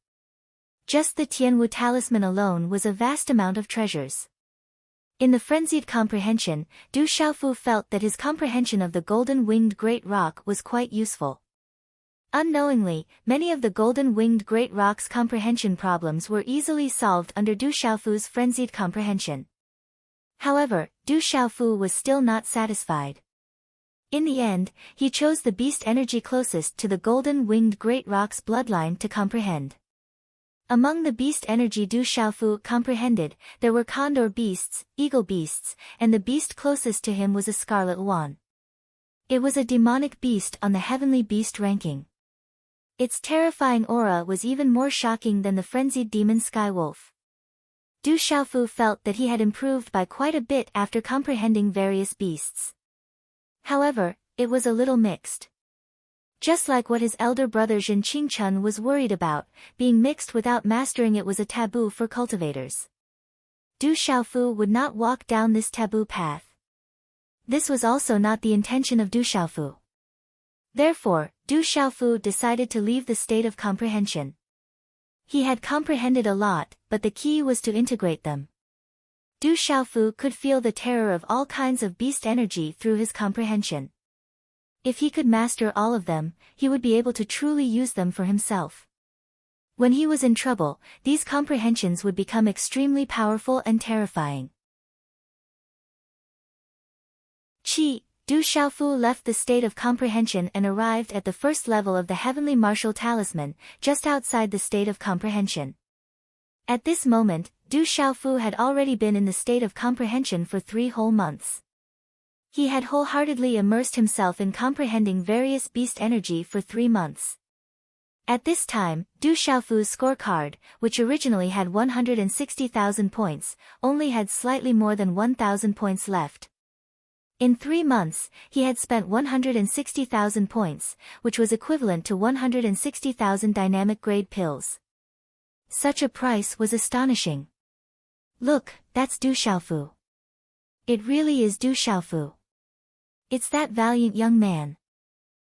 Just the Tianwu Talisman alone was a vast amount of treasures. In the frenzied comprehension, Du Xiaofu felt that his comprehension of the golden-winged great rock was quite useful. Unknowingly, many of the golden-winged great rock's comprehension problems were easily solved under Du Xiaofu's frenzied comprehension. However, Du Xiaofu was still not satisfied. In the end, he chose the beast energy closest to the golden-winged great rock's bloodline to comprehend. Among the beast energy Du Xiaofu comprehended, there were condor beasts, eagle beasts, and the beast closest to him was a scarlet swan. It was a demonic beast on the heavenly beast ranking. Its terrifying aura was even more shocking than the frenzied demon sky wolf. Du Xiaofu felt that he had improved by quite a bit after comprehending various beasts. However, it was a little mixed. Just like what his elder brother Zhen Qingchun was worried about, being mixed without mastering it was a taboo for cultivators. Du Xiaofu would not walk down this taboo path. This was also not the intention of Du Xiaofu. Therefore, Du Xiaofu decided to leave the state of comprehension. He had comprehended a lot, but the key was to integrate them. Du Xiaofu could feel the terror of all kinds of beast energy through his comprehension. If he could master all of them, he would be able to truly use them for himself. When he was in trouble, these comprehensions would become extremely powerful and terrifying. Du Xiaofu left the state of comprehension and arrived at the first level of the heavenly martial talisman, just outside the state of comprehension. At this moment, Du Xiaofu had already been in the state of comprehension for 3 whole months. He had wholeheartedly immersed himself in comprehending various beast energy for 3 months. At this time, Du Xiaofu's scorecard, which originally had 160,000 points, only had slightly more than 1,000 points left. In 3 months, he had spent 160,000 points, which was equivalent to 160,000 dynamic grade pills. Such a price was astonishing. Look, that's Du Xiaofu. It really is Du Xiaofu. It's that valiant young man.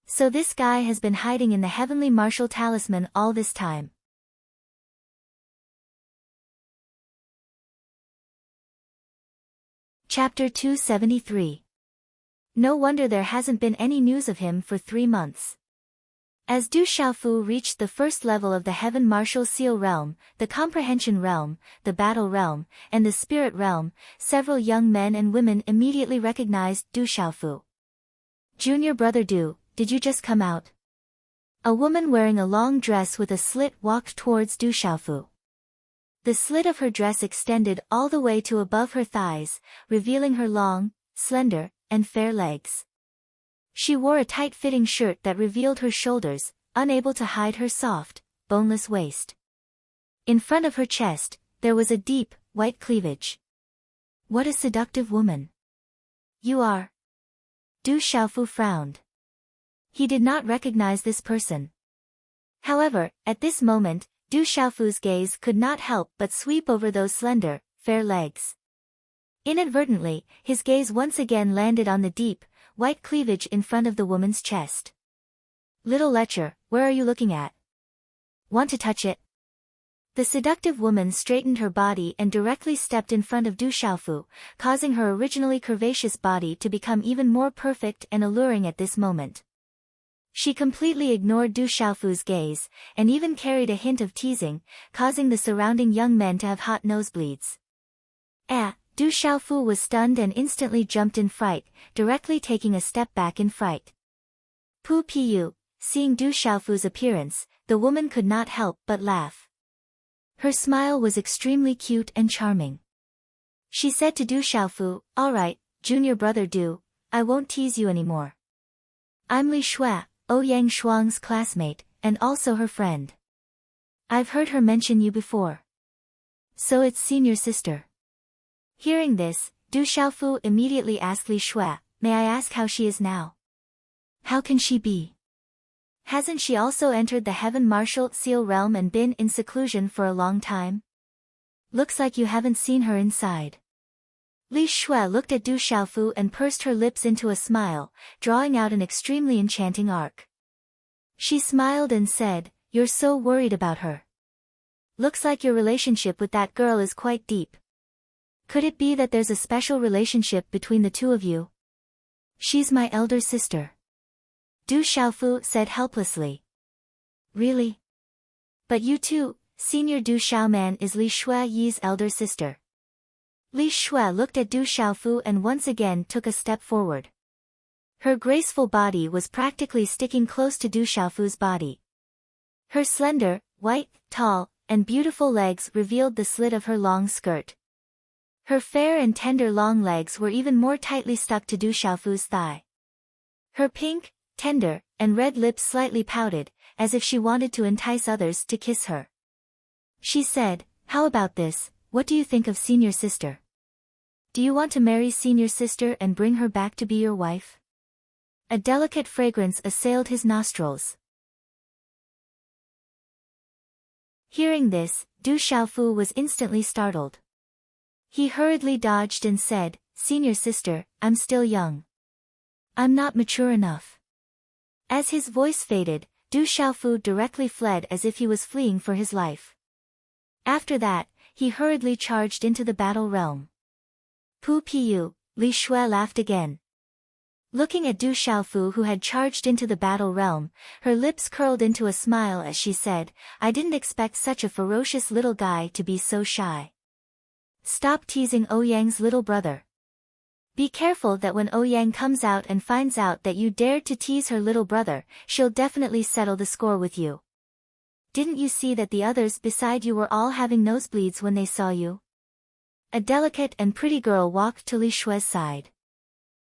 So this guy has been hiding in the heavenly martial talisman all this time. Chapter 273. No wonder there hasn't been any news of him for 3 months. As Du Xiaofu reached the first level of the Heaven Martial Seal Realm, the Comprehension Realm, the Battle Realm, and the Spirit Realm, several young men and women immediately recognized Du Xiaofu. Junior brother Du, did you just come out? A woman wearing a long dress with a slit walked towards Du Xiaofu. The slit of her dress extended all the way to above her thighs, revealing her long, slender, and fair legs. She wore a tight-fitting shirt that revealed her shoulders, unable to hide her soft, boneless waist. In front of her chest, there was a deep, white cleavage. What a seductive woman. You are. Du Xiaofu frowned. He did not recognize this person. However, at this moment, Du Xiaofu's gaze could not help but sweep over those slender, fair legs. Inadvertently, his gaze once again landed on the deep, white cleavage in front of the woman's chest. Little lecher, where are you looking at? Want to touch it? The seductive woman straightened her body and directly stepped in front of Du Xiaofu, causing her originally curvaceous body to become even more perfect and alluring at this moment. She completely ignored Du Xiaofu's gaze, and even carried a hint of teasing, causing the surrounding young men to have hot nosebleeds. Du Xiaofu was stunned and instantly jumped in fright, directly taking a step back in fright. Pu. Seeing Du Xiaofu's appearance, the woman could not help but laugh. Her smile was extremely cute and charming. She said to Du Xiaofu, "Alright, junior brother Du, I won't tease you anymore. I'm Li Shui, Ouyang Shuang's classmate, and also her friend. I've heard her mention you before. So it's senior sister." Hearing this, Du Xiaofu immediately asked Li Shui, "May I ask how she is now? How can she be? Hasn't she also entered the Heaven Martial Seal realm and been in seclusion for a long time? Looks like you haven't seen her inside." Li Shui looked at Du Xiaofu and pursed her lips into a smile, drawing out an extremely enchanting arc. She smiled and said, "You're so worried about her. Looks like your relationship with that girl is quite deep. Could it be that there's a special relationship between the two of you?" "She's my elder sister," Du Xiaofu said helplessly. "Really? But you too, senior Du Xiaoman is Li Shui Yi's elder sister." Li Shui looked at Du Xiaofu and once again took a step forward. Her graceful body was practically sticking close to Du Xiaofu's body. Her slender, white, tall, and beautiful legs revealed the slit of her long skirt. Her fair and tender long legs were even more tightly stuck to Du Xiaofu's thigh. Her pink, tender, and red lips slightly pouted, as if she wanted to entice others to kiss her. She said, "How about this, what do you think of senior sister? Do you want to marry senior sister and bring her back to be your wife?" A delicate fragrance assailed his nostrils. Hearing this, Du Xiaofu was instantly startled. He hurriedly dodged and said, "Senior sister, I'm still young. I'm not mature enough." As his voice faded, Du Xiaofu directly fled as if he was fleeing for his life. After that, he hurriedly charged into the battle realm. Pu. Li Shui laughed again. Looking at Du Xiaofu who had charged into the battle realm, her lips curled into a smile as she said, "I didn't expect such a ferocious little guy to be so shy. Stop teasing Ouyang's little brother. Be careful that when Ouyang comes out and finds out that you dared to tease her little brother, she'll definitely settle the score with you. Didn't you see that the others beside you were all having nosebleeds when they saw you?" A delicate and pretty girl walked to Li Shui's side.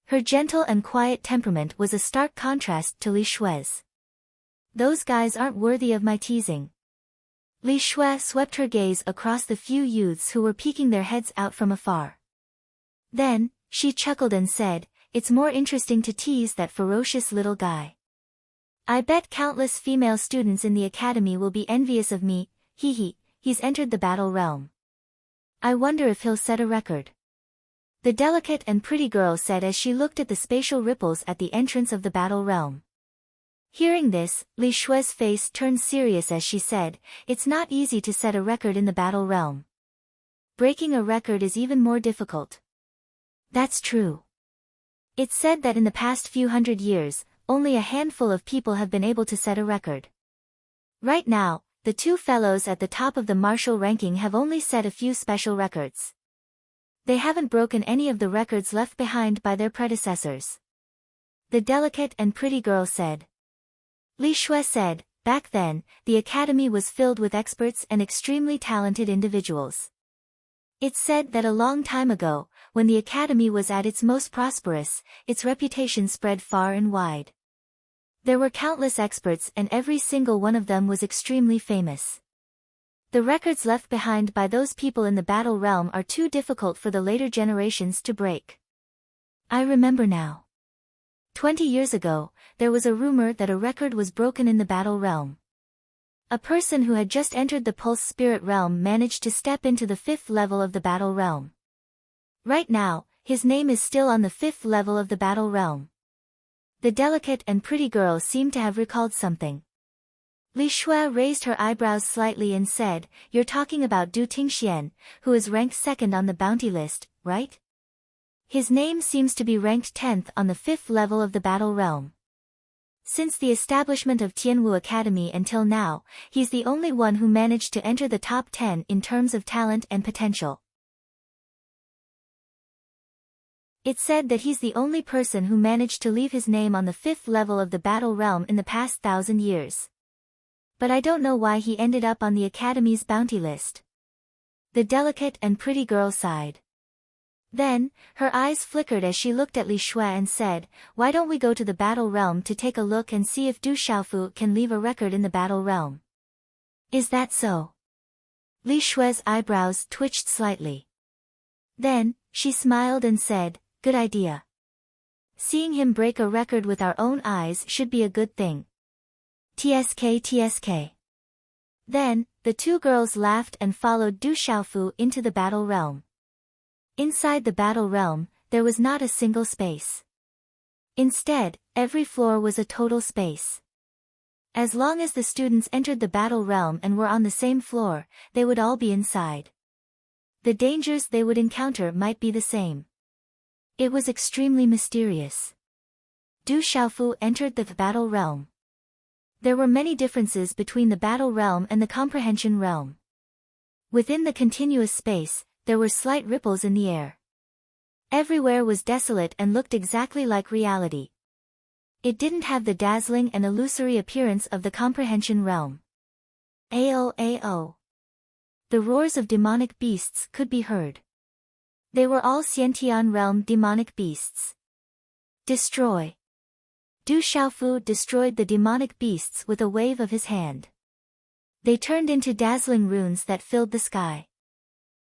Her gentle and quiet temperament was a stark contrast to Li Shui's. "Those guys aren't worthy of my teasing." Li Shui swept her gaze across the few youths who were peeking their heads out from afar. Then, she chuckled and said, "It's more interesting to tease that ferocious little guy. I bet countless female students in the academy will be envious of me, he's entered the battle realm. I wonder if he'll set a record." The delicate and pretty girl said as she looked at the spatial ripples at the entrance of the battle realm. Hearing this, Li Shui's face turned serious as she said, "It's not easy to set a record in the battle realm. Breaking a record is even more difficult." "That's true. It's said that in the past few hundred years, only a handful of people have been able to set a record. Right now, the two fellows at the top of the martial ranking have only set a few special records. They haven't broken any of the records left behind by their predecessors. The delicate and pretty girl said. Li Shui said, back then, the academy was filled with experts and extremely talented individuals. It's said that a long time ago, when the academy was at its most prosperous, its reputation spread far and wide. There were countless experts and every single one of them was extremely famous. The records left behind by those people in the battle realm are too difficult for the later generations to break. I remember now. 20 years ago, there was a rumor that a record was broken in the battle realm. A person who had just entered the pulse spirit realm managed to step into the 5th level of the battle realm. Right now, his name is still on the 5th level of the battle realm. The delicate and pretty girl seemed to have recalled something. Li Shui raised her eyebrows slightly and said, "You're talking about Du Tingxian, who is ranked 2nd on the bounty list, right? His name seems to be ranked 10th on the 5th level of the battle realm. Since the establishment of Tianwu Academy until now, he's the only one who managed to enter the top 10 in terms of talent and potential. It's said that he's the only person who managed to leave his name on the 5th level of the battle realm in the past 1,000 years. But I don't know why he ended up on the Academy's bounty list." The delicate and pretty girl sighed. Then, her eyes flickered as she looked at Li Shui and said, "Why don't we go to the battle realm to take a look and see if Du Xiaofu can leave a record in the battle realm?" "Is that so?" Li Shui's eyebrows twitched slightly. Then, she smiled and said, "Good idea. Seeing him break a record with our own eyes should be a good thing. TSK. Then, the two girls laughed and followed Du Xiaofu into the battle realm. Inside the battle realm, there was not a single space. Instead, every floor was a total space. As long as the students entered the battle realm and were on the same floor, they would all be inside. The dangers they would encounter might be the same. It was extremely mysterious. Du Xiaofu entered the battle realm. There were many differences between the battle realm and the comprehension realm. Within the continuous space, there were slight ripples in the air. Everywhere was desolate and looked exactly like reality. It didn't have the dazzling and illusory appearance of the comprehension realm. Ao. The roars of demonic beasts could be heard. They were all Xiantian realm demonic beasts. Destroy. Du Xiaofu destroyed the demonic beasts with a wave of his hand. They turned into dazzling runes that filled the sky.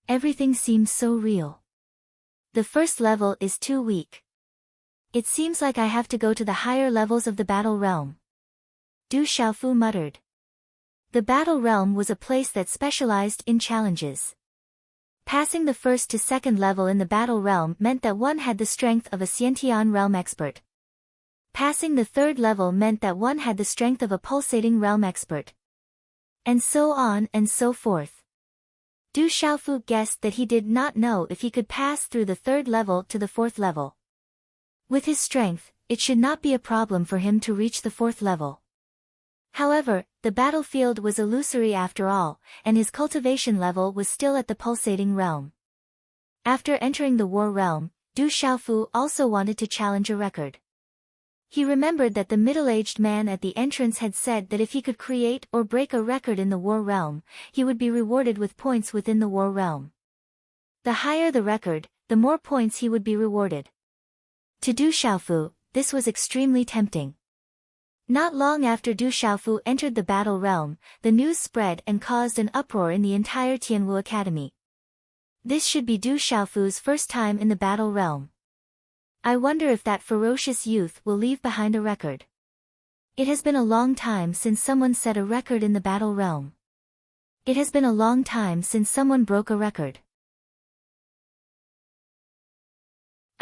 Everything seemed so real. The first level is too weak. It seems like I have to go to the higher levels of the battle realm. Du Xiaofu muttered. The battle realm was a place that specialized in challenges. Passing the 1st to 2nd level in the battle realm meant that one had the strength of a Xiantian realm expert. Passing the 3rd level meant that one had the strength of a pulsating realm expert. And so on and so forth. Du Xiaofu guessed that he did not know if he could pass through the 3rd level to the 4th level. With his strength, it should not be a problem for him to reach the 4th level. However, the battlefield was illusory after all, and his cultivation level was still at the pulsating realm. After entering the war realm, Du Xiaofu also wanted to challenge a record. He remembered that the middle-aged man at the entrance had said that if he could create or break a record in the war realm, he would be rewarded with points within the war realm. The higher the record, the more points he would be rewarded. To Du Xiaofu, this was extremely tempting. Not long after Du Xiaofu entered the battle realm, the news spread and caused an uproar in the entire Tianwu Academy. This should be Du Xiaofu's first time in the battle realm. I wonder if that ferocious youth will leave behind a record. It has been a long time since someone set a record in the battle realm. It has been a long time since someone broke a record.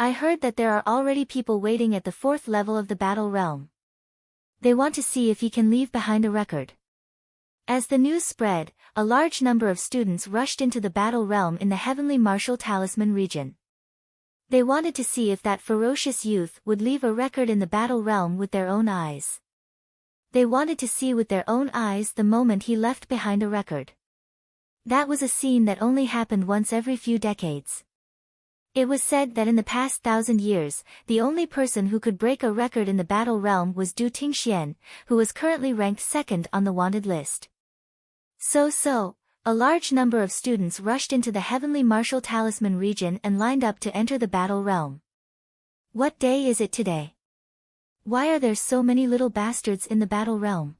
I heard that there are already people waiting at the 4th level of the battle realm. They want to see if he can leave behind a record. As the news spread, a large number of students rushed into the battle realm in the Heavenly Martial Talisman region. They wanted to see if that ferocious youth would leave a record in the battle realm with their own eyes. They wanted to see with their own eyes the moment he left behind a record. That was a scene that only happened once every few decades. It was said that in the past 1,000 years, the only person who could break a record in the battle realm was Du Tingxian, who was currently ranked second on the wanted list. So, a large number of students rushed into the Heavenly Martial Talisman region and lined up to enter the battle realm. What day is it today? Why are there so many little bastards in the battle realm?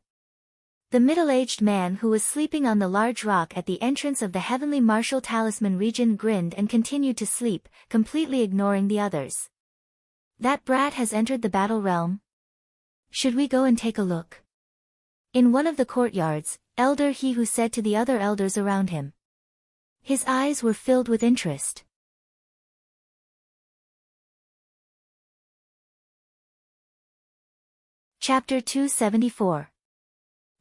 The middle-aged man who was sleeping on the large rock at the entrance of the Heavenly Martial Talisman region grinned and continued to sleep, completely ignoring the others. That brat has entered the battle realm? Should we go and take a look? In one of the courtyards, Elder He Who said to the other elders around him. His eyes were filled with interest. Chapter 274.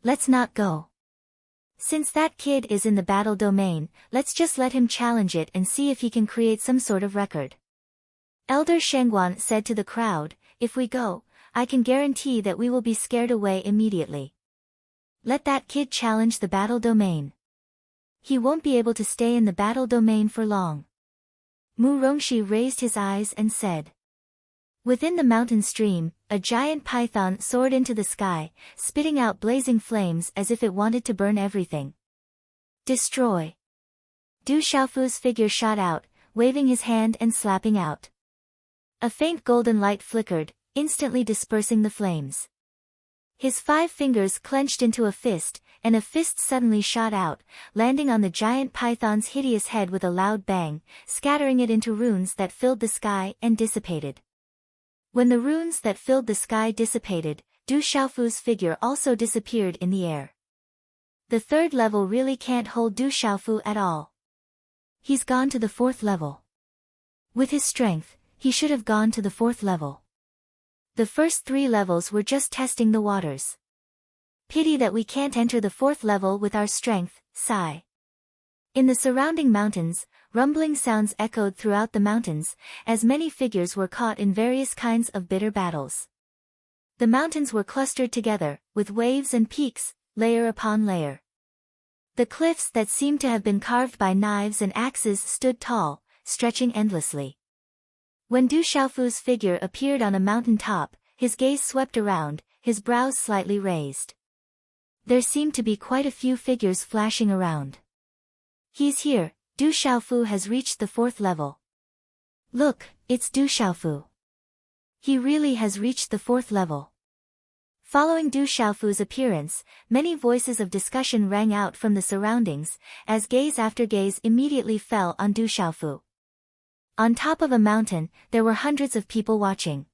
Let's not go. Since that kid is in the battle domain, let's just let him challenge it and see if he can create some sort of record. Elder Shengguan said to the crowd, if we go, I can guarantee that we will be scared away immediately. Let that kid challenge the battle domain. He won't be able to stay in the battle domain for long. Mu Rongshi raised his eyes and said. Within the mountain stream, a giant python soared into the sky, spitting out blazing flames as if it wanted to burn everything. Destroy. Du Xiaofu's figure shot out, waving his hand and slapping out. A faint golden light flickered, instantly dispersing the flames. His 5 fingers clenched into a fist, and a fist suddenly shot out, landing on the giant python's hideous head with a loud bang, scattering it into runes that filled the sky and dissipated. When the runes that filled the sky dissipated, Du Xiaofu's figure also disappeared in the air. The 3rd level really can't hold Du Xiaofu at all. He's gone to the 4th level. With his strength, he should have gone to the 4th level. The first 3 levels were just testing the waters. Pity that we can't enter the 4th level with our strength, sigh. In the surrounding mountains, rumbling sounds echoed throughout the mountains, as many figures were caught in various kinds of bitter battles. The mountains were clustered together, with waves and peaks, layer upon layer. The cliffs that seemed to have been carved by knives and axes stood tall, stretching endlessly. When Du Xiaofu's figure appeared on a mountain top, his gaze swept around, his brows slightly raised. There seemed to be quite a few figures flashing around. He's here. Du Xiaofu has reached the 4th level. Look, it's Du Xiaofu. He really has reached the 4th level. Following Du Xiaofu's appearance, many voices of discussion rang out from the surroundings, as gaze after gaze immediately fell on Du Xiaofu. On top of a mountain, there were hundreds of people watching.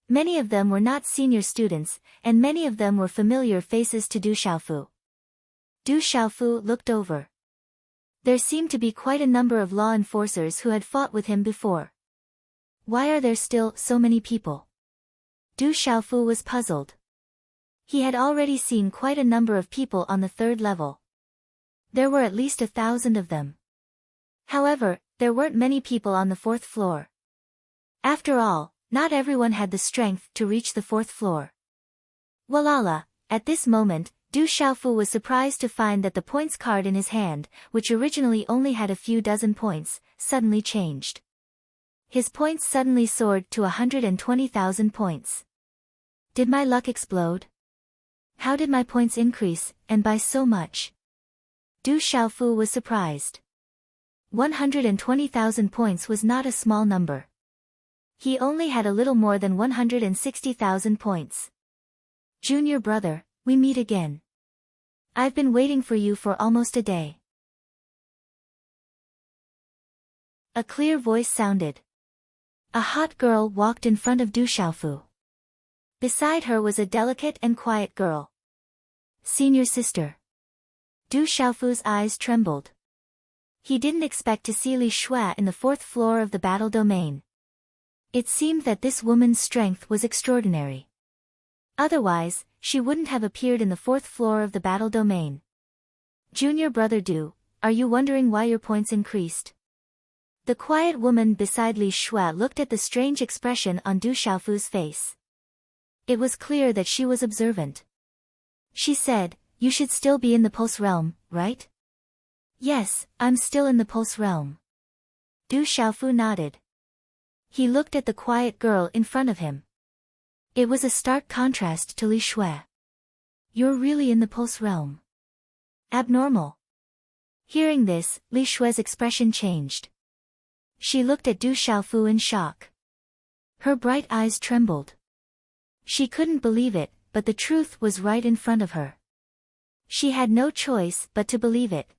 Many of them were not senior students, and many of them were familiar faces to Du Xiaofu. Du Xiaofu looked over. There seemed to be quite a number of law enforcers who had fought with him before. Why are there still so many people? Du Xiaofu was puzzled. He had already seen quite a number of people on the 3rd level. There were at least 1,000 of them. However, there weren't many people on the 4th floor. After all, not everyone had the strength to reach the 4th floor. Walala, at this moment, Du Xiaofu was surprised to find that the points card in his hand, which originally only had a few dozen points, suddenly changed. His points suddenly soared to 120,000 points. Did my luck explode? How did my points increase, and by so much? Du Xiaofu was surprised. 120,000 points was not a small number. He only had a little more than 160,000 points. Junior brother, we meet again. I've been waiting for you for almost a day. A clear voice sounded. A hot girl walked in front of Du Xiaofu. Beside her was a delicate and quiet girl. Senior sister. Du Xiaofu's eyes trembled. He didn't expect to see Li Shuai in the 4th floor of the battle domain. It seemed that this woman's strength was extraordinary. Otherwise, she wouldn't have appeared in the 4th floor of the battle domain. Junior brother Du, are you wondering why your points increased? The quiet woman beside Li Shuai looked at the strange expression on Du Xiaofu's face. It was clear that she was observant. She said, you should still be in the pulse realm, right? Yes, I'm still in the pulse realm. Du Xiaofu nodded. He looked at the quiet girl in front of him. It was a stark contrast to Li Shui. You're really in the pulse realm. Abnormal. Hearing this, Li Shui's expression changed. She looked at Du Xiaofu in shock. Her bright eyes trembled. She couldn't believe it, but the truth was right in front of her. She had no choice but to believe it.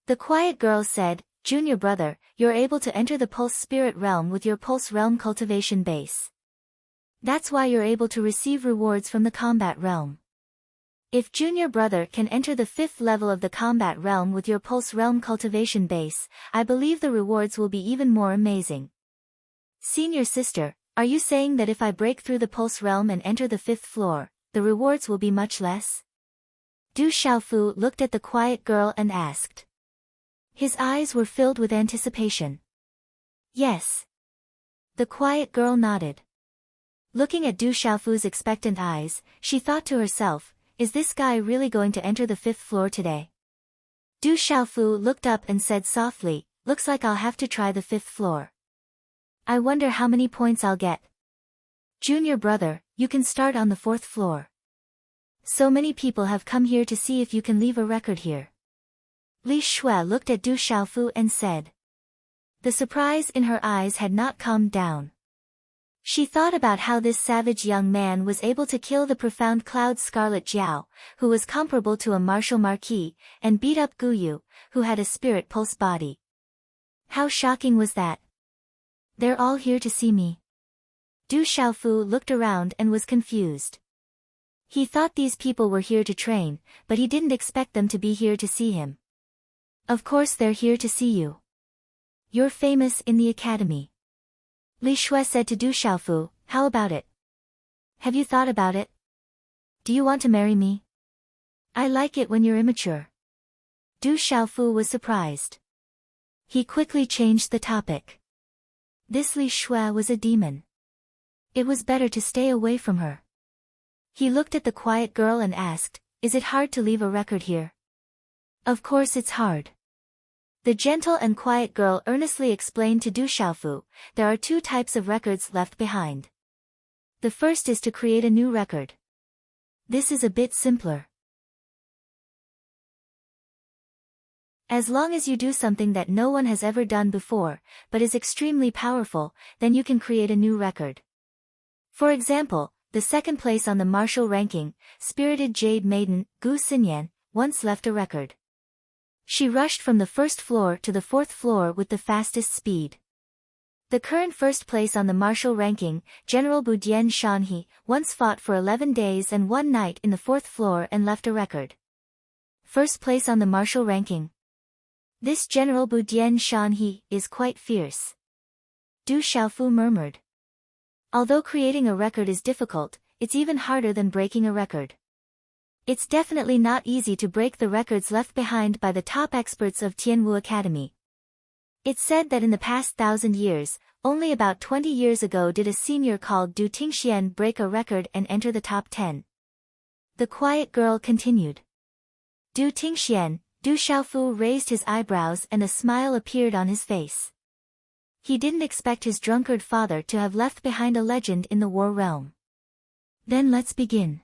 The quiet girl said, Junior brother, you're able to enter the pulse spirit realm with your pulse realm cultivation base. That's why you're able to receive rewards from the combat realm. If junior brother can enter the 5th level of the combat realm with your pulse realm cultivation base, I believe the rewards will be even more amazing. Senior sister, are you saying that if I break through the pulse realm and enter the 5th floor, the rewards will be much less? Du Xiaofu looked at the quiet girl and asked. His eyes were filled with anticipation. Yes. The quiet girl nodded. Looking at Du Xiaofu's expectant eyes, she thought to herself, is this guy really going to enter the 5th floor today? Du Xiaofu looked up and said softly, looks like I'll have to try the 5th floor. I wonder how many points I'll get. Junior brother, you can start on the 4th floor. So many people have come here to see if you can leave a record here. Li Shui looked at Du Xiaofu and said. The surprise in her eyes had not calmed down. She thought about how this savage young man was able to kill the profound Cloud Scarlet Jiao, who was comparable to a martial marquis, and beat up Guyu, who had a spirit pulse body. How shocking was that? They're all here to see me. Du Xiaofu looked around and was confused. He thought these people were here to train, but he didn't expect them to be here to see him. Of course they're here to see you. You're famous in the academy. Li Shui said to Du Xiaofu, how about it? Have you thought about it? Do you want to marry me? I like it when you're immature. Du Xiaofu was surprised. He quickly changed the topic. This Li Shui was a demon. It was better to stay away from her. He looked at the quiet girl and asked, is it hard to leave a record here? Of course it's hard. The gentle and quiet girl earnestly explained to Du Xiaofu, there are 2 types of records left behind. The first is to create a new record. This is a bit simpler. As long as you do something that no one has ever done before, but is extremely powerful, then you can create a new record. For example, the 2nd place on the martial ranking, Spirited Jade Maiden, Gu Xinyan, once left a record. She rushed from the 1st floor to the 4th floor with the fastest speed. The current 1st place on the martial ranking, General Budian Shanhe, once fought for 11 days and 1 night in the 4th floor and left a record. 1st place on the martial ranking. This General Budian Shanhe is quite fierce. Du Xiaofu murmured. Although creating a record is difficult, it's even harder than breaking a record. It's definitely not easy to break the records left behind by the top experts of Tianwu Academy. It's said that in the past 1,000 years, only about 20 years ago did a senior called Du Tingxian break a record and enter the top 10. The quiet girl continued. Du Tingxian, Du Xiaofu raised his eyebrows and a smile appeared on his face. He didn't expect his drunkard father to have left behind a legend in the war realm. Then let's begin.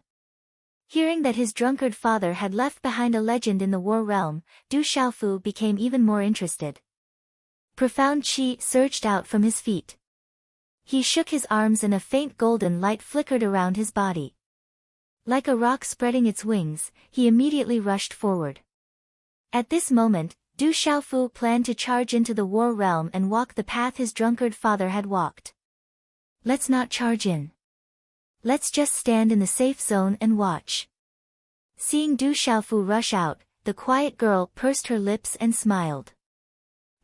Hearing that his drunkard father had left behind a legend in the war realm, Du Xiaofu became even more interested. Profound qi surged out from his feet. He shook his arms and a faint golden light flickered around his body. Like a rock spreading its wings, he immediately rushed forward. At this moment, Du Xiaofu planned to charge into the war realm and walk the path his drunkard father had walked. Let's not charge in. Let's just stand in the safe zone and watch. Seeing Du Xiaofu rush out, the quiet girl pursed her lips and smiled.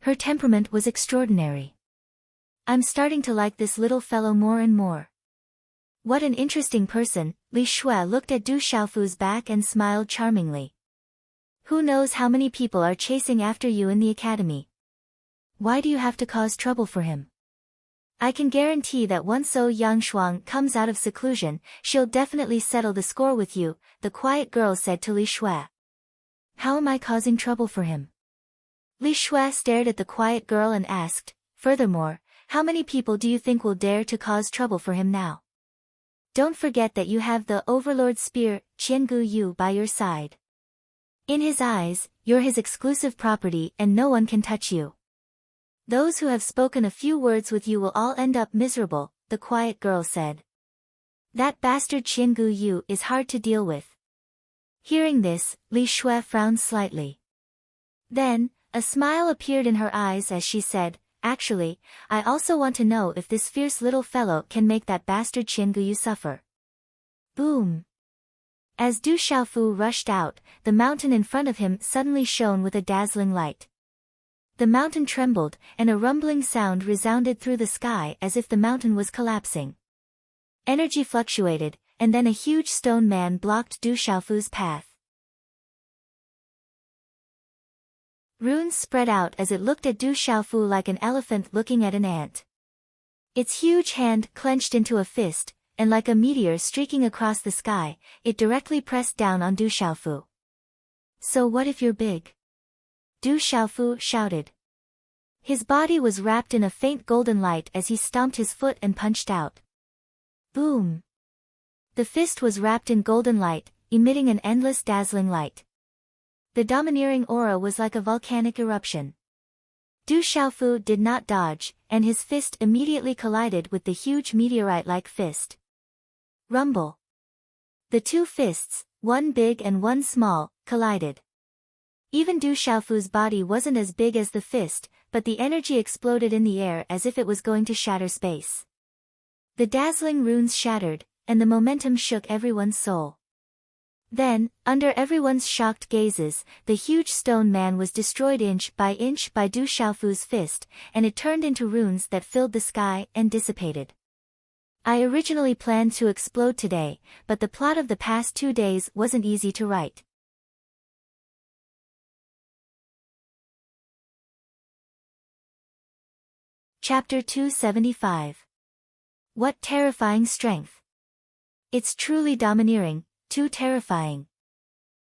Her temperament was extraordinary. I'm starting to like this little fellow more and more. What an interesting person. Li Shui looked at Du Xiaofu's back and smiled charmingly. Who knows how many people are chasing after you in the academy? Why do you have to cause trouble for him? I can guarantee that once So Yangshuang comes out of seclusion, she'll definitely settle the score with you, the quiet girl said to Li Shui. How am I causing trouble for him? Li Shui stared at the quiet girl and asked, "Furthermore, how many people do you think will dare to cause trouble for him now? Don't forget that you have the Overlord Spear, Qiangu Yu, by your side. In his eyes, you're his exclusive property and no one can touch you. Those who have spoken a few words with you will all end up miserable," the quiet girl said. "That bastard Qiangu Yu is hard to deal with." Hearing this, Li Shui frowned slightly. Then, a smile appeared in her eyes as she said, "Actually, I also want to know if this fierce little fellow can make that bastard Qiangu Yu suffer." Boom! As Du Xiaofu rushed out, the mountain in front of him suddenly shone with a dazzling light. The mountain trembled, and a rumbling sound resounded through the sky as if the mountain was collapsing. Energy fluctuated, and then a huge stone man blocked Du Xiaofu's path. Runes spread out as it looked at Du Xiaofu like an elephant looking at an ant. Its huge hand clenched into a fist, and like a meteor streaking across the sky, it directly pressed down on Du Xiaofu. "So what if you're big?" Du Xiaofu shouted. His body was wrapped in a faint golden light as he stomped his foot and punched out. Boom! The fist was wrapped in golden light, emitting an endless dazzling light. The domineering aura was like a volcanic eruption. Du Xiaofu did not dodge, and his fist immediately collided with the huge meteorite-like fist. Rumble! The two fists, one big and one small, collided. Even Du Xiaofu's body wasn't as big as the fist, but the energy exploded in the air as if it was going to shatter space. The dazzling runes shattered, and the momentum shook everyone's soul. Then, under everyone's shocked gazes, the huge stone man was destroyed inch by Du Xiaofu's fist, and it turned into runes that filled the sky and dissipated. "I originally planned to explode today, but the plot of the past 2 days wasn't easy to write." Chapter 275. What terrifying strength! It's truly domineering, too terrifying.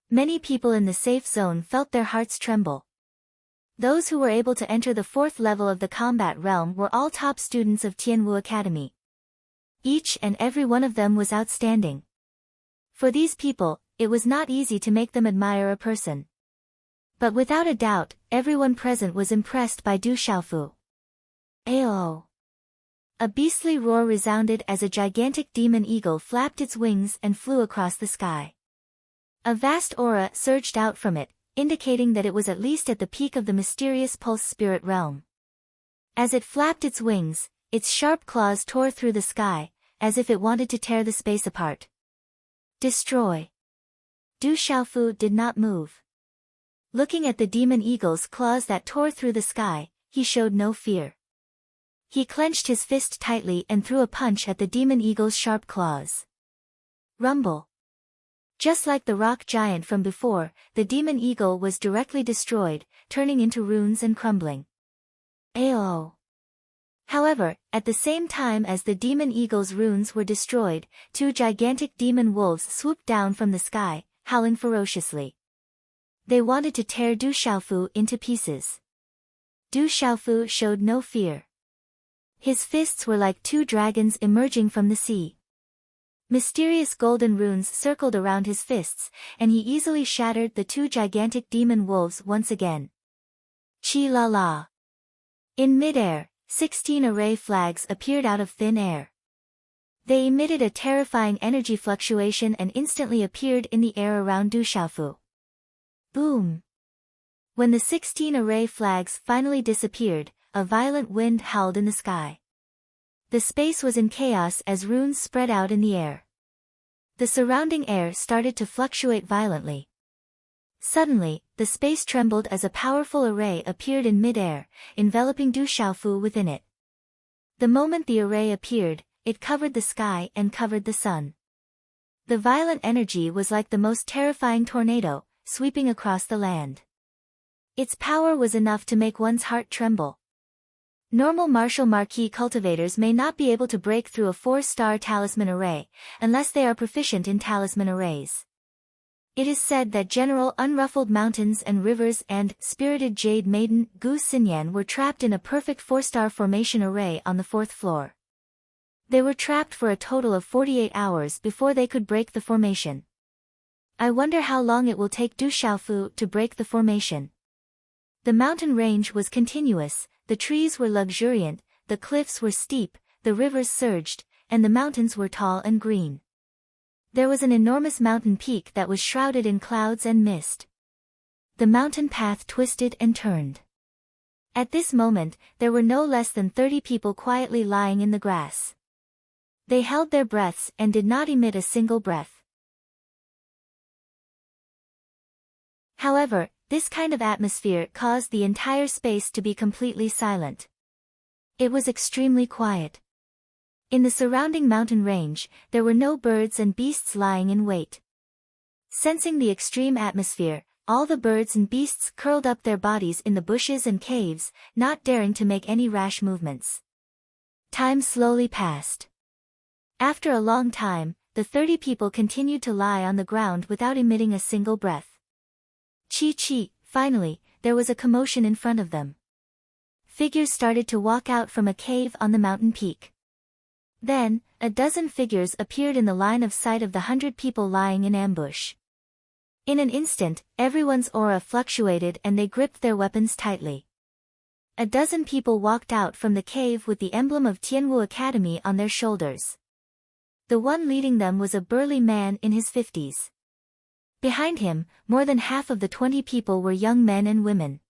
Many people in the safe zone felt their hearts tremble. Those who were able to enter the 4th level of the combat realm were all top students of Tianwu Academy. Each and every one of them was outstanding. For these people, it was not easy to make them admire a person. But without a doubt, everyone present was impressed by Du Xiaofu. Ayo! A beastly roar resounded as a gigantic demon eagle flapped its wings and flew across the sky. A vast aura surged out from it, indicating that it was at least at the peak of the mysterious pulse spirit realm. As it flapped its wings, its sharp claws tore through the sky, as if it wanted to tear the space apart. Destroy! Du Xiaofu did not move. Looking at the demon eagle's claws that tore through the sky, he showed no fear. He clenched his fist tightly and threw a punch at the demon eagle's sharp claws. Rumble! Just like the rock giant from before, the demon eagle was directly destroyed, turning into runes and crumbling. Ayo! However, at the same time as the demon eagle's runes were destroyed, 2 gigantic demon wolves swooped down from the sky, howling ferociously. They wanted to tear Du Xiaofu into pieces. Du Xiaofu showed no fear. His fists were like 2 dragons emerging from the sea. Mysterious golden runes circled around his fists, and he easily shattered the 2 gigantic demon wolves once again. Chi la la! In midair, 16 array flags appeared out of thin air. They emitted a terrifying energy fluctuation and instantly appeared in the air around Du Xiaofu. Boom! When the 16 array flags finally disappeared, a violent wind howled in the sky. The space was in chaos as runes spread out in the air. The surrounding air started to fluctuate violently. Suddenly, the space trembled as a powerful array appeared in mid-air, enveloping Du Xiaofu within it. The moment the array appeared, it covered the sky and covered the sun. The violent energy was like the most terrifying tornado, sweeping across the land. Its power was enough to make one's heart tremble. Normal martial marquee cultivators may not be able to break through a 4-star talisman array, unless they are proficient in talisman arrays. It is said that General Unruffled Mountains and Rivers and Spirited Jade Maiden Gu Xinyan were trapped in a perfect 4-star formation array on the 4th floor. They were trapped for a total of 48 hours before they could break the formation. I wonder how long it will take Du Xiaofu to break the formation. The mountain range was continuous, the trees were luxuriant, the cliffs were steep, the rivers surged, and the mountains were tall and green. There was an enormous mountain peak that was shrouded in clouds and mist. The mountain path twisted and turned. At this moment, there were no less than 30 people quietly lying in the grass. They held their breaths and did not emit a single breath. However, this kind of atmosphere caused the entire space to be completely silent. It was extremely quiet. In the surrounding mountain range, there were no birds and beasts lying in wait. Sensing the extreme atmosphere, all the birds and beasts curled up their bodies in the bushes and caves, not daring to make any rash movements. Time slowly passed. After a long time, the 30 people continued to lie on the ground without emitting a single breath. Chi. Finally, there was a commotion in front of them. Figures started to walk out from a cave on the mountain peak. Then, a dozen figures appeared in the line of sight of the 100 people lying in ambush. In an instant, everyone's aura fluctuated and they gripped their weapons tightly. A dozen people walked out from the cave with the emblem of Tianwu Academy on their shoulders. The one leading them was a burly man in his 50s. Behind him, more than half of the 20 people were young men and women.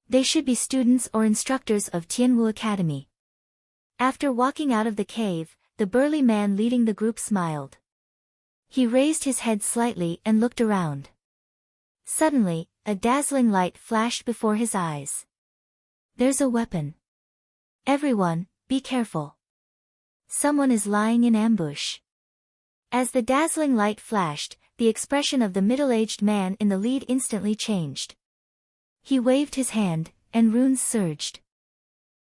They should be students or instructors of Tianwu Academy. After walking out of the cave, the burly man leading the group smiled. He raised his head slightly and looked around. Suddenly, a dazzling light flashed before his eyes. There's a weapon. Everyone, be careful. Someone is lying in ambush. As the dazzling light flashed, the expression of the middle-aged man in the lead instantly changed. He waved his hand, and runes surged.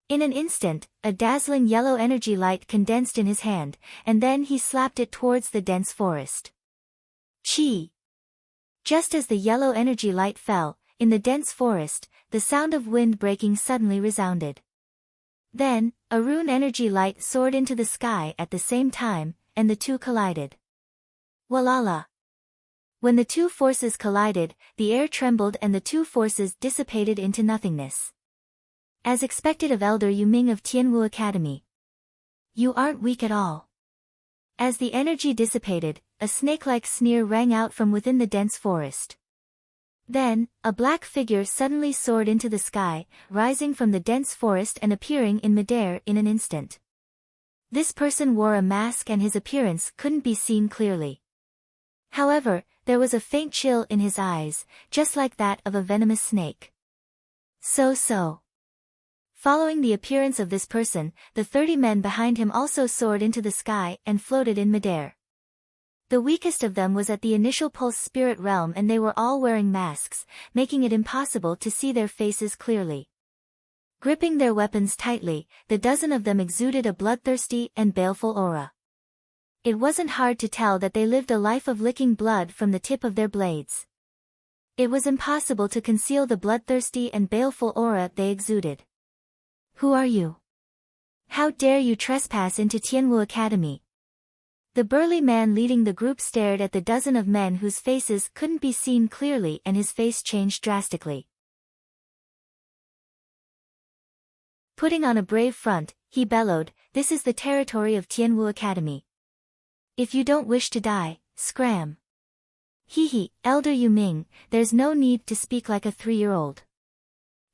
In an instant, a dazzling yellow energy light condensed in his hand, and then he slapped it towards the dense forest. Chi! Just as the yellow energy light fell, in the dense forest, the sound of wind breaking suddenly resounded. Then, a rune energy light soared into the sky at the same time, and the two collided. Walala! When the two forces collided, the air trembled and the two forces dissipated into nothingness. As expected of Elder Yuming of Tianwu Academy. You aren't weak at all. As the energy dissipated, a snake-like sneer rang out from within the dense forest. Then, a black figure suddenly soared into the sky, rising from the dense forest and appearing in midair in an instant. This person wore a mask and his appearance couldn't be seen clearly. However, there was a faint chill in his eyes, just like that of a venomous snake. So. Following the appearance of this person, the 30 men behind him also soared into the sky and floated in midair. The weakest of them was at the initial pulse spirit realm and they were all wearing masks, making it impossible to see their faces clearly. Gripping their weapons tightly, the dozen of them exuded a bloodthirsty and baleful aura. It wasn't hard to tell that they lived a life of licking blood from the tip of their blades. It was impossible to conceal the bloodthirsty and baleful aura they exuded. Who are you? How dare you trespass into Tianwu Academy? The burly man leading the group stared at the dozen of men whose faces couldn't be seen clearly and his face changed drastically. Putting on a brave front, he bellowed, "This is the territory of Tianwu Academy. If you don't wish to die, scram." Hee, Elder Yuming, there's no need to speak like a 3-year-old.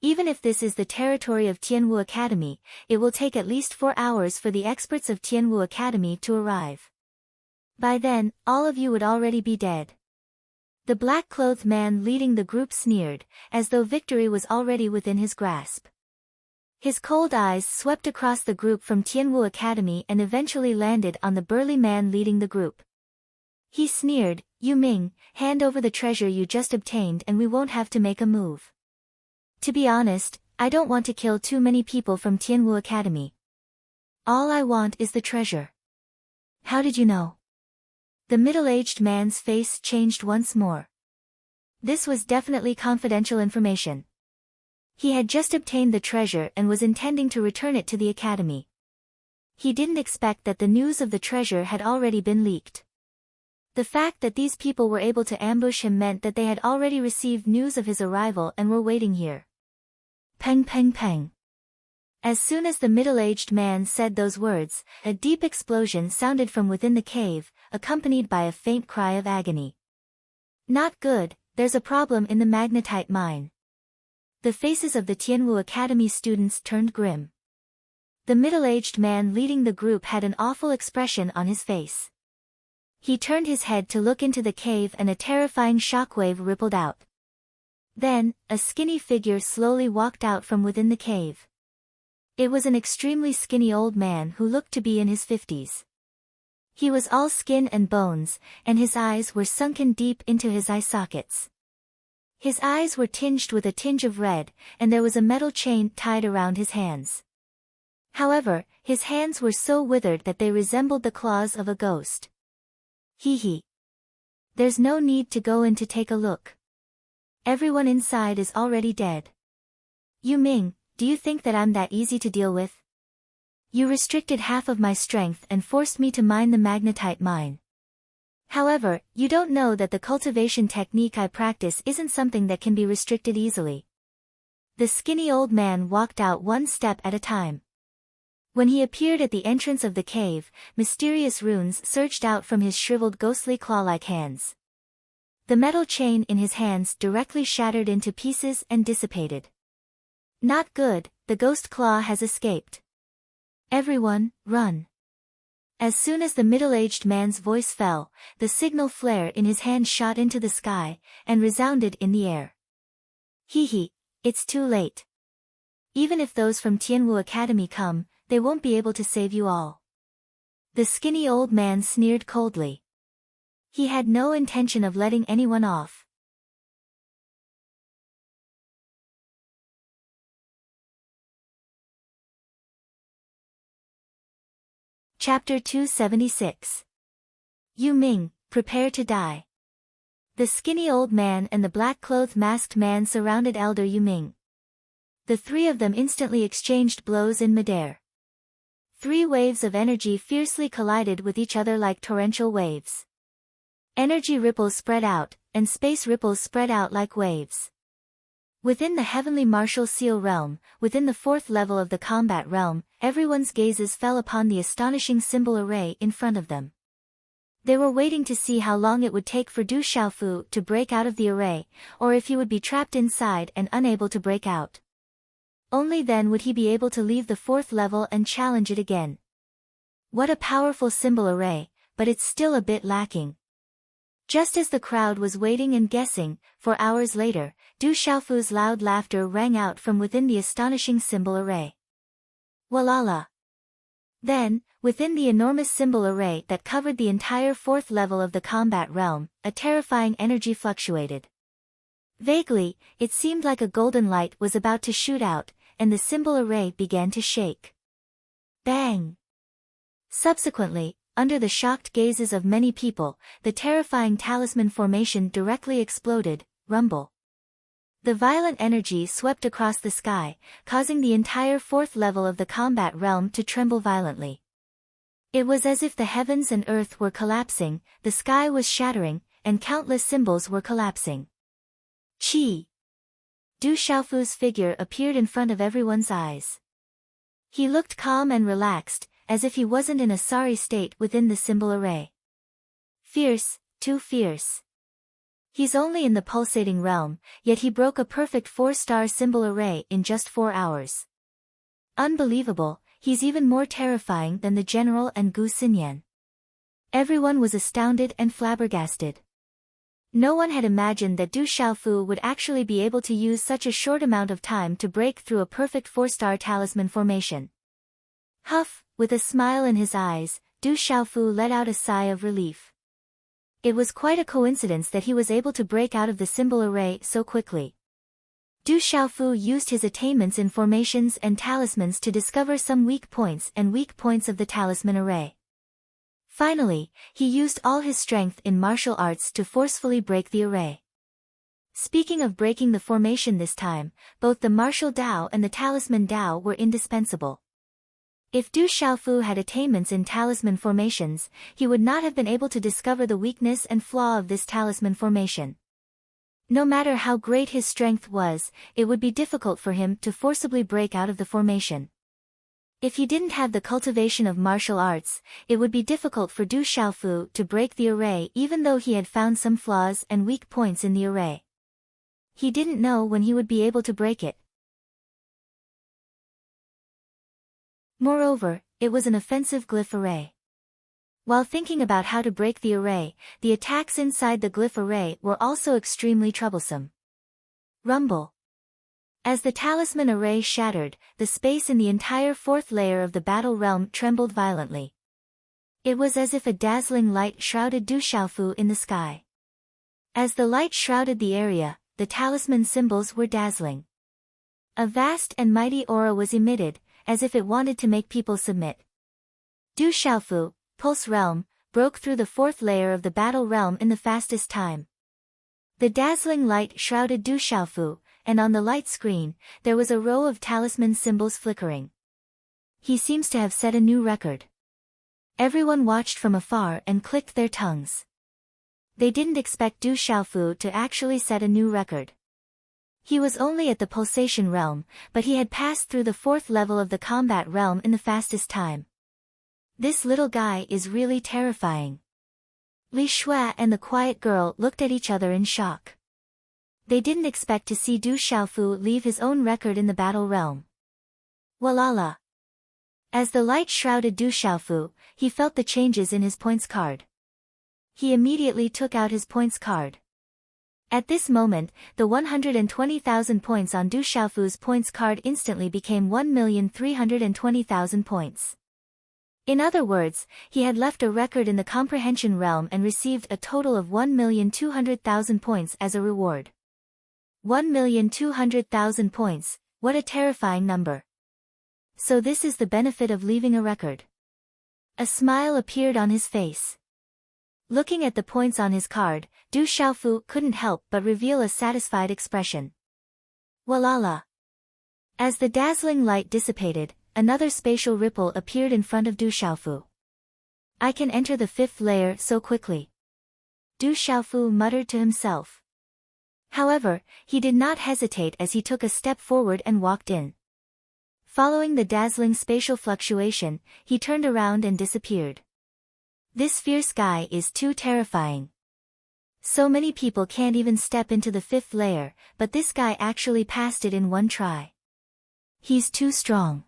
Even if this is the territory of Tianwu Academy, it will take at least 4 hours for the experts of Tianwu Academy to arrive. By then, all of you would already be dead. The black-clothed man leading the group sneered, as though victory was already within his grasp. His cold eyes swept across the group from Tianwu Academy and eventually landed on the burly man leading the group. He sneered, "Yuming, hand over the treasure you just obtained and we won't have to make a move. To be honest, I don't want to kill too many people from Tianwu Academy. All I want is the treasure." "How did you know?" The middle-aged man's face changed once more. This was definitely confidential information. He had just obtained the treasure and was intending to return it to the academy. He didn't expect that the news of the treasure had already been leaked. The fact that these people were able to ambush him meant that they had already received news of his arrival and were waiting here. Peng peng peng. As soon as the middle-aged man said those words, a deep explosion sounded from within the cave, accompanied by a faint cry of agony. Not good, there's a problem in the magnetite mine. The faces of the Tianwu Academy students turned grim. The middle-aged man leading the group had an awful expression on his face. He turned his head to look into the cave and a terrifying shockwave rippled out. Then, a skinny figure slowly walked out from within the cave. It was an extremely skinny old man who looked to be in his 50s. He was all skin and bones, and his eyes were sunken deep into his eye sockets. His eyes were tinged with a tinge of red, and there was a metal chain tied around his hands. However, his hands were so withered that they resembled the claws of a ghost. Hee hee. There's no need to go in to take a look. Everyone inside is already dead. Yu Ming, do you think that I'm that easy to deal with? You restricted half of my strength and forced me to mine the magnetite mine. However, you don't know that the cultivation technique I practice isn't something that can be restricted easily. The skinny old man walked out one step at a time. When he appeared at the entrance of the cave, mysterious runes surged out from his shriveled ghostly claw-like hands. The metal chain in his hands directly shattered into pieces and dissipated. Not good, the ghost claw has escaped. Everyone, run. As soon as the middle-aged man's voice fell, the signal flare in his hand shot into the sky, and resounded in the air. Hee hee, it's too late. Even if those from Tianwu Academy come, they won't be able to save you all. The skinny old man sneered coldly. He had no intention of letting anyone off. Chapter 276. Yu Ming, prepare to die. The skinny old man and the black-clothed masked man surrounded elder Yu Ming. The three of them instantly exchanged blows in midair. 3 waves of energy fiercely collided with each other like torrential waves. Energy ripples spread out, and space ripples spread out like waves. Within the heavenly martial seal realm, within the 4th level of the combat realm, everyone's gazes fell upon the astonishing symbol array in front of them. They were waiting to see how long it would take for Du Xiaofu to break out of the array, or if he would be trapped inside and unable to break out. Only then would he be able to leave the 4th level and challenge it again. What a powerful symbol array, but it's still a bit lacking. Just as the crowd was waiting and guessing, 4 hours later, Du Xiaofu's loud laughter rang out from within the astonishing symbol array. Walala! Then, within the enormous symbol array that covered the entire 4th level of the combat realm, a terrifying energy fluctuated. Vaguely, it seemed like a golden light was about to shoot out, and the symbol array began to shake. Bang! Subsequently, under the shocked gazes of many people, the terrifying talisman formation directly exploded, rumble. The violent energy swept across the sky, causing the entire 4th level of the combat realm to tremble violently. It was as if the heavens and earth were collapsing, the sky was shattering, and countless symbols were collapsing. Chi! Du Xiaofu's figure appeared in front of everyone's eyes. He looked calm and relaxed, as if he wasn't in a sorry state within the symbol array. Fierce, too fierce. He's only in the pulsating realm, yet he broke a perfect 4-star symbol array in just 4 hours. Unbelievable, he's even more terrifying than the general and Gu Xinyan. Everyone was astounded and flabbergasted. No one had imagined that Du Xiaofu would actually be able to use such a short amount of time to break through a perfect 4-star talisman formation. Huff, with a smile in his eyes, Du Xiaofu let out a sigh of relief. It was quite a coincidence that he was able to break out of the symbol array so quickly. Du Xiaofu used his attainments in formations and talismans to discover some weak points of the talisman array. Finally, he used all his strength in martial arts to forcefully break the array. Speaking of breaking the formation this time, both the martial Dao and the talisman Dao were indispensable. If Du Xiaofu had attainments in talisman formations, he would not have been able to discover the weakness and flaw of this talisman formation. No matter how great his strength was, it would be difficult for him to forcibly break out of the formation. If he didn't have the cultivation of martial arts, it would be difficult for Du Xiaofu to break the array even though he had found some flaws and weak points in the array. He didn't know when he would be able to break it. Moreover, it was an offensive glyph array. While thinking about how to break the array, the attacks inside the glyph array were also extremely troublesome. Rumble. As the talisman array shattered, the space in the entire fourth layer of the battle realm trembled violently. It was as if a dazzling light shrouded Du Xiaofu in the sky. As the light shrouded the area, the talisman symbols were dazzling. A vast and mighty aura was emitted, as if it wanted to make people submit. Du Xiaofu, Pulse Realm, broke through the fourth layer of the battle realm in the fastest time. The dazzling light shrouded Du Xiaofu, and on the light screen, there was a row of talisman symbols flickering. He seems to have set a new record. Everyone watched from afar and clicked their tongues. They didn't expect Du Xiaofu to actually set a new record. He was only at the pulsation realm, but he had passed through the fourth level of the combat realm in the fastest time. This little guy is really terrifying. Li Shui and the quiet girl looked at each other in shock. They didn't expect to see Du Xiaofu leave his own record in the battle realm. Walala. As the light shrouded Du Xiaofu, he felt the changes in his points card. He immediately took out his points card. At this moment, the 120,000 points on Du Xiaofu's points card instantly became 1,320,000 points. In other words, he had left a record in the comprehension realm and received a total of 1,200,000 points as a reward. 1,200,000 points, what a terrifying number. So this is the benefit of leaving a record. A smile appeared on his face. Looking at the points on his card, Du Xiaofu couldn't help but reveal a satisfied expression. Walala. As the dazzling light dissipated, another spatial ripple appeared in front of Du Xiaofu. I can enter the fifth layer so quickly. Du Xiaofu muttered to himself. However, he did not hesitate as he took a step forward and walked in. Following the dazzling spatial fluctuation, he turned around and disappeared. This fierce guy is too terrifying. So many people can't even step into the fifth layer, but this guy actually passed it in one try. He's too strong.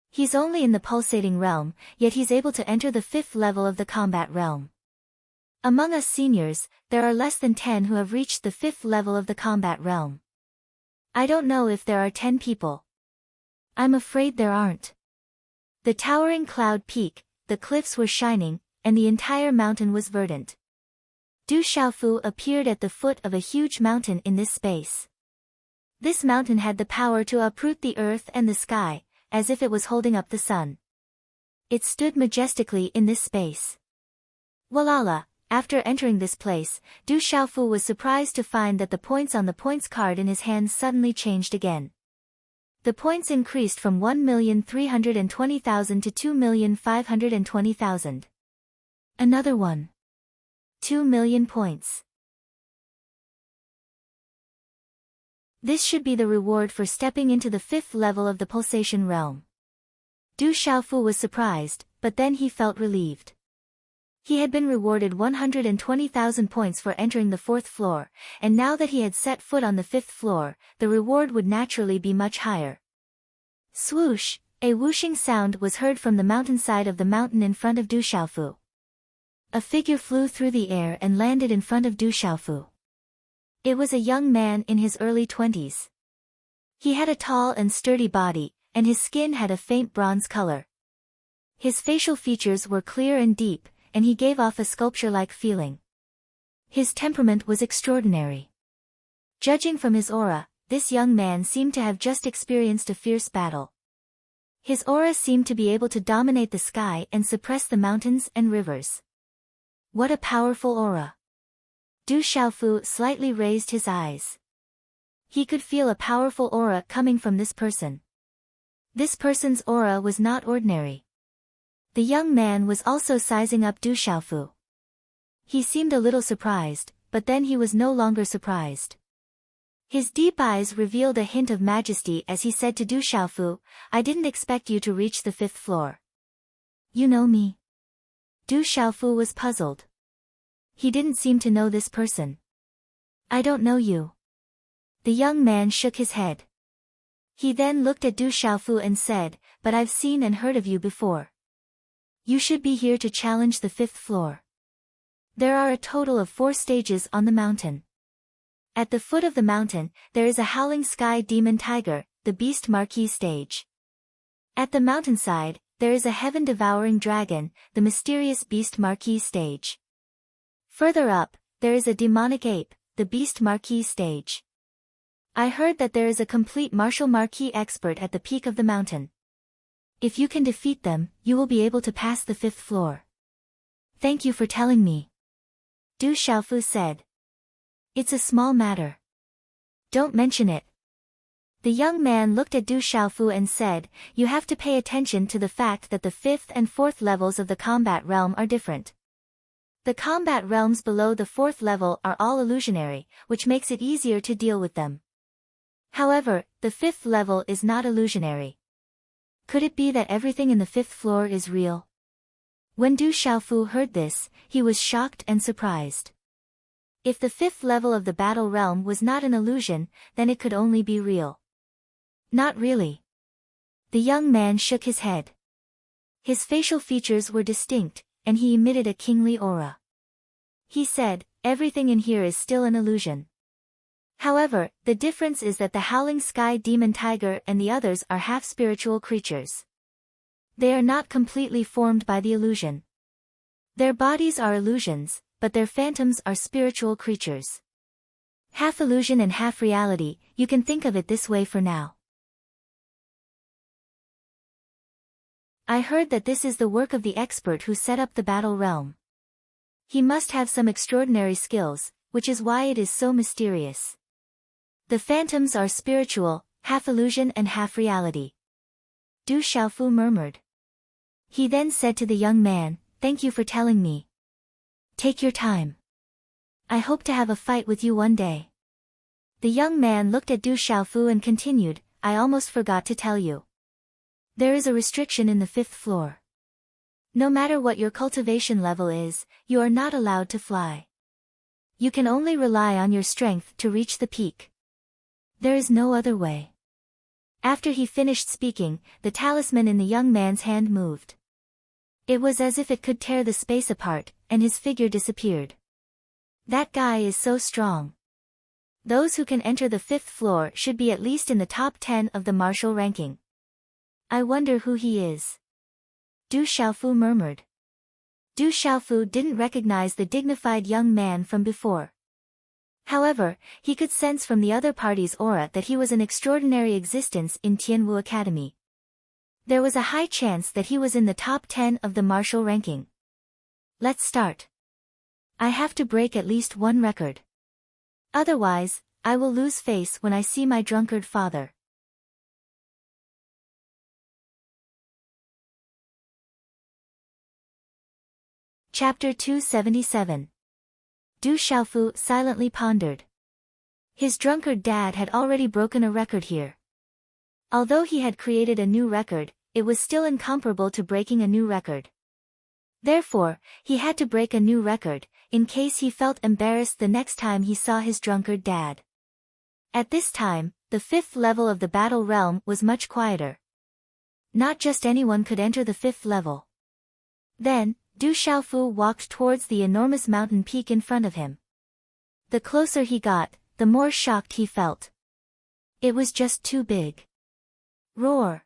He's only in the pulsating realm, yet he's able to enter the fifth level of the combat realm. Among us seniors, there are less than 10 who have reached the fifth level of the combat realm. I don't know if there are 10 people. I'm afraid there aren't. The towering cloud peak, the cliffs were shining, and the entire mountain was verdant. Du Xiaofu appeared at the foot of a huge mountain in this space. This mountain had the power to uproot the earth and the sky, as if it was holding up the sun. It stood majestically in this space. Walala, after entering this place, Du Xiaofu was surprised to find that the points on the points card in his hands suddenly changed again. The points increased from 1,320,000 to 2,520,000. Another one. 2 million points. This should be the reward for stepping into the fifth level of the pulsation realm. Du Xiaofu was surprised, but then he felt relieved. He had been rewarded 120,000 points for entering the fourth floor, and now that he had set foot on the fifth floor, the reward would naturally be much higher. Swoosh, a whooshing sound was heard from the mountainside of the mountain in front of Du Xiaofu. A figure flew through the air and landed in front of Du Xiaofu. It was a young man in his early 20s. He had a tall and sturdy body, and his skin had a faint bronze color. His facial features were clear and deep, and he gave off a sculpture-like feeling. His temperament was extraordinary. Judging from his aura, this young man seemed to have just experienced a fierce battle. His aura seemed to be able to dominate the sky and suppress the mountains and rivers. What a powerful aura! Du Xiaofu slightly raised his eyes. He could feel a powerful aura coming from this person. This person's aura was not ordinary. The young man was also sizing up Du Xiaofu. He seemed a little surprised, but then he was no longer surprised. His deep eyes revealed a hint of majesty as he said to Du Xiaofu, "I didn't expect you to reach the 5th floor." "You know me?" Du Xiaofu was puzzled. He didn't seem to know this person. "I don't know you." The young man shook his head. He then looked at Du Xiaofu and said, "But I've seen and heard of you before. You should be here to challenge the 5th floor. There are a total of 4 stages on the mountain. At the foot of the mountain, there is a howling sky demon tiger, the beast marquee stage. At the mountainside, there is a heaven-devouring dragon, the mysterious beast marquee stage. Further up, there is a demonic ape, the beast marquee stage. I heard that there is a complete martial marquee expert at the peak of the mountain. If you can defeat them, you will be able to pass the 5th floor." "Thank you for telling me," Du Xiaofu said. "It's a small matter. Don't mention it." The young man looked at Du Xiaofu and said, "You have to pay attention to the fact that the 5th and 4th levels of the combat realm are different. The combat realms below the 4th level are all illusionary, which makes it easier to deal with them. However, the 5th level is not illusionary. Could it be that everything in the 5th floor is real?" When Du Xiaofu heard this, he was shocked and surprised. If the 5th level of the battle realm was not an illusion, then it could only be real. "Not really." The young man shook his head. His facial features were distinct, and he emitted a kingly aura. He said, "Everything in here is still an illusion. However, the difference is that the howling sky demon tiger and the others are half-spiritual creatures. They are not completely formed by the illusion. Their bodies are illusions, but their phantoms are spiritual creatures. Half illusion and half reality, you can think of it this way for now." I heard that this is the work of the expert who set up the battle realm. He must have some extraordinary skills, which is why it is so mysterious. The phantoms are spiritual, half illusion and half reality. Du Xiaofu murmured. He then said to the young man, "Thank you for telling me. Take your time. I hope to have a fight with you one day." The young man looked at Du Xiaofu and continued, "I almost forgot to tell you. There is a restriction in the 5th floor. No matter what your cultivation level is, you are not allowed to fly. You can only rely on your strength to reach the peak. There is no other way." After he finished speaking, the talisman in the young man's hand moved. It was as if it could tear the space apart, and his figure disappeared. That guy is so strong. Those who can enter the 5th floor should be at least in the top 10 of the martial ranking. I wonder who he is. Du Xiaofu murmured. Du Xiaofu didn't recognize the dignified young man from before. However, he could sense from the other party's aura that he was an extraordinary existence in Tianwu Academy. There was a high chance that he was in the top 10 of the martial ranking. Let's start. I have to break at least one record. Otherwise, I will lose face when I see my drunkard father. Chapter 277. Du Xiaofu silently pondered. His drunkard dad had already broken a record here. Although he had created a new record, it was still incomparable to breaking a new record. Therefore, he had to break a new record, in case he felt embarrassed the next time he saw his drunkard dad. At this time, the 5th level of the battle realm was much quieter. Not just anyone could enter the 5th level. Then, Du Xiaofu walked towards the enormous mountain peak in front of him. The closer he got, the more shocked he felt. It was just too big. Roar!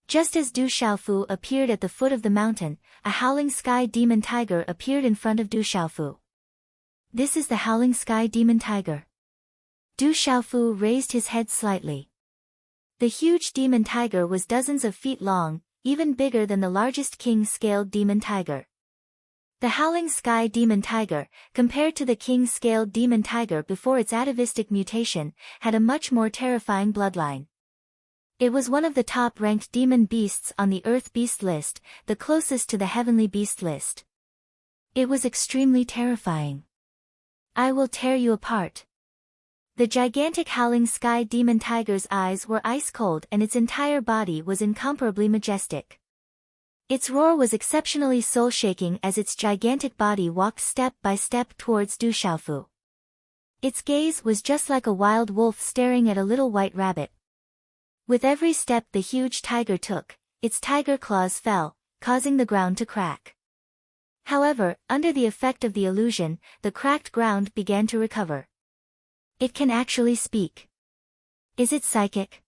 Just as Du Xiaofu appeared at the foot of the mountain, a howling sky demon tiger appeared in front of Du Xiaofu. This is the howling sky demon tiger. Du Xiaofu raised his head slightly. The huge demon tiger was dozens of feet long, even bigger than the largest king-scaled demon tiger. The howling sky demon tiger, compared to the king-scaled demon tiger before its atavistic mutation, had a much more terrifying bloodline. It was one of the top-ranked demon beasts on the Earth Beast list, the closest to the Heavenly Beast list. It was extremely terrifying. "I will tear you apart." The gigantic howling sky demon tiger's eyes were ice-cold and its entire body was incomparably majestic. Its roar was exceptionally soul-shaking as its gigantic body walked step by step towards Du Xiaofu. Its gaze was just like a wild wolf staring at a little white rabbit. With every step the huge tiger took, its tiger claws fell, causing the ground to crack. However, under the effect of the illusion, the cracked ground began to recover. It can actually speak. Is it psychic?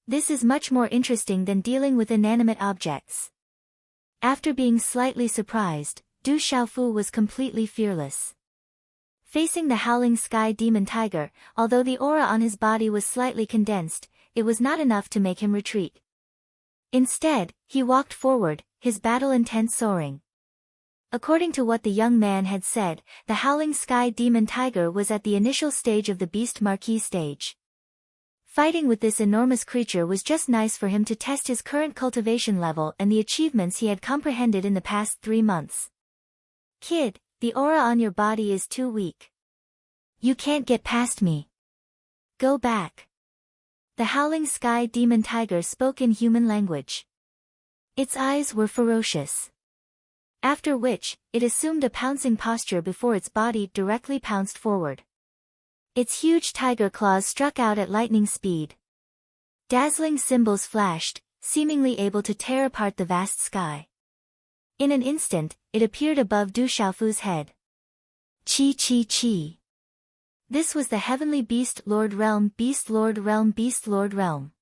This is much more interesting than dealing with inanimate objects. After being slightly surprised, Du Xiaofu was completely fearless. Facing the howling sky demon tiger, although the aura on his body was slightly condensed, it was not enough to make him retreat. Instead, he walked forward, his battle intent soaring. According to what the young man had said, the howling sky demon tiger was at the initial stage of the beast marquis stage. Fighting with this enormous creature was just nice for him to test his current cultivation level and the achievements he had comprehended in the past 3 months. "Kid, the aura on your body is too weak. You can't get past me. Go back." The howling sky demon tiger spoke in human language. Its eyes were ferocious. After which, it assumed a pouncing posture before its body directly pounced forward. Its huge tiger claws struck out at lightning speed. Dazzling symbols flashed, seemingly able to tear apart the vast sky. In an instant, it appeared above Du Xiaofu's head. Chi chi chi. This was the heavenly beast lord realm, beast lord realm, beast lord realm.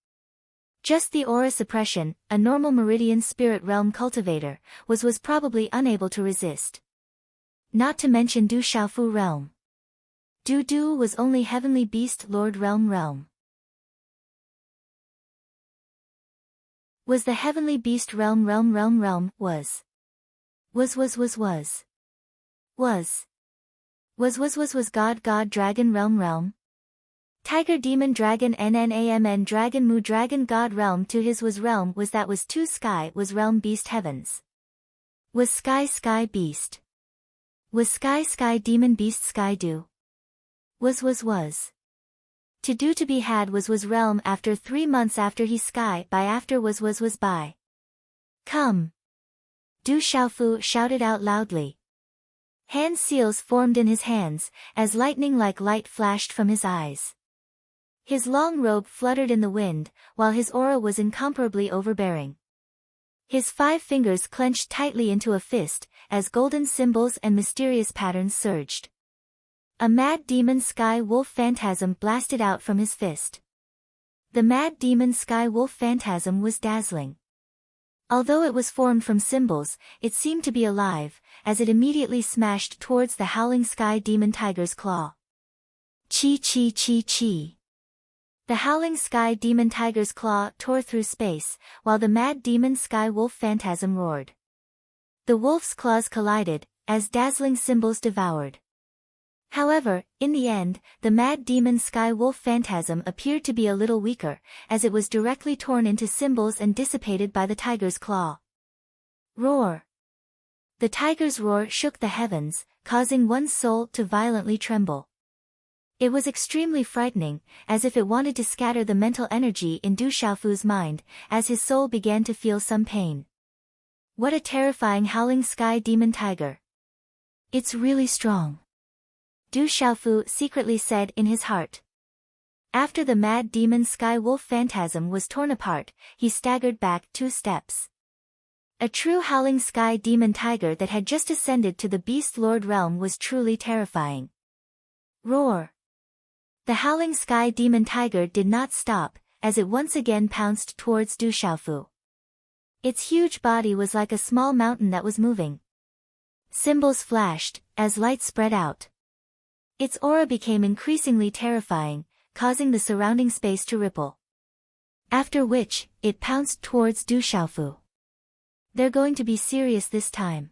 Just the aura suppression, a normal meridian spirit realm cultivator, was probably unable to resist. Not to mention Du Xiaofu realm. Du was only heavenly beast lord realm. Was the heavenly beast realm was god dragon realm. Tiger demon dragon nnamn dragon mu dragon god realm to his was that was two sky was realm beast heavens. Was sky beast. Was sky demon beast sky do. Was. To do to be had was realm after 3 months after he sky by after was by. Come. Du Xiaofu shouted out loudly. Hand seals formed in his hands, as lightning-like light flashed from his eyes. His long robe fluttered in the wind, while his aura was incomparably overbearing. His 5 fingers clenched tightly into a fist, as golden symbols and mysterious patterns surged. A mad demon sky wolf phantasm blasted out from his fist. The mad demon sky wolf phantasm was dazzling. Although it was formed from symbols, it seemed to be alive, as it immediately smashed towards the howling sky demon tiger's claw. Chi chi chi chi. The howling sky demon tiger's claw tore through space, while the mad demon sky wolf phantasm roared. The wolf's claws collided, as dazzling symbols devoured. However, in the end, the mad demon sky wolf phantasm appeared to be a little weaker, as it was directly torn into symbols and dissipated by the tiger's claw. Roar. The tiger's roar shook the heavens, causing one's soul to violently tremble. It was extremely frightening, as if it wanted to scatter the mental energy in Du Xiaofu's mind, as his soul began to feel some pain. What a terrifying howling sky demon tiger. It's really strong. Du Xiaofu secretly said in his heart. After the mad demon sky wolf phantasm was torn apart, he staggered back 2 steps. A true howling sky demon tiger that had just ascended to the beast lord realm was truly terrifying. Roar. The howling sky demon tiger did not stop, as it once again pounced towards Du Xiaofu. Its huge body was like a small mountain that was moving. Symbols flashed, as light spread out. Its aura became increasingly terrifying, causing the surrounding space to ripple. After which, it pounced towards Du Xiaofu. They're going to be serious this time.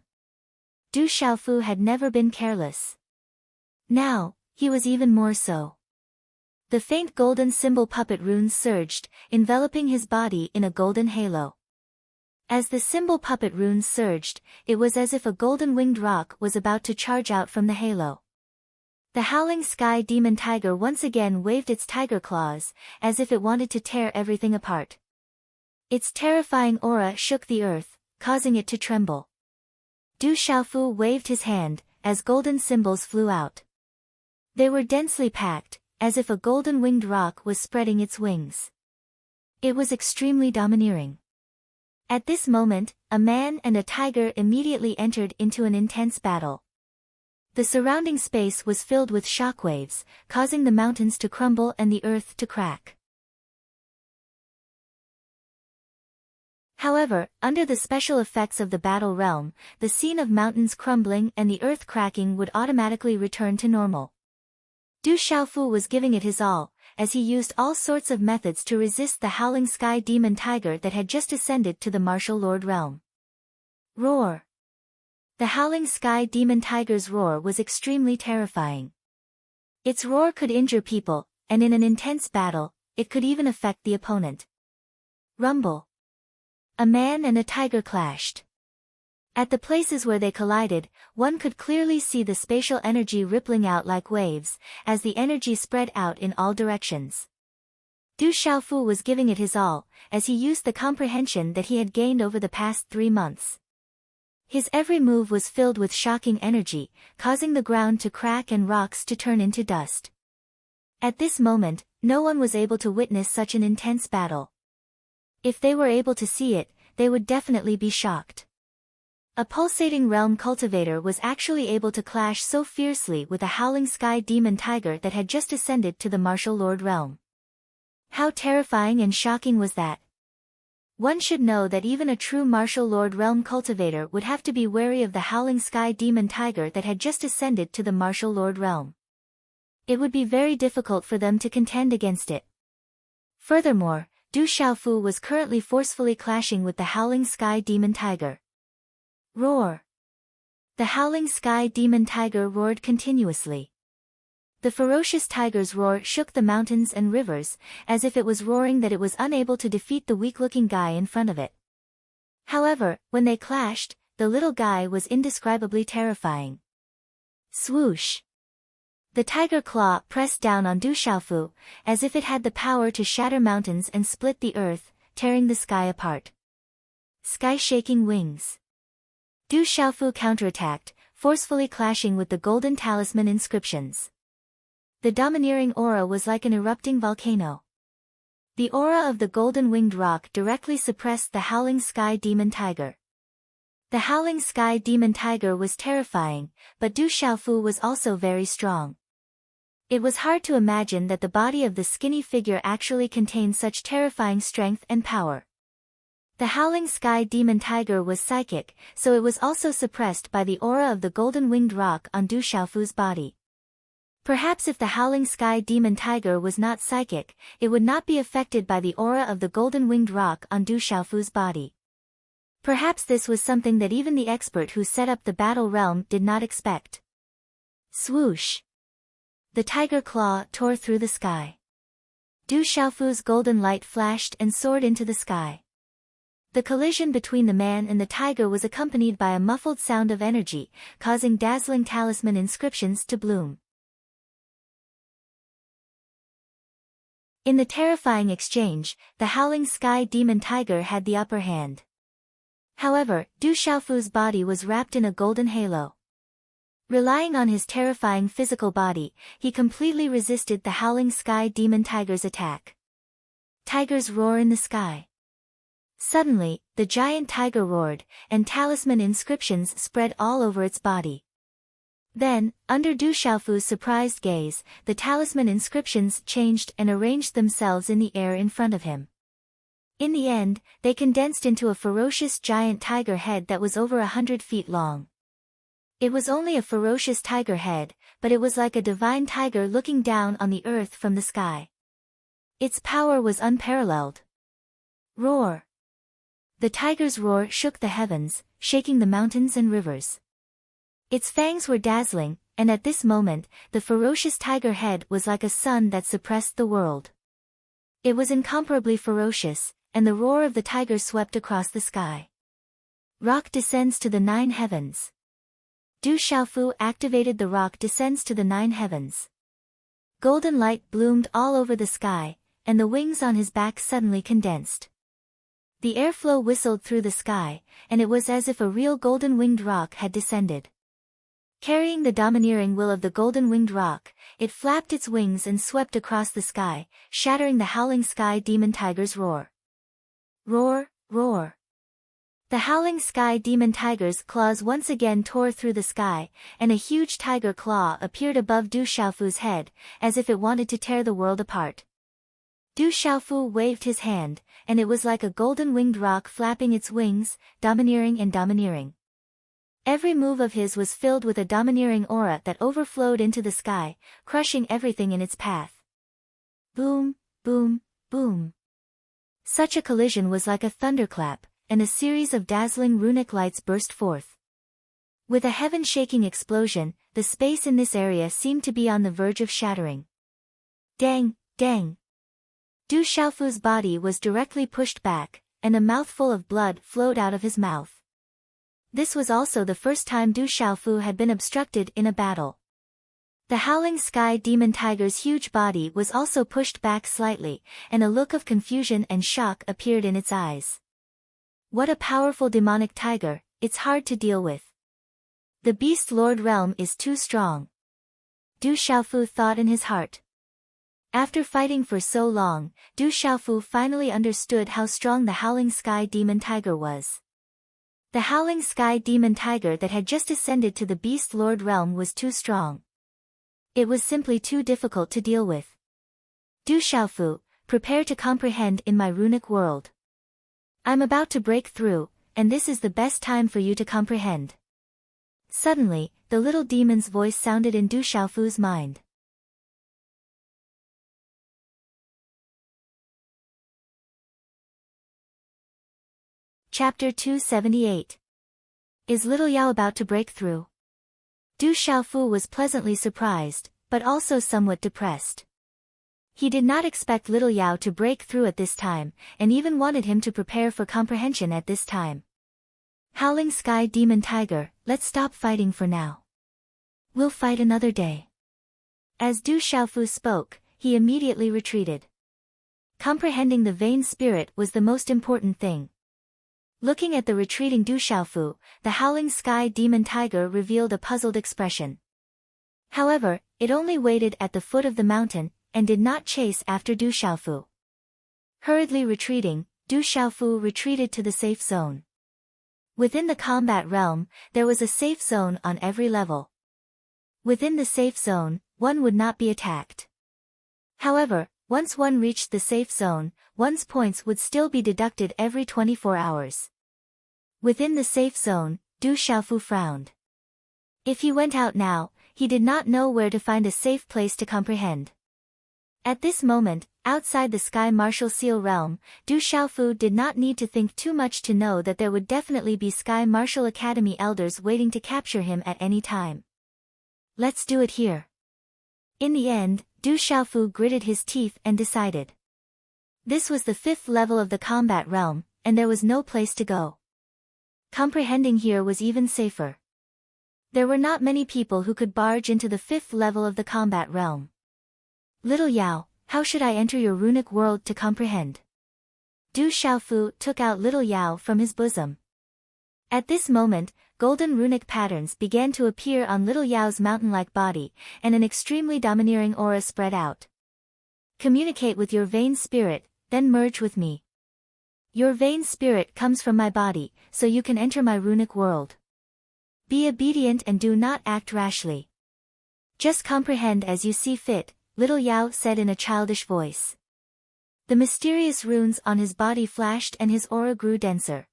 Du Xiaofu had never been careless. Now, he was even more so. The faint golden symbol puppet runes surged, enveloping his body in a golden halo. As the symbol puppet runes surged, it was as if a golden winged roc was about to charge out from the halo. The howling sky demon tiger once again waved its tiger claws, as if it wanted to tear everything apart. Its terrifying aura shook the earth, causing it to tremble. Du Xiaofu waved his hand, as golden symbols flew out. They were densely packed, as if a golden winged roc was spreading its wings. It was extremely domineering. At this moment, a man and a tiger immediately entered into an intense battle. The surrounding space was filled with shockwaves, causing the mountains to crumble and the earth to crack. However, under the special effects of the battle realm, the scene of mountains crumbling and the earth cracking would automatically return to normal. Du Xiaofu was giving it his all, as he used all sorts of methods to resist the howling sky demon tiger that had just ascended to the martial lord realm. Roar! The howling sky demon tiger's roar was extremely terrifying. Its roar could injure people, and in an intense battle, it could even affect the opponent. Rumble! A man and a tiger clashed. At the places where they collided, one could clearly see the spatial energy rippling out like waves, as the energy spread out in all directions. Du Xiaofu was giving it his all, as he used the comprehension that he had gained over the past 3 months. His every move was filled with shocking energy, causing the ground to crack and rocks to turn into dust. At this moment, no one was able to witness such an intense battle. If they were able to see it, they would definitely be shocked. A pulsating realm cultivator was actually able to clash so fiercely with a howling sky demon tiger that had just ascended to the martial lord realm. How terrifying and shocking was that? One should know that even a true martial lord realm cultivator would have to be wary of the howling sky demon tiger that had just ascended to the martial lord realm. It would be very difficult for them to contend against it. Furthermore, Du Xiaofu was currently forcefully clashing with the howling sky demon tiger. Roar! The howling sky demon tiger roared continuously. The ferocious tiger's roar shook the mountains and rivers, as if it was roaring that it was unable to defeat the weak-looking guy in front of it. However, when they clashed, the little guy was indescribably terrifying. Swoosh! The tiger claw pressed down on Du Xiaofu, as if it had the power to shatter mountains and split the earth, tearing the sky apart. Sky-shaking wings. Du Xiaofu counterattacked, forcefully clashing with the golden talisman inscriptions. The domineering aura was like an erupting volcano. The aura of the golden winged roc directly suppressed the howling sky demon tiger. The howling sky demon tiger was terrifying, but Du Xiaofu was also very strong. It was hard to imagine that the body of the skinny figure actually contained such terrifying strength and power. The howling sky demon tiger was psychic, so it was also suppressed by the aura of the golden winged roc on Du Xiaofu's body. Perhaps if the howling sky demon tiger was not psychic, it would not be affected by the aura of the golden winged roc on Du Xiaofu's body. Perhaps this was something that even the expert who set up the battle realm did not expect. Swoosh! The tiger claw tore through the sky. Du Xiaofu's golden light flashed and soared into the sky. The collision between the man and the tiger was accompanied by a muffled sound of energy, causing dazzling talisman inscriptions to bloom. In the terrifying exchange, the howling sky demon tiger had the upper hand. However, Du Xiaofu's body was wrapped in a golden halo. Relying on his terrifying physical body, he completely resisted the howling sky demon tiger's attack. Tigers roar in the sky. Suddenly, the giant tiger roared, and talisman inscriptions spread all over its body. Then, under Du Xiaofu's surprised gaze, the talisman inscriptions changed and arranged themselves in the air in front of him. In the end, they condensed into a ferocious giant tiger head that was over 100 feet long. It was only a ferocious tiger head, but it was like a divine tiger looking down on the earth from the sky. Its power was unparalleled. Roar! The tiger's roar shook the heavens, shaking the mountains and rivers. Its fangs were dazzling, and at this moment, the ferocious tiger head was like a sun that suppressed the world. It was incomparably ferocious, and the roar of the tiger swept across the sky. Rock descends to the 9 heavens. Du Xiaofu activated the rock descends to the 9 heavens. Golden light bloomed all over the sky, and the wings on his back suddenly condensed. The airflow whistled through the sky, and it was as if a real golden-winged rock had descended. Carrying the domineering will of the golden-winged rock, it flapped its wings and swept across the sky, shattering the howling sky demon tiger's roar. Roar, roar. The howling sky demon tiger's claws once again tore through the sky, and a huge tiger claw appeared above Du Xiaofu's head, as if it wanted to tear the world apart. Du Xiaofu waved his hand, and it was like a golden-winged rock flapping its wings, domineering and domineering. Every move of his was filled with a domineering aura that overflowed into the sky, crushing everything in its path. Boom, boom, boom. Such a collision was like a thunderclap, and a series of dazzling runic lights burst forth. With a heaven-shaking explosion, the space in this area seemed to be on the verge of shattering. Dang, dang. Du Xiaofu's body was directly pushed back, and a mouthful of blood flowed out of his mouth. This was also the first time Du Xiaofu had been obstructed in a battle. The howling sky demon tiger's huge body was also pushed back slightly, and a look of confusion and shock appeared in its eyes. What a powerful demonic tiger, it's hard to deal with. The Beast Lord realm is too strong. Du Xiaofu thought in his heart. After fighting for so long, Du Xiaofu finally understood how strong the howling sky demon tiger was. The howling sky demon tiger that had just ascended to the Beast Lord realm was too strong. It was simply too difficult to deal with. Du Xiaofu, prepare to comprehend in my runic world. I'm about to break through, and this is the best time for you to comprehend. Suddenly, the little demon's voice sounded in Du Xiaofu's mind. Chapter 278. Is Little Yao about to break through? Du Xiaofu was pleasantly surprised, but also somewhat depressed. He did not expect Little Yao to break through at this time, and even wanted him to prepare for comprehension at this time. Howling Sky Demon Tiger, let's stop fighting for now. We'll fight another day. As Du Xiaofu spoke, he immediately retreated. Comprehending the vain spirit was the most important thing. Looking at the retreating Du Xiaofu, the howling sky demon tiger revealed a puzzled expression. However, it only waited at the foot of the mountain, and did not chase after Du Xiaofu. Hurriedly retreating, Du Xiaofu retreated to the safe zone. Within the combat realm, there was a safe zone on every level. Within the safe zone, one would not be attacked. However, once one reached the safe zone, one's points would still be deducted every 24 hours. Within the safe zone, Du Xiaofu frowned. If he went out now, he did not know where to find a safe place to comprehend. At this moment, outside the Sky Martial Seal realm, Du Xiaofu did not need to think too much to know that there would definitely be Sky Martial Academy elders waiting to capture him at any time. Let's do it here. In the end, Du Xiaofu gritted his teeth and decided. This was the 5th level of the combat realm, and there was no place to go. Comprehending here was even safer. There were not many people who could barge into the 5th level of the combat realm. Little Yao, how should I enter your runic world to comprehend? Du Xiaofu took out Little Yao from his bosom. At this moment, golden runic patterns began to appear on Little Yao's mountain-like body, and an extremely domineering aura spread out. Communicate with your vain spirit, then merge with me. Your vain spirit comes from my body, so you can enter my runic world. Be obedient and do not act rashly. Just comprehend as you see fit, Little Yao said in a childish voice. The mysterious runes on his body flashed and his aura grew denser.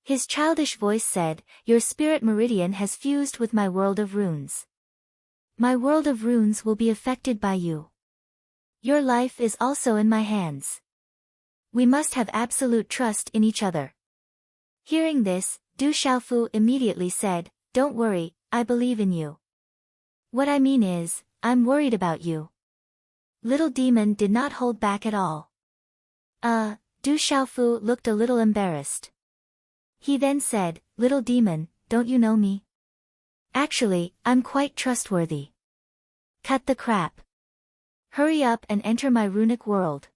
His childish voice said, your spirit meridian has fused with my world of runes. My world of runes will be affected by you. Your life is also in my hands. We must have absolute trust in each other. Hearing this, Du Xiaofu immediately said, "Don't worry, I believe in you. What I mean is, I'm worried about you." Little demon did not hold back at all. Du Xiaofu looked a little embarrassed. He then said, "Little demon, don't you know me? Actually, I'm quite trustworthy. Cut the crap. Hurry up and enter my runic world.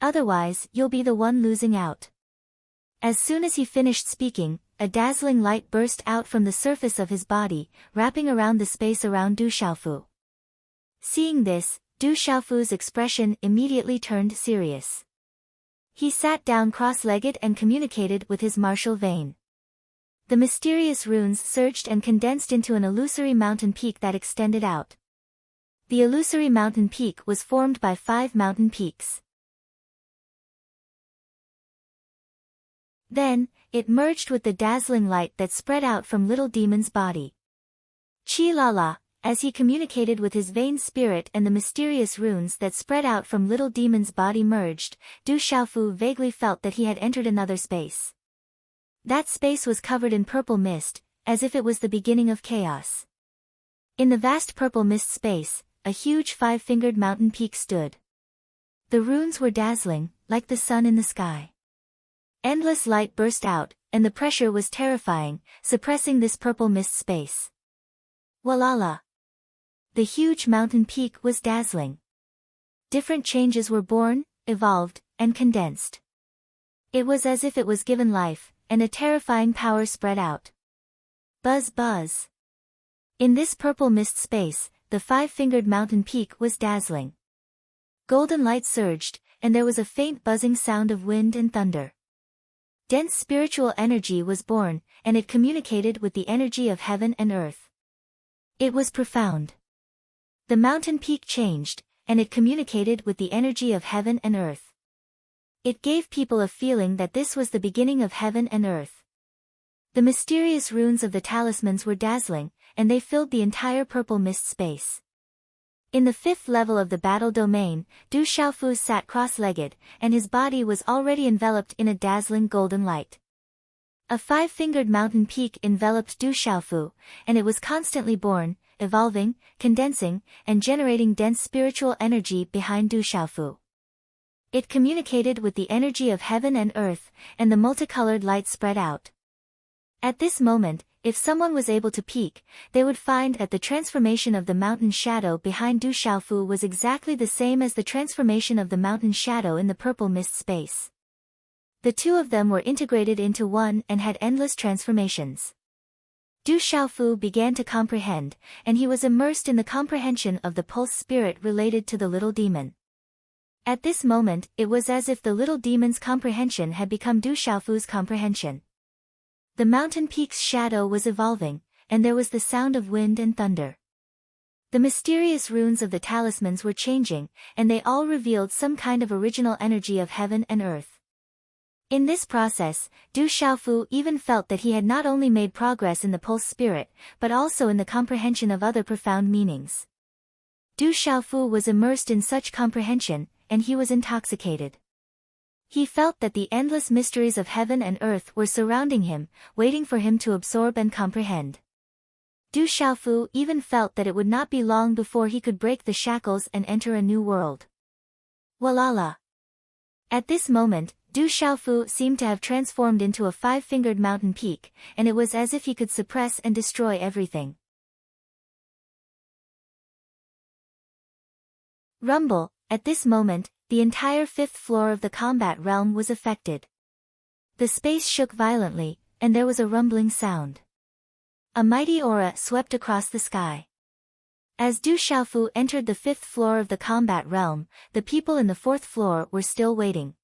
Otherwise, you'll be the one losing out." As soon as he finished speaking, a dazzling light burst out from the surface of his body, wrapping around the space around Du Xiaofu. Seeing this, Du Xiaofu's expression immediately turned serious. He sat down cross-legged and communicated with his martial vein. The mysterious runes surged and condensed into an illusory mountain peak that extended out. The illusory mountain peak was formed by 5 mountain peaks. Then, it merged with the dazzling light that spread out from Little Demon's body. Chi la la, as he communicated with his vain spirit and the mysterious runes that spread out from Little Demon's body merged, Du Xiaofu vaguely felt that he had entered another space. That space was covered in purple mist, as if it was the beginning of chaos. In the vast purple mist space, a huge 5-fingered mountain peak stood. The runes were dazzling, like the sun in the sky. Endless light burst out, and the pressure was terrifying, suppressing this purple mist space. Walala! The huge mountain peak was dazzling. Different changes were born, evolved, and condensed. It was as if it was given life, and a terrifying power spread out. Buzz buzz. In this purple mist space, the 5-fingered mountain peak was dazzling. Golden light surged, and there was a faint buzzing sound of wind and thunder. Dense spiritual energy was born, and it communicated with the energy of heaven and earth. It was profound. The mountain peak changed, and it communicated with the energy of heaven and earth. It gave people a feeling that this was the beginning of heaven and earth. The mysterious runes of the talismans were dazzling, and they filled the entire purple mist space. In the 5th level of the battle domain, Du Xiaofu sat cross-legged, and his body was already enveloped in a dazzling golden light. A 5-fingered mountain peak enveloped Du Xiaofu, and it was constantly born, evolving, condensing, and generating dense spiritual energy behind Du Xiaofu. It communicated with the energy of heaven and earth, and the multicolored light spread out. At this moment, if someone was able to peek, they would find that the transformation of the mountain shadow behind Du Xiaofu was exactly the same as the transformation of the mountain shadow in the purple mist space. The two of them were integrated into one and had endless transformations. Du Xiaofu began to comprehend, and he was immersed in the comprehension of the pulse spirit related to the little demon. At this moment, it was as if the little demon's comprehension had become Du Xiaofu's comprehension. The mountain peak's shadow was evolving, and there was the sound of wind and thunder. The mysterious runes of the talismans were changing, and they all revealed some kind of original energy of heaven and earth. In this process, Du Xiaofu even felt that he had not only made progress in the pulse spirit, but also in the comprehension of other profound meanings. Du Xiaofu was immersed in such comprehension, and he was intoxicated. He felt that the endless mysteries of heaven and earth were surrounding him, waiting for him to absorb and comprehend. Du Xiaofu even felt that it would not be long before he could break the shackles and enter a new world. Walala! At this moment, Du Xiaofu seemed to have transformed into a 5-fingered mountain peak, and it was as if he could suppress and destroy everything. Rumble! At this moment, the entire 5th floor of the combat realm was affected. The space shook violently, and there was a rumbling sound. A mighty aura swept across the sky. As Du Xiaofu entered the 5th floor of the combat realm, the people in the 4th floor were still waiting.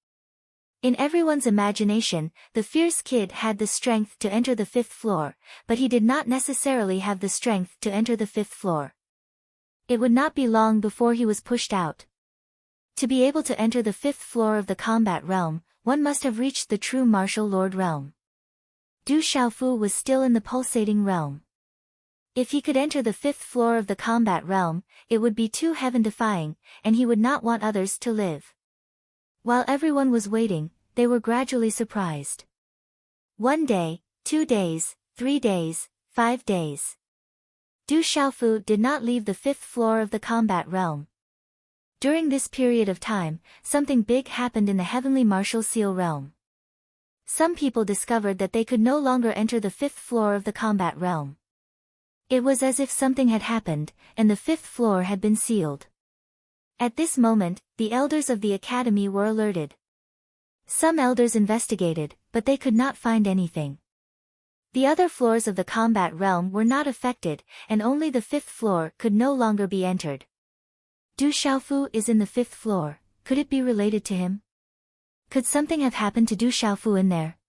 In everyone's imagination, the fierce kid had the strength to enter the 5th floor, but he did not necessarily have the strength to enter the 5th floor. It would not be long before he was pushed out. To be able to enter the 5th floor of the combat realm, one must have reached the true martial lord realm. Du Xiaofu was still in the pulsating realm. If he could enter the 5th floor of the combat realm, it would be too heaven-defying, and he would not want others to live. While everyone was waiting, they were gradually surprised. 1 day, 2 days, 3 days, 5 days. Du Xiaofu did not leave the 5th floor of the combat realm. During this period of time, something big happened in the heavenly martial seal realm. Some people discovered that they could no longer enter the 5th floor of the combat realm. It was as if something had happened, and the 5th floor had been sealed. At this moment, the elders of the academy were alerted. Some elders investigated, but they could not find anything. The other floors of the combat realm were not affected, and only the 5th floor could no longer be entered. Du Xiaofu is in the 5th floor. Could it be related to him? Could something have happened to Du Xiaofu in there?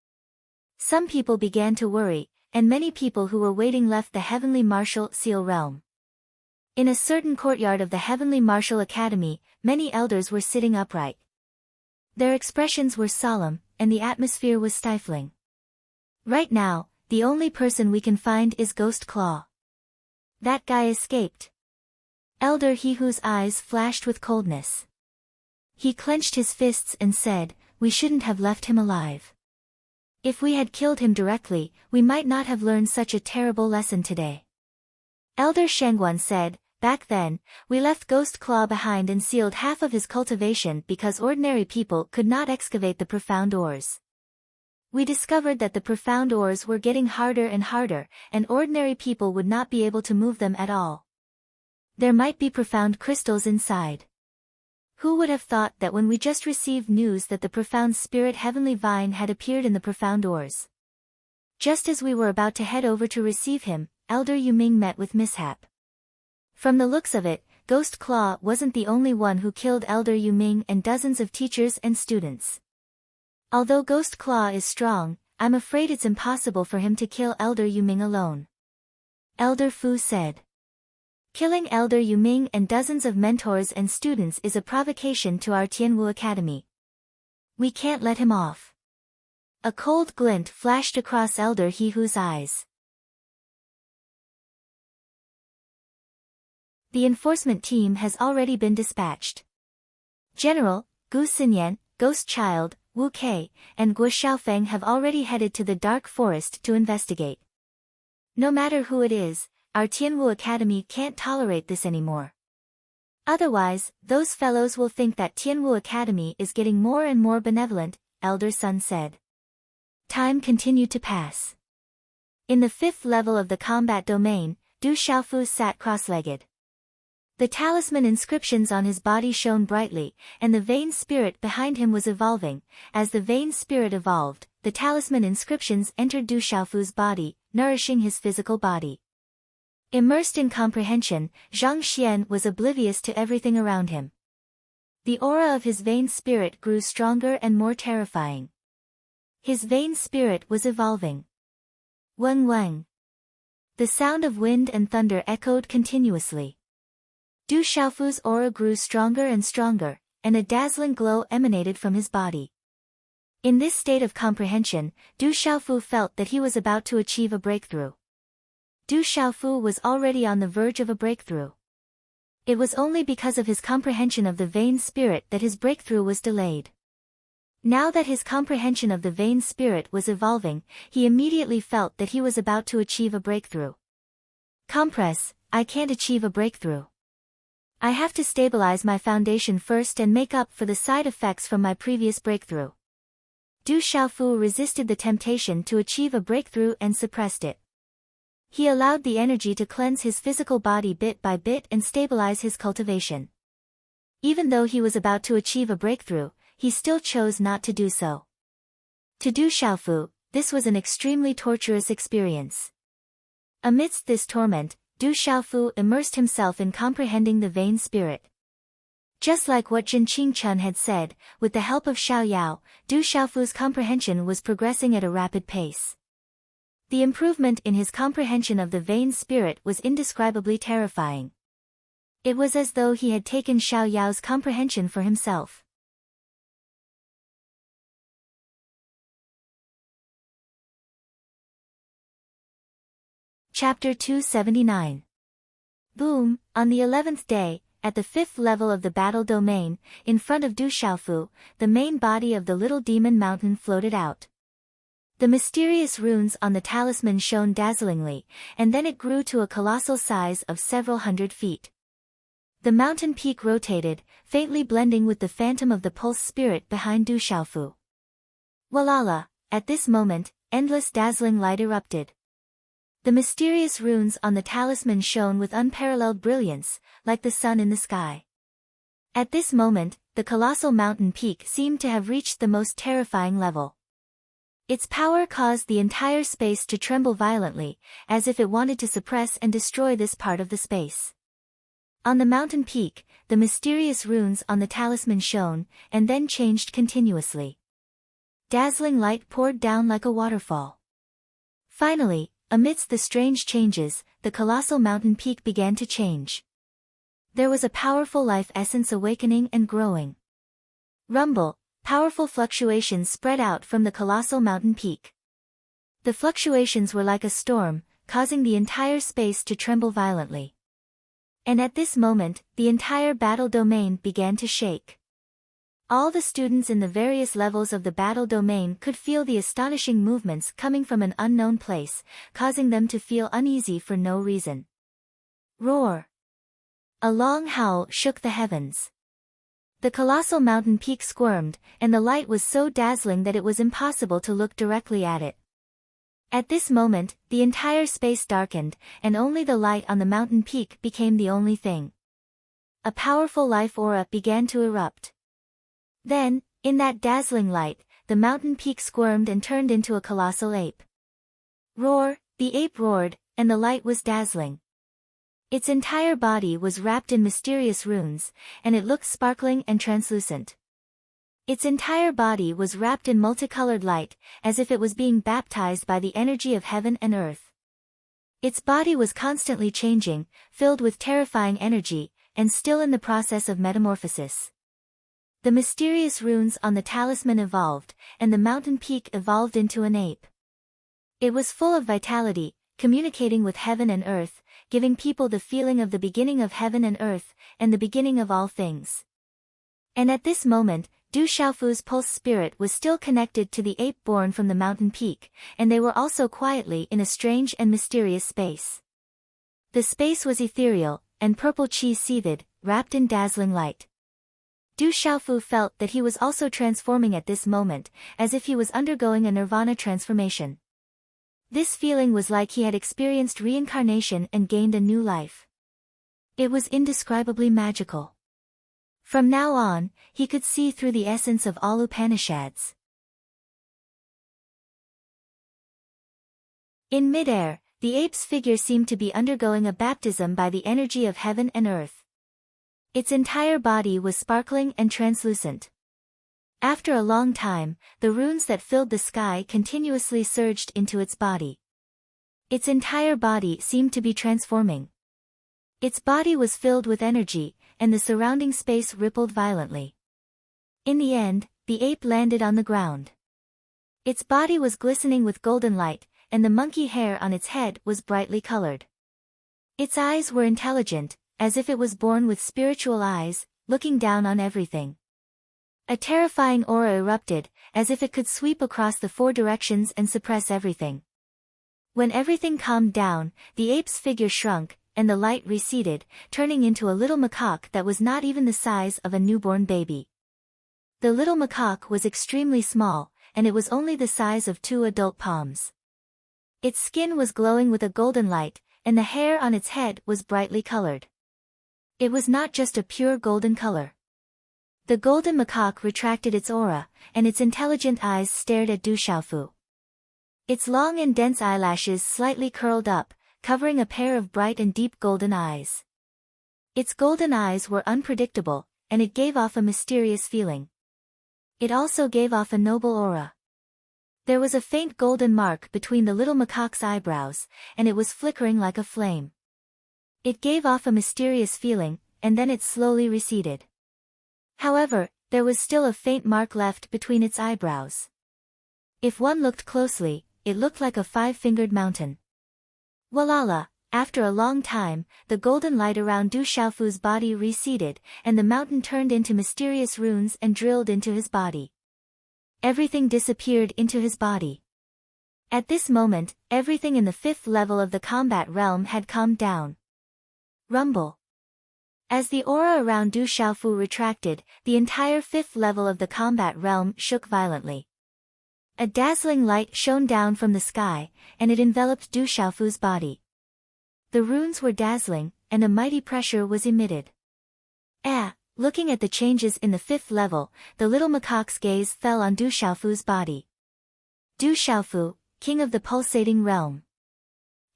Some people began to worry, and many people who were waiting left the heavenly martial seal realm. In a certain courtyard of the heavenly martial academy, many elders were sitting upright. Their expressions were solemn, and the atmosphere was stifling. Right now, the only person we can find is Ghost Claw. That guy escaped. Elder He whose eyes flashed with coldness. He clenched his fists and said, "We shouldn't have left him alive. If we had killed him directly, we might not have learned such a terrible lesson today." Elder Shangguan said, "Back then, we left Ghost Claw behind and sealed half of his cultivation because ordinary people could not excavate the profound ores. We discovered that the profound ores were getting harder and harder, and ordinary people would not be able to move them at all. There might be profound crystals inside. Who would have thought that when we just received news that the profound spirit heavenly vine had appeared in the profound ores? Just as we were about to head over to receive him, Elder Yuming met with mishap. From the looks of it, Ghost Claw wasn't the only one who killed Elder Yuming and dozens of teachers and students. Although Ghost Claw is strong, I'm afraid it's impossible for him to kill Elder Yuming alone." Elder Fu said. "Killing Elder Yuming and dozens of mentors and students is a provocation to our Tianwu Academy. We can't let him off." A cold glint flashed across Elder He Hu's eyes. The enforcement team has already been dispatched. General, Gu Xinyan, Ghost Child, Wu Kei, and Guo Xiaofeng have already headed to the Dark Forest to investigate. No matter who it is, our Tianwu Academy can't tolerate this anymore. Otherwise, those fellows will think that Tianwu Academy is getting more and more benevolent, Elder Sun said. Time continued to pass. In the 5th level of the combat domain, Du Xiaofu sat cross-legged. The talisman inscriptions on his body shone brightly, and the vain spirit behind him was evolving. As the vain spirit evolved, the talisman inscriptions entered Du Xiaofu's body, nourishing his physical body. Immersed in comprehension, Zhang Xian was oblivious to everything around him. The aura of his vain spirit grew stronger and more terrifying. His vain spirit was evolving. Weng weng. The sound of wind and thunder echoed continuously. Du Xiaofu's aura grew stronger and stronger, and a dazzling glow emanated from his body. In this state of comprehension, Du Xiaofu felt that he was about to achieve a breakthrough. Du Xiaofu was already on the verge of a breakthrough. It was only because of his comprehension of the vain spirit that his breakthrough was delayed. Now that his comprehension of the vain spirit was evolving, he immediately felt that he was about to achieve a breakthrough. Compress, I can't achieve a breakthrough. I have to stabilize my foundation first and make up for the side effects from my previous breakthrough. Du Xiaofu resisted the temptation to achieve a breakthrough and suppressed it. He allowed the energy to cleanse his physical body bit by bit and stabilize his cultivation. Even though he was about to achieve a breakthrough, he still chose not to do so. To Du Xiaofu, this was an extremely torturous experience. Amidst this torment, Du Xiaofu immersed himself in comprehending the vain spirit. Just like what Jin Qingchun had said, with the help of Xiao Yao, Du Xiaofu's comprehension was progressing at a rapid pace. The improvement in his comprehension of the vain spirit was indescribably terrifying. It was as though he had taken Xiao Yao's comprehension for himself. Chapter 279. Boom. On the 11th day, at the 5th level of the battle domain, in front of Du Xiaofu, the main body of the little demon mountain floated out. The mysterious runes on the talisman shone dazzlingly, and then it grew to a colossal size of several hundred feet. The mountain peak rotated, faintly blending with the phantom of the pulse spirit behind Du Xiaofu. Walala! At this moment, endless dazzling light erupted. The mysterious runes on the talisman shone with unparalleled brilliance, like the sun in the sky. At this moment, the colossal mountain peak seemed to have reached the most terrifying level. Its power caused the entire space to tremble violently, as if it wanted to suppress and destroy this part of the space. On the mountain peak, the mysterious runes on the talisman shone, and then changed continuously. Dazzling light poured down like a waterfall. Finally, amidst the strange changes, the colossal mountain peak began to change. There was a powerful life essence awakening and growing. Rumble! Powerful fluctuations spread out from the colossal mountain peak. The fluctuations were like a storm, causing the entire space to tremble violently. And at this moment, the entire battle domain began to shake. All the students in the various levels of the battle domain could feel the astonishing movements coming from an unknown place, causing them to feel uneasy for no reason. Roar! A long howl shook the heavens. The colossal mountain peak squirmed, and the light was so dazzling that it was impossible to look directly at it. At this moment, the entire space darkened, and only the light on the mountain peak became the only thing. A powerful life aura began to erupt. Then, in that dazzling light, the mountain peak squirmed and turned into a colossal ape. Roar! The ape roared, and the light was dazzling. Its entire body was wrapped in mysterious runes, and it looked sparkling and translucent. Its entire body was wrapped in multicolored light, as if it was being baptized by the energy of heaven and earth. Its body was constantly changing, filled with terrifying energy, and still in the process of metamorphosis. The mysterious runes on the talisman evolved, and the mountain peak evolved into an ape. It was full of vitality, communicating with heaven and earth, giving people the feeling of the beginning of heaven and earth, and the beginning of all things. And at this moment, Du Xiaofu's pulse spirit was still connected to the ape born from the mountain peak, and they were also quietly in a strange and mysterious space. The space was ethereal, and purple chi seethed, wrapped in dazzling light. Du Xiaofu felt that he was also transforming at this moment, as if he was undergoing a nirvana transformation. This feeling was like he had experienced reincarnation and gained a new life. It was indescribably magical. From now on, he could see through the essence of all Upanishads. In midair, the ape's figure seemed to be undergoing a baptism by the energy of heaven and earth. Its entire body was sparkling and translucent. After a long time, the runes that filled the sky continuously surged into its body. Its entire body seemed to be transforming. Its body was filled with energy, and the surrounding space rippled violently. In the end, the ape landed on the ground. Its body was glistening with golden light, and the monkey hair on its head was brightly colored. Its eyes were intelligent, as if it was born with spiritual eyes, looking down on everything. A terrifying aura erupted, as if it could sweep across the 4 directions and suppress everything. When everything calmed down, the ape's figure shrunk, and the light receded, turning into a little macaque that was not even the size of a newborn baby. The little macaque was extremely small, and it was only the size of 2 adult palms. Its skin was glowing with a golden light, and the hair on its head was brightly colored. It was not just a pure golden color. The golden macaque retracted its aura, and its intelligent eyes stared at Du Xiaofu. Its long and dense eyelashes slightly curled up, covering a pair of bright and deep golden eyes. Its golden eyes were unpredictable, and it gave off a mysterious feeling. It also gave off a noble aura. There was a faint golden mark between the little macaque's eyebrows, and it was flickering like a flame. It gave off a mysterious feeling, and then it slowly receded. However, there was still a faint mark left between its eyebrows. If one looked closely, it looked like a 5-fingered mountain. Walala! after a long time, the golden light around Du Xiaofu's body receded, and the mountain turned into mysterious runes and drilled into his body. Everything disappeared into his body. At this moment, everything in the 5th level of the combat realm had calmed down. Rumble. As the aura around Du Xiaofu retracted, the entire 5th level of the combat realm shook violently. A dazzling light shone down from the sky, and it enveloped Du Xiaofu's body. The runes were dazzling, and a mighty pressure was emitted. Looking at the changes in the 5th level, the little macaque's gaze fell on Du Xiaofu's body. Du Xiaofu, king of the pulsating realm.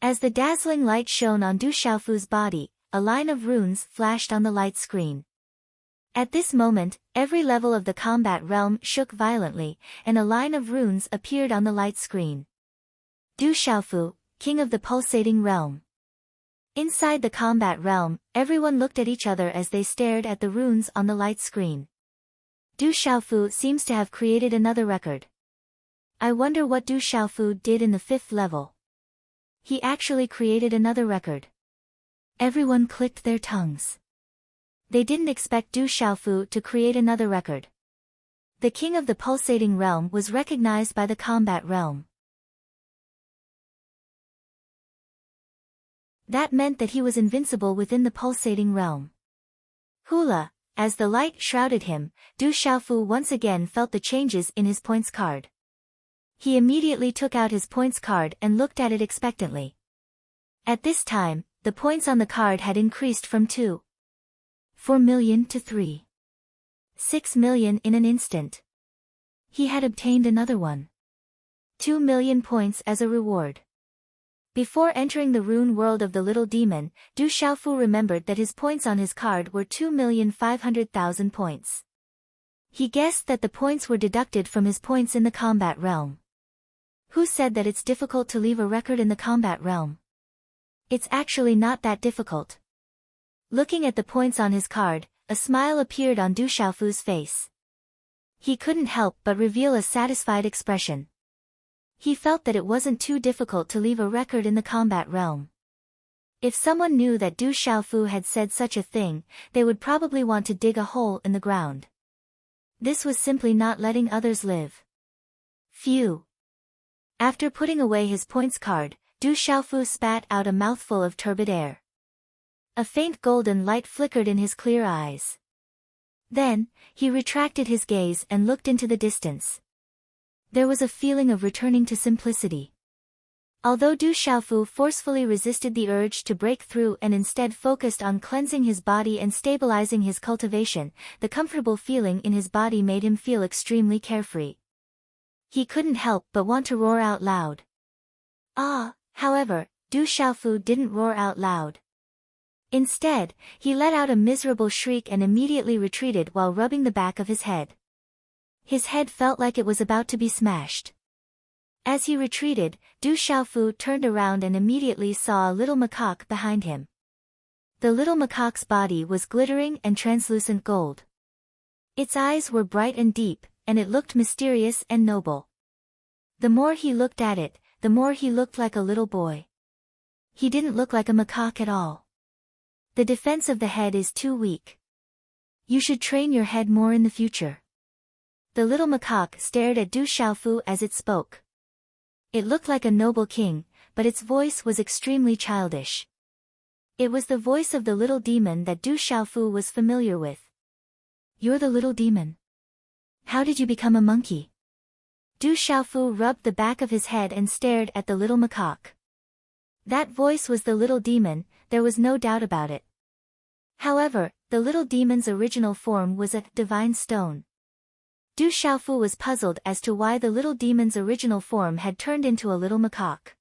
As the dazzling light shone on Du Xiaofu's body, a line of runes flashed on the light screen. At this moment, every level of the combat realm shook violently, and a line of runes appeared on the light screen. Du Xiaofu, king of the pulsating realm. Inside the combat realm, everyone looked at each other as they stared at the runes on the light screen. Du Xiaofu seems to have created another record. I wonder what Du Xiaofu did in the 5th level. He actually created another record. Everyone clicked their tongues. They didn't expect Du Xiaofu to create another record. The king of the pulsating realm was recognized by the combat realm. That meant that he was invincible within the pulsating realm. Hula, as the light shrouded him, Du Xiaofu once again felt the changes in his points card. He immediately took out his points card and looked at it expectantly. At this time, the points on the card had increased from 2.4 million to 3.6 million in an instant. He had obtained another 1.2 million points as a reward. Before entering the rune world of the little demon, Du Xiaofu remembered that his points on his card were 2,500,000 points. He guessed that the points were deducted from his points in the combat realm. Who said that it's difficult to leave a record in the combat realm? It's actually not that difficult. Looking at the points on his card, a smile appeared on Du Xiaofu's face. He couldn't help but reveal a satisfied expression. He felt that it wasn't too difficult to leave a record in the combat realm. If someone knew that Du Xiaofu had said such a thing, they would probably want to dig a hole in the ground. This was simply not letting others live. Phew. After putting away his points card, Du Xiaofu spat out a mouthful of turbid air. A faint golden light flickered in his clear eyes. Then, he retracted his gaze and looked into the distance. There was a feeling of returning to simplicity. Although Du Xiaofu forcefully resisted the urge to break through and instead focused on cleansing his body and stabilizing his cultivation, the comfortable feeling in his body made him feel extremely carefree. He couldn't help but want to roar out loud. However, Du Xiaofu didn't roar out loud. Instead, he let out a miserable shriek and immediately retreated while rubbing the back of his head. His head felt like it was about to be smashed. As he retreated, Du Xiaofu turned around and immediately saw a little macaque behind him. The little macaque's body was glittering and translucent gold. Its eyes were bright and deep, and it looked mysterious and noble. The more he looked at it, the more he looked like a little boy. He didn't look like a macaque at all. The defense of the head is too weak. You should train your head more in the future. The little macaque stared at Du Xiaofu as it spoke. It looked like a noble king, but its voice was extremely childish. It was the voice of the little demon that Du Xiaofu was familiar with. You're the little demon. How did you become a monkey? Du Xiaofu rubbed the back of his head and stared at the little macaque. That voice was the little demon, there was no doubt about it. However, the little demon's original form was a divine stone. Du Xiaofu was puzzled as to why the little demon's original form had turned into a little macaque.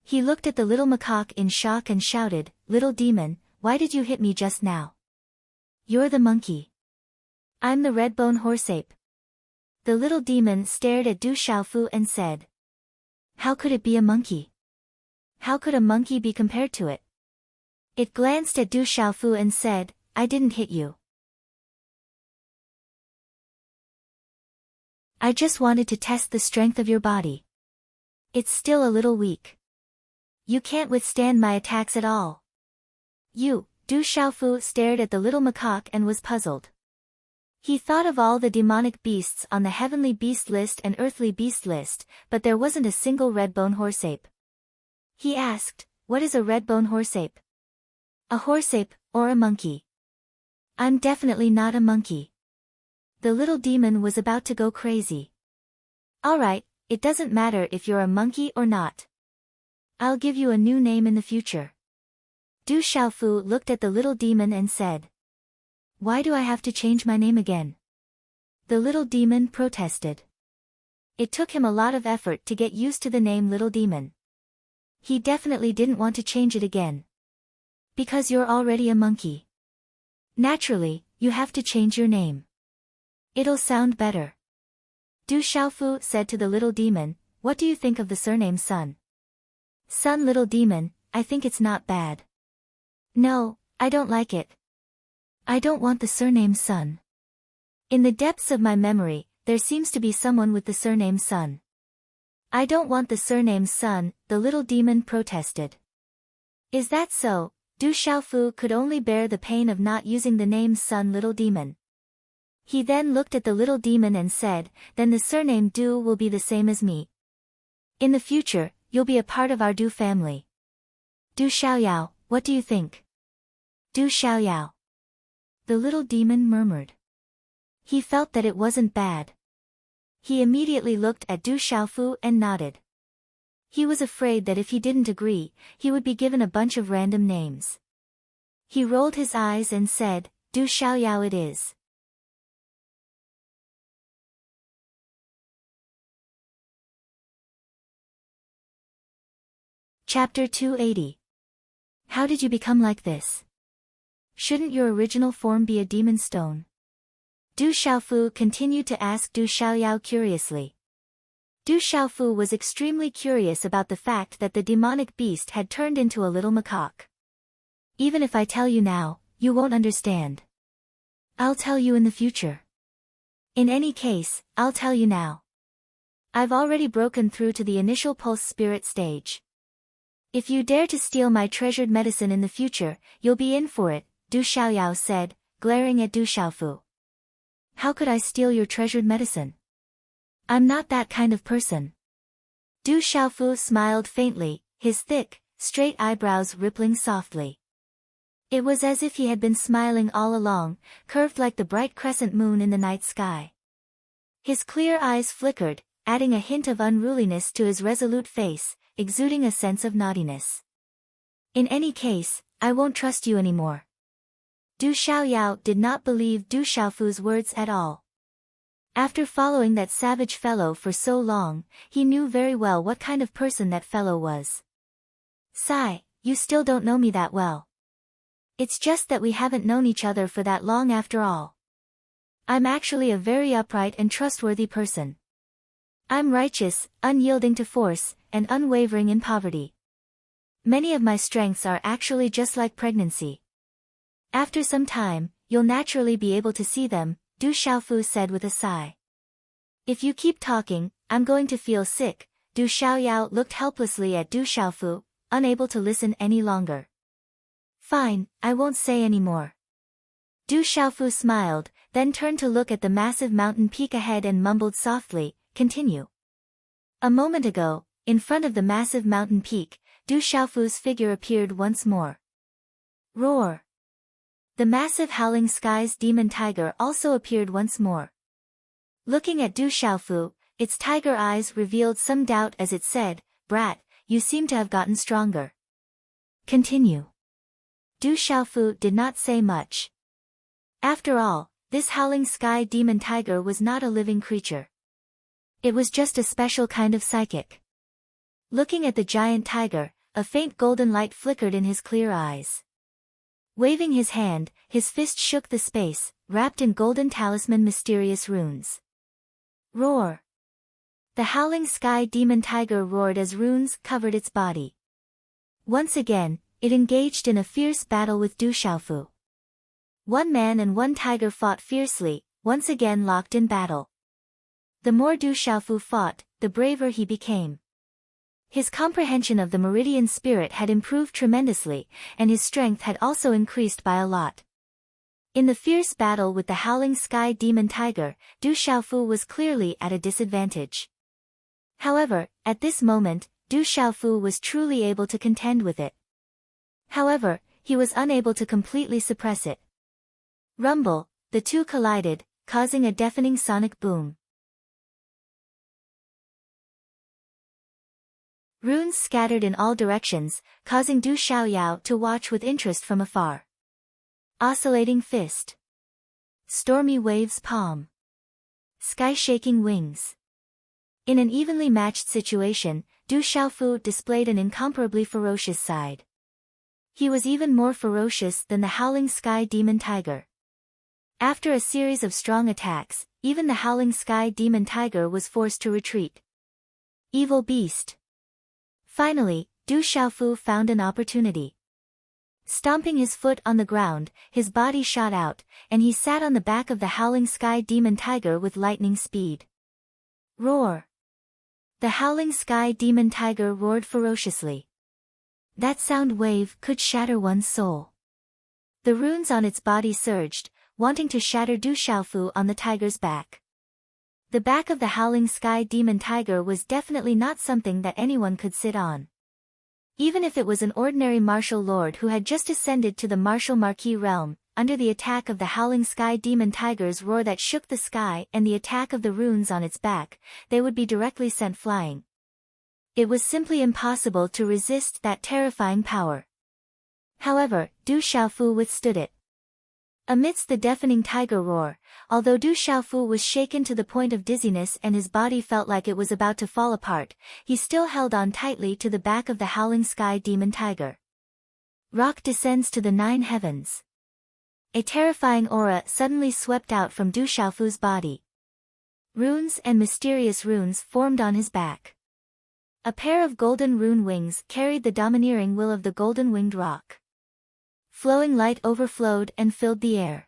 He looked at the little macaque in shock and shouted, "Little demon, why did you hit me just now? You're the monkey. I'm the red-bone horseape." The little demon stared at Du Xiaofu and said, "How could it be a monkey? How could a monkey be compared to it?" It glanced at Du Xiaofu and said, "I didn't hit you. I just wanted to test the strength of your body. It's still a little weak. You can't withstand my attacks at all. Du Xiaofu stared at the little macaque and was puzzled. He thought of all the demonic beasts on the heavenly beast list and earthly beast list, but there wasn't a single red-bone horseape. He asked, "What is a red-bone horseape?" "A horseape, or a monkey." "I'm definitely not a monkey." The little demon was about to go crazy. "Alright, it doesn't matter if you're a monkey or not. I'll give you a new name in the future." Du Xiaofu looked at the little demon and said, "Why do I have to change my name again?" The little demon protested. It took him a lot of effort to get used to the name Little Demon. He definitely didn't want to change it again. "Because you're already a monkey. Naturally, you have to change your name. It'll sound better." Du Xiaofu said to the little demon, "What do you think of the surname Sun?" "Sun Little Demon, I think it's not bad." "No, I don't like it. I don't want the surname Sun. In the depths of my memory, there seems to be someone with the surname Sun." "I don't want the surname Sun," the little demon protested. "Is that so?" Du Xiaofu could only bear the pain of not using the name Sun Little Demon. He then looked at the little demon and said, "Then the surname Du will be the same as me. In the future, you'll be a part of our Du family." "Du Xiaoyao, what do you think?" "Du Xiaoyao." The little demon murmured. He felt that it wasn't bad. He immediately looked at Du Xiaofu and nodded. He was afraid that if he didn't agree, he would be given a bunch of random names. He rolled his eyes and said, "Du Xiaoyao it is." Chapter 280. How did you become like this? Shouldn't your original form be a demon stone? Du Xiaofu continued to ask Du Xiaoyao curiously. Du Xiaofu was extremely curious about the fact that the demonic beast had turned into a little macaque. "Even if I tell you now, you won't understand. I'll tell you in the future. In any case, I'll tell you now. I've already broken through to the initial pulse spirit stage. If you dare to steal my treasured medicine in the future, you'll be in for it," Du Xiaoyao said, glaring at Du Xiaofu. "How could I steal your treasured medicine? I'm not that kind of person." Du Xiaofu smiled faintly, his thick, straight eyebrows rippling softly. It was as if he had been smiling all along, curved like the bright crescent moon in the night sky. His clear eyes flickered, adding a hint of unruliness to his resolute face, exuding a sense of naughtiness. "In any case, I won't trust you anymore." Du Xiaoyao did not believe Du Xiaofu's words at all. After following that savage fellow for so long, he knew very well what kind of person that fellow was. "Sigh, you still don't know me that well. It's just that we haven't known each other for that long after all. I'm actually a very upright and trustworthy person. I'm righteous, unyielding to force, and unwavering in poverty. Many of my strengths are actually just like pregnancy. After some time, you'll naturally be able to see them," Du Xiaofu said with a sigh. "If you keep talking, I'm going to feel sick." Du Xiaoyao looked helplessly at Du Xiaofu, unable to listen any longer. "Fine, I won't say any more." Du Xiaofu smiled, then turned to look at the massive mountain peak ahead and mumbled softly, "Continue." A moment ago, in front of the massive mountain peak, Du Xiaofu's figure appeared once more. Roar! The massive Howling Skies demon tiger also appeared once more. Looking at Du Xiaofu, its tiger eyes revealed some doubt as it said, "Brat, you seem to have gotten stronger. Continue." Du Xiaofu did not say much. After all, this Howling Sky demon tiger was not a living creature. It was just a special kind of psychic. Looking at the giant tiger, a faint golden light flickered in his clear eyes. Waving his hand, his fist shook the space, wrapped in golden talisman mysterious runes. Roar! The Howling Sky demon tiger roared as runes covered its body. Once again, it engaged in a fierce battle with Du Xiaofu. One man and one tiger fought fiercely, once again locked in battle. The more Du Xiaofu fought, the braver he became. His comprehension of the Meridian spirit had improved tremendously, and his strength had also increased by a lot. In the fierce battle with the Howling Sky Demon Tiger, Du Xiaofu was clearly at a disadvantage. However, at this moment, Du Xiaofu was truly able to contend with it. However, he was unable to completely suppress it. Rumble, the two collided, causing a deafening sonic boom. Runes scattered in all directions, causing Du Xiaoyao to watch with interest from afar. Oscillating fist. Stormy waves palm. Sky-shaking wings. In an evenly matched situation, Du Xiaofu displayed an incomparably ferocious side. He was even more ferocious than the Howling Sky Demon Tiger. After a series of strong attacks, even the Howling Sky Demon Tiger was forced to retreat. Evil beast. Finally, Du Xiaofu found an opportunity. Stomping his foot on the ground, his body shot out, and he sat on the back of the Howling Sky Demon Tiger with lightning speed. Roar! The Howling Sky Demon Tiger roared ferociously. That sound wave could shatter one's soul. The runes on its body surged, wanting to shatter Du Xiaofu on the tiger's back. The back of the Howling Sky Demon Tiger was definitely not something that anyone could sit on. Even if it was an ordinary martial lord who had just ascended to the martial marquis realm, under the attack of the Howling Sky Demon Tiger's roar that shook the sky and the attack of the runes on its back, they would be directly sent flying. It was simply impossible to resist that terrifying power. However, Du Xiaofu withstood it. Amidst the deafening tiger roar, although Du Xiaofu was shaken to the point of dizziness and his body felt like it was about to fall apart, he still held on tightly to the back of the Howling Sky Demon Tiger. Rock descends to the 9 heavens. A terrifying aura suddenly swept out from Du Xiaofu's body. Runes and mysterious runes formed on his back. A pair of golden rune wings carried the domineering will of the golden-winged rock. Flowing light overflowed and filled the air.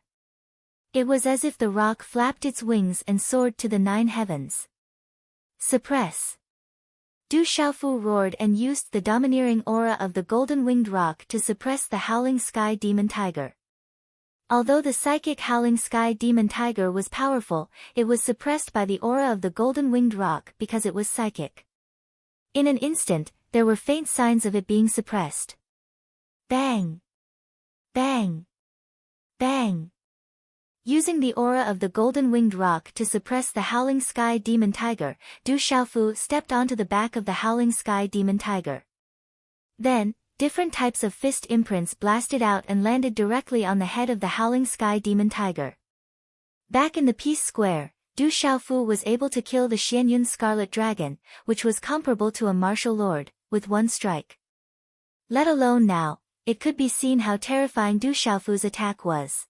It was as if the rock flapped its wings and soared to the 9 heavens. Suppress! Du Xiaofu roared and used the domineering aura of the golden-winged rock to suppress the Howling Sky Demon Tiger. Although the psychic Howling Sky Demon Tiger was powerful, it was suppressed by the aura of the golden-winged rock because it was psychic. In an instant, there were faint signs of it being suppressed. Bang! Bang! Bang! Using the aura of the golden-winged rock to suppress the Howling Sky Demon Tiger, Du Xiaofu stepped onto the back of the Howling Sky Demon Tiger. Then, different types of fist imprints blasted out and landed directly on the head of the Howling Sky Demon Tiger. Back in the Peace Square, Du Xiaofu was able to kill the Xianyun Scarlet Dragon, which was comparable to a martial lord, with one strike. Let alone now, it could be seen how terrifying Du Xiaofu's attack was.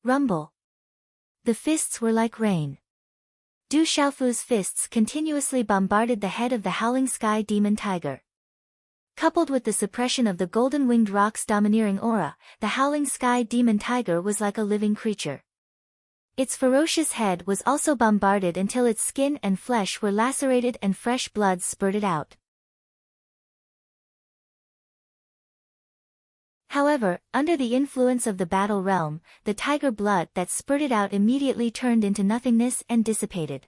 Rumble. The fists were like rain. Du Xiaofu's fists continuously bombarded the head of the Howling Sky Demon Tiger. Coupled with the suppression of the golden-winged rock's domineering aura, the Howling Sky Demon Tiger was like a living creature. Its ferocious head was also bombarded until its skin and flesh were lacerated and fresh blood spurted out. However, under the influence of the battle realm, the tiger blood that spurted out immediately turned into nothingness and dissipated.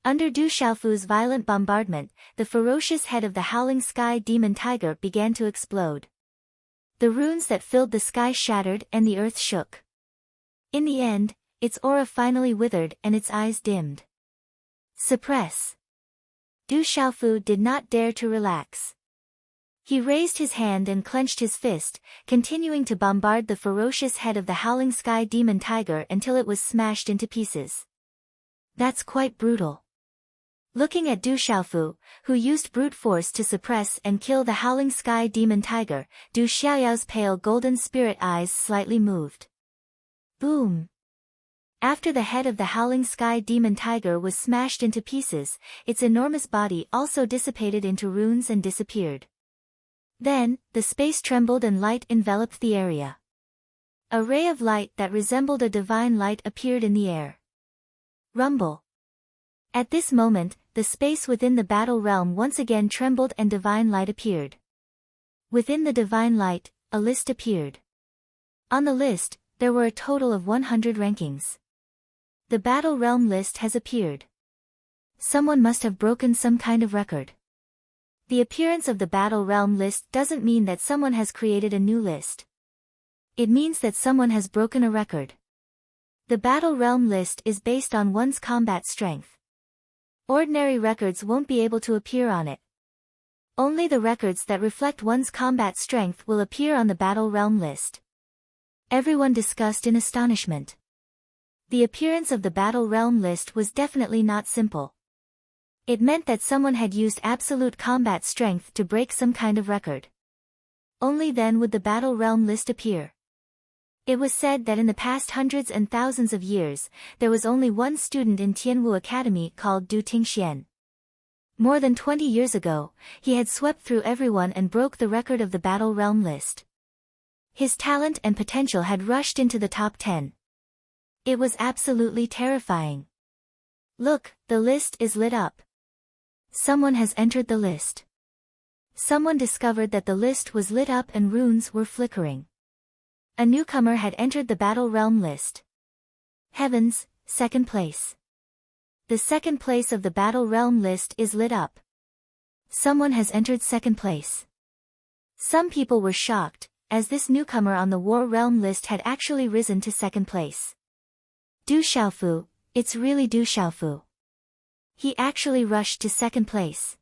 Under Du Xiaofu's violent bombardment, the ferocious head of the Howling Sky Demon Tiger began to explode. The runes that filled the sky shattered and the earth shook. In the end, its aura finally withered and its eyes dimmed. Suppress! Du Xiaofu did not dare to relax. He raised his hand and clenched his fist, continuing to bombard the ferocious head of the Howling Sky Demon Tiger until it was smashed into pieces. That's quite brutal. Looking at Du Xiaofu, who used brute force to suppress and kill the Howling Sky Demon Tiger, Du Xiaoyao's pale golden spirit eyes slightly moved. Boom! After the head of the Howling Sky Demon Tiger was smashed into pieces, its enormous body also dissipated into runes and disappeared. Then, the space trembled and light enveloped the area. A ray of light that resembled a divine light appeared in the air. Rumble. At this moment, the space within the battle realm once again trembled and divine light appeared. Within the divine light, a list appeared. On the list, there were a total of 100 rankings. The battle realm list has appeared. Someone must have broken some kind of record. The appearance of the battle realm list doesn't mean that someone has created a new list. It means that someone has broken a record. The battle realm list is based on one's combat strength. Ordinary records won't be able to appear on it. Only the records that reflect one's combat strength will appear on the battle realm list. Everyone discussed in astonishment. The appearance of the battle realm list was definitely not simple. It meant that someone had used absolute combat strength to break some kind of record. Only then would the battle realm list appear. It was said that in the past hundreds and thousands of years, there was only one student in Tianwu Academy called Du Tingxian. More than 20 years ago, he had swept through everyone and broke the record of the battle realm list. His talent and potential had rushed into the top 10. It was absolutely terrifying. Look, the list is lit up. Someone has entered the list. Someone discovered that the list was lit up and runes were flickering. A newcomer had entered the battle realm list. Heavens, second place. The second place of the battle realm list is lit up. Someone has entered second place. Some people were shocked, as this newcomer on the war realm list had actually risen to second place. Du Xiaofu, it's really Du Xiaofu. He actually rushed to second place.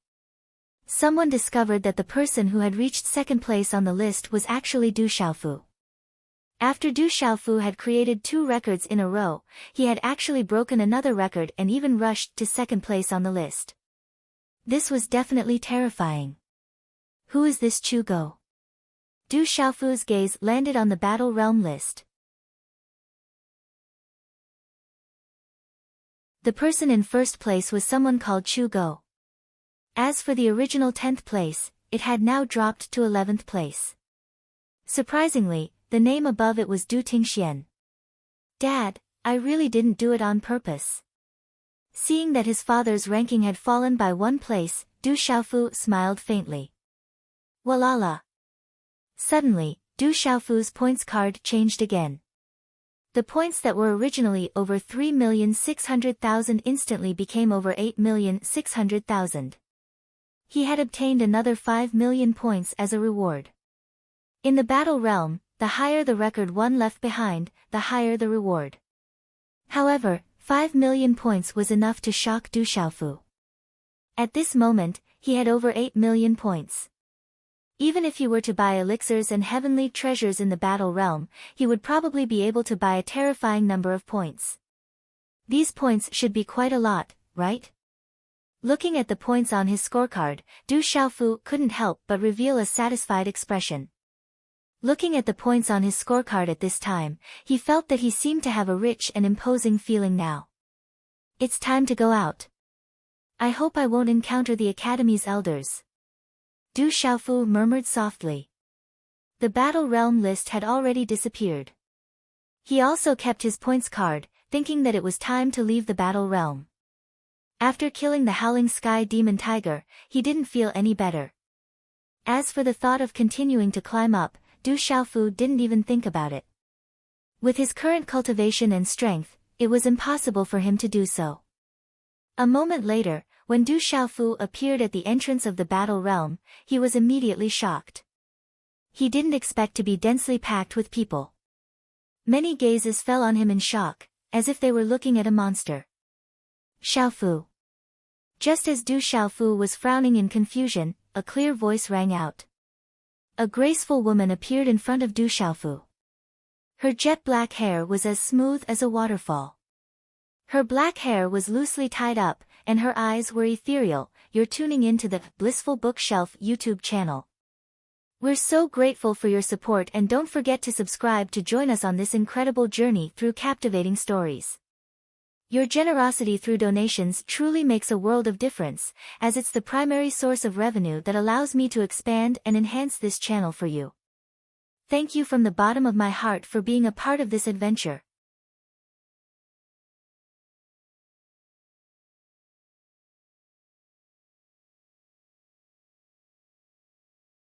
Someone discovered that the person who had reached second place on the list was actually Du Xiaofu. After Du Xiaofu had created 2 records in a row, he had actually broken another record and even rushed to second place on the list. This was definitely terrifying. Who is this Chu Go? Du Xiaofu's gaze landed on the battle realm list. The person in first place was someone called Chu Go. As for the original 10th place, it had now dropped to 11th place. Surprisingly, the name above it was Du Tingxian. Dad, I really didn't do it on purpose. Seeing that his father's ranking had fallen by 1 place, Du Xiaofu smiled faintly. Walala. Suddenly, Du Xiaofu's points card changed again. The points that were originally over 3,600,000 instantly became over 8,600,000. He had obtained another 5 million points as a reward. In the battle realm, the higher the record one left behind, the higher the reward. However, 5 million points was enough to shock Du Xiaofu. At this moment, he had over 8 million points. Even if he were to buy elixirs and heavenly treasures in the battle realm, he would probably be able to buy a terrifying number of points. These points should be quite a lot, right? Looking at the points on his scorecard, Du Xiaofu couldn't help but reveal a satisfied expression. Looking at the points on his scorecard at this time, he felt that he seemed to have a rich and imposing feeling now. It's time to go out. I hope I won't encounter the Academy's elders. Du Xiaofu murmured softly. The battle realm list had already disappeared. He also kept his points card, thinking that it was time to leave the battle realm. After killing the Howling Sky Demon Tiger, he didn't feel any better. As for the thought of continuing to climb up, Du Xiaofu didn't even think about it. With his current cultivation and strength, it was impossible for him to do so. A moment later, when Du Xiaofu appeared at the entrance of the battle realm, he was immediately shocked. He didn't expect to be densely packed with people. Many gazes fell on him in shock, as if they were looking at a monster. Xiaofu. Just as Du Xiaofu was frowning in confusion, a clear voice rang out. A graceful woman appeared in front of Du Xiaofu. Her jet black hair was as smooth as a waterfall. Her black hair was loosely tied up, and her eyes were ethereal. You're tuning into the Blissful Bookshelf YouTube channel. We're so grateful for your support, and don't forget to subscribe to join us on this incredible journey through captivating stories. Your generosity through donations truly makes a world of difference, as it's the primary source of revenue that allows me to expand and enhance this channel for you. Thank you from the bottom of my heart for being a part of this adventure.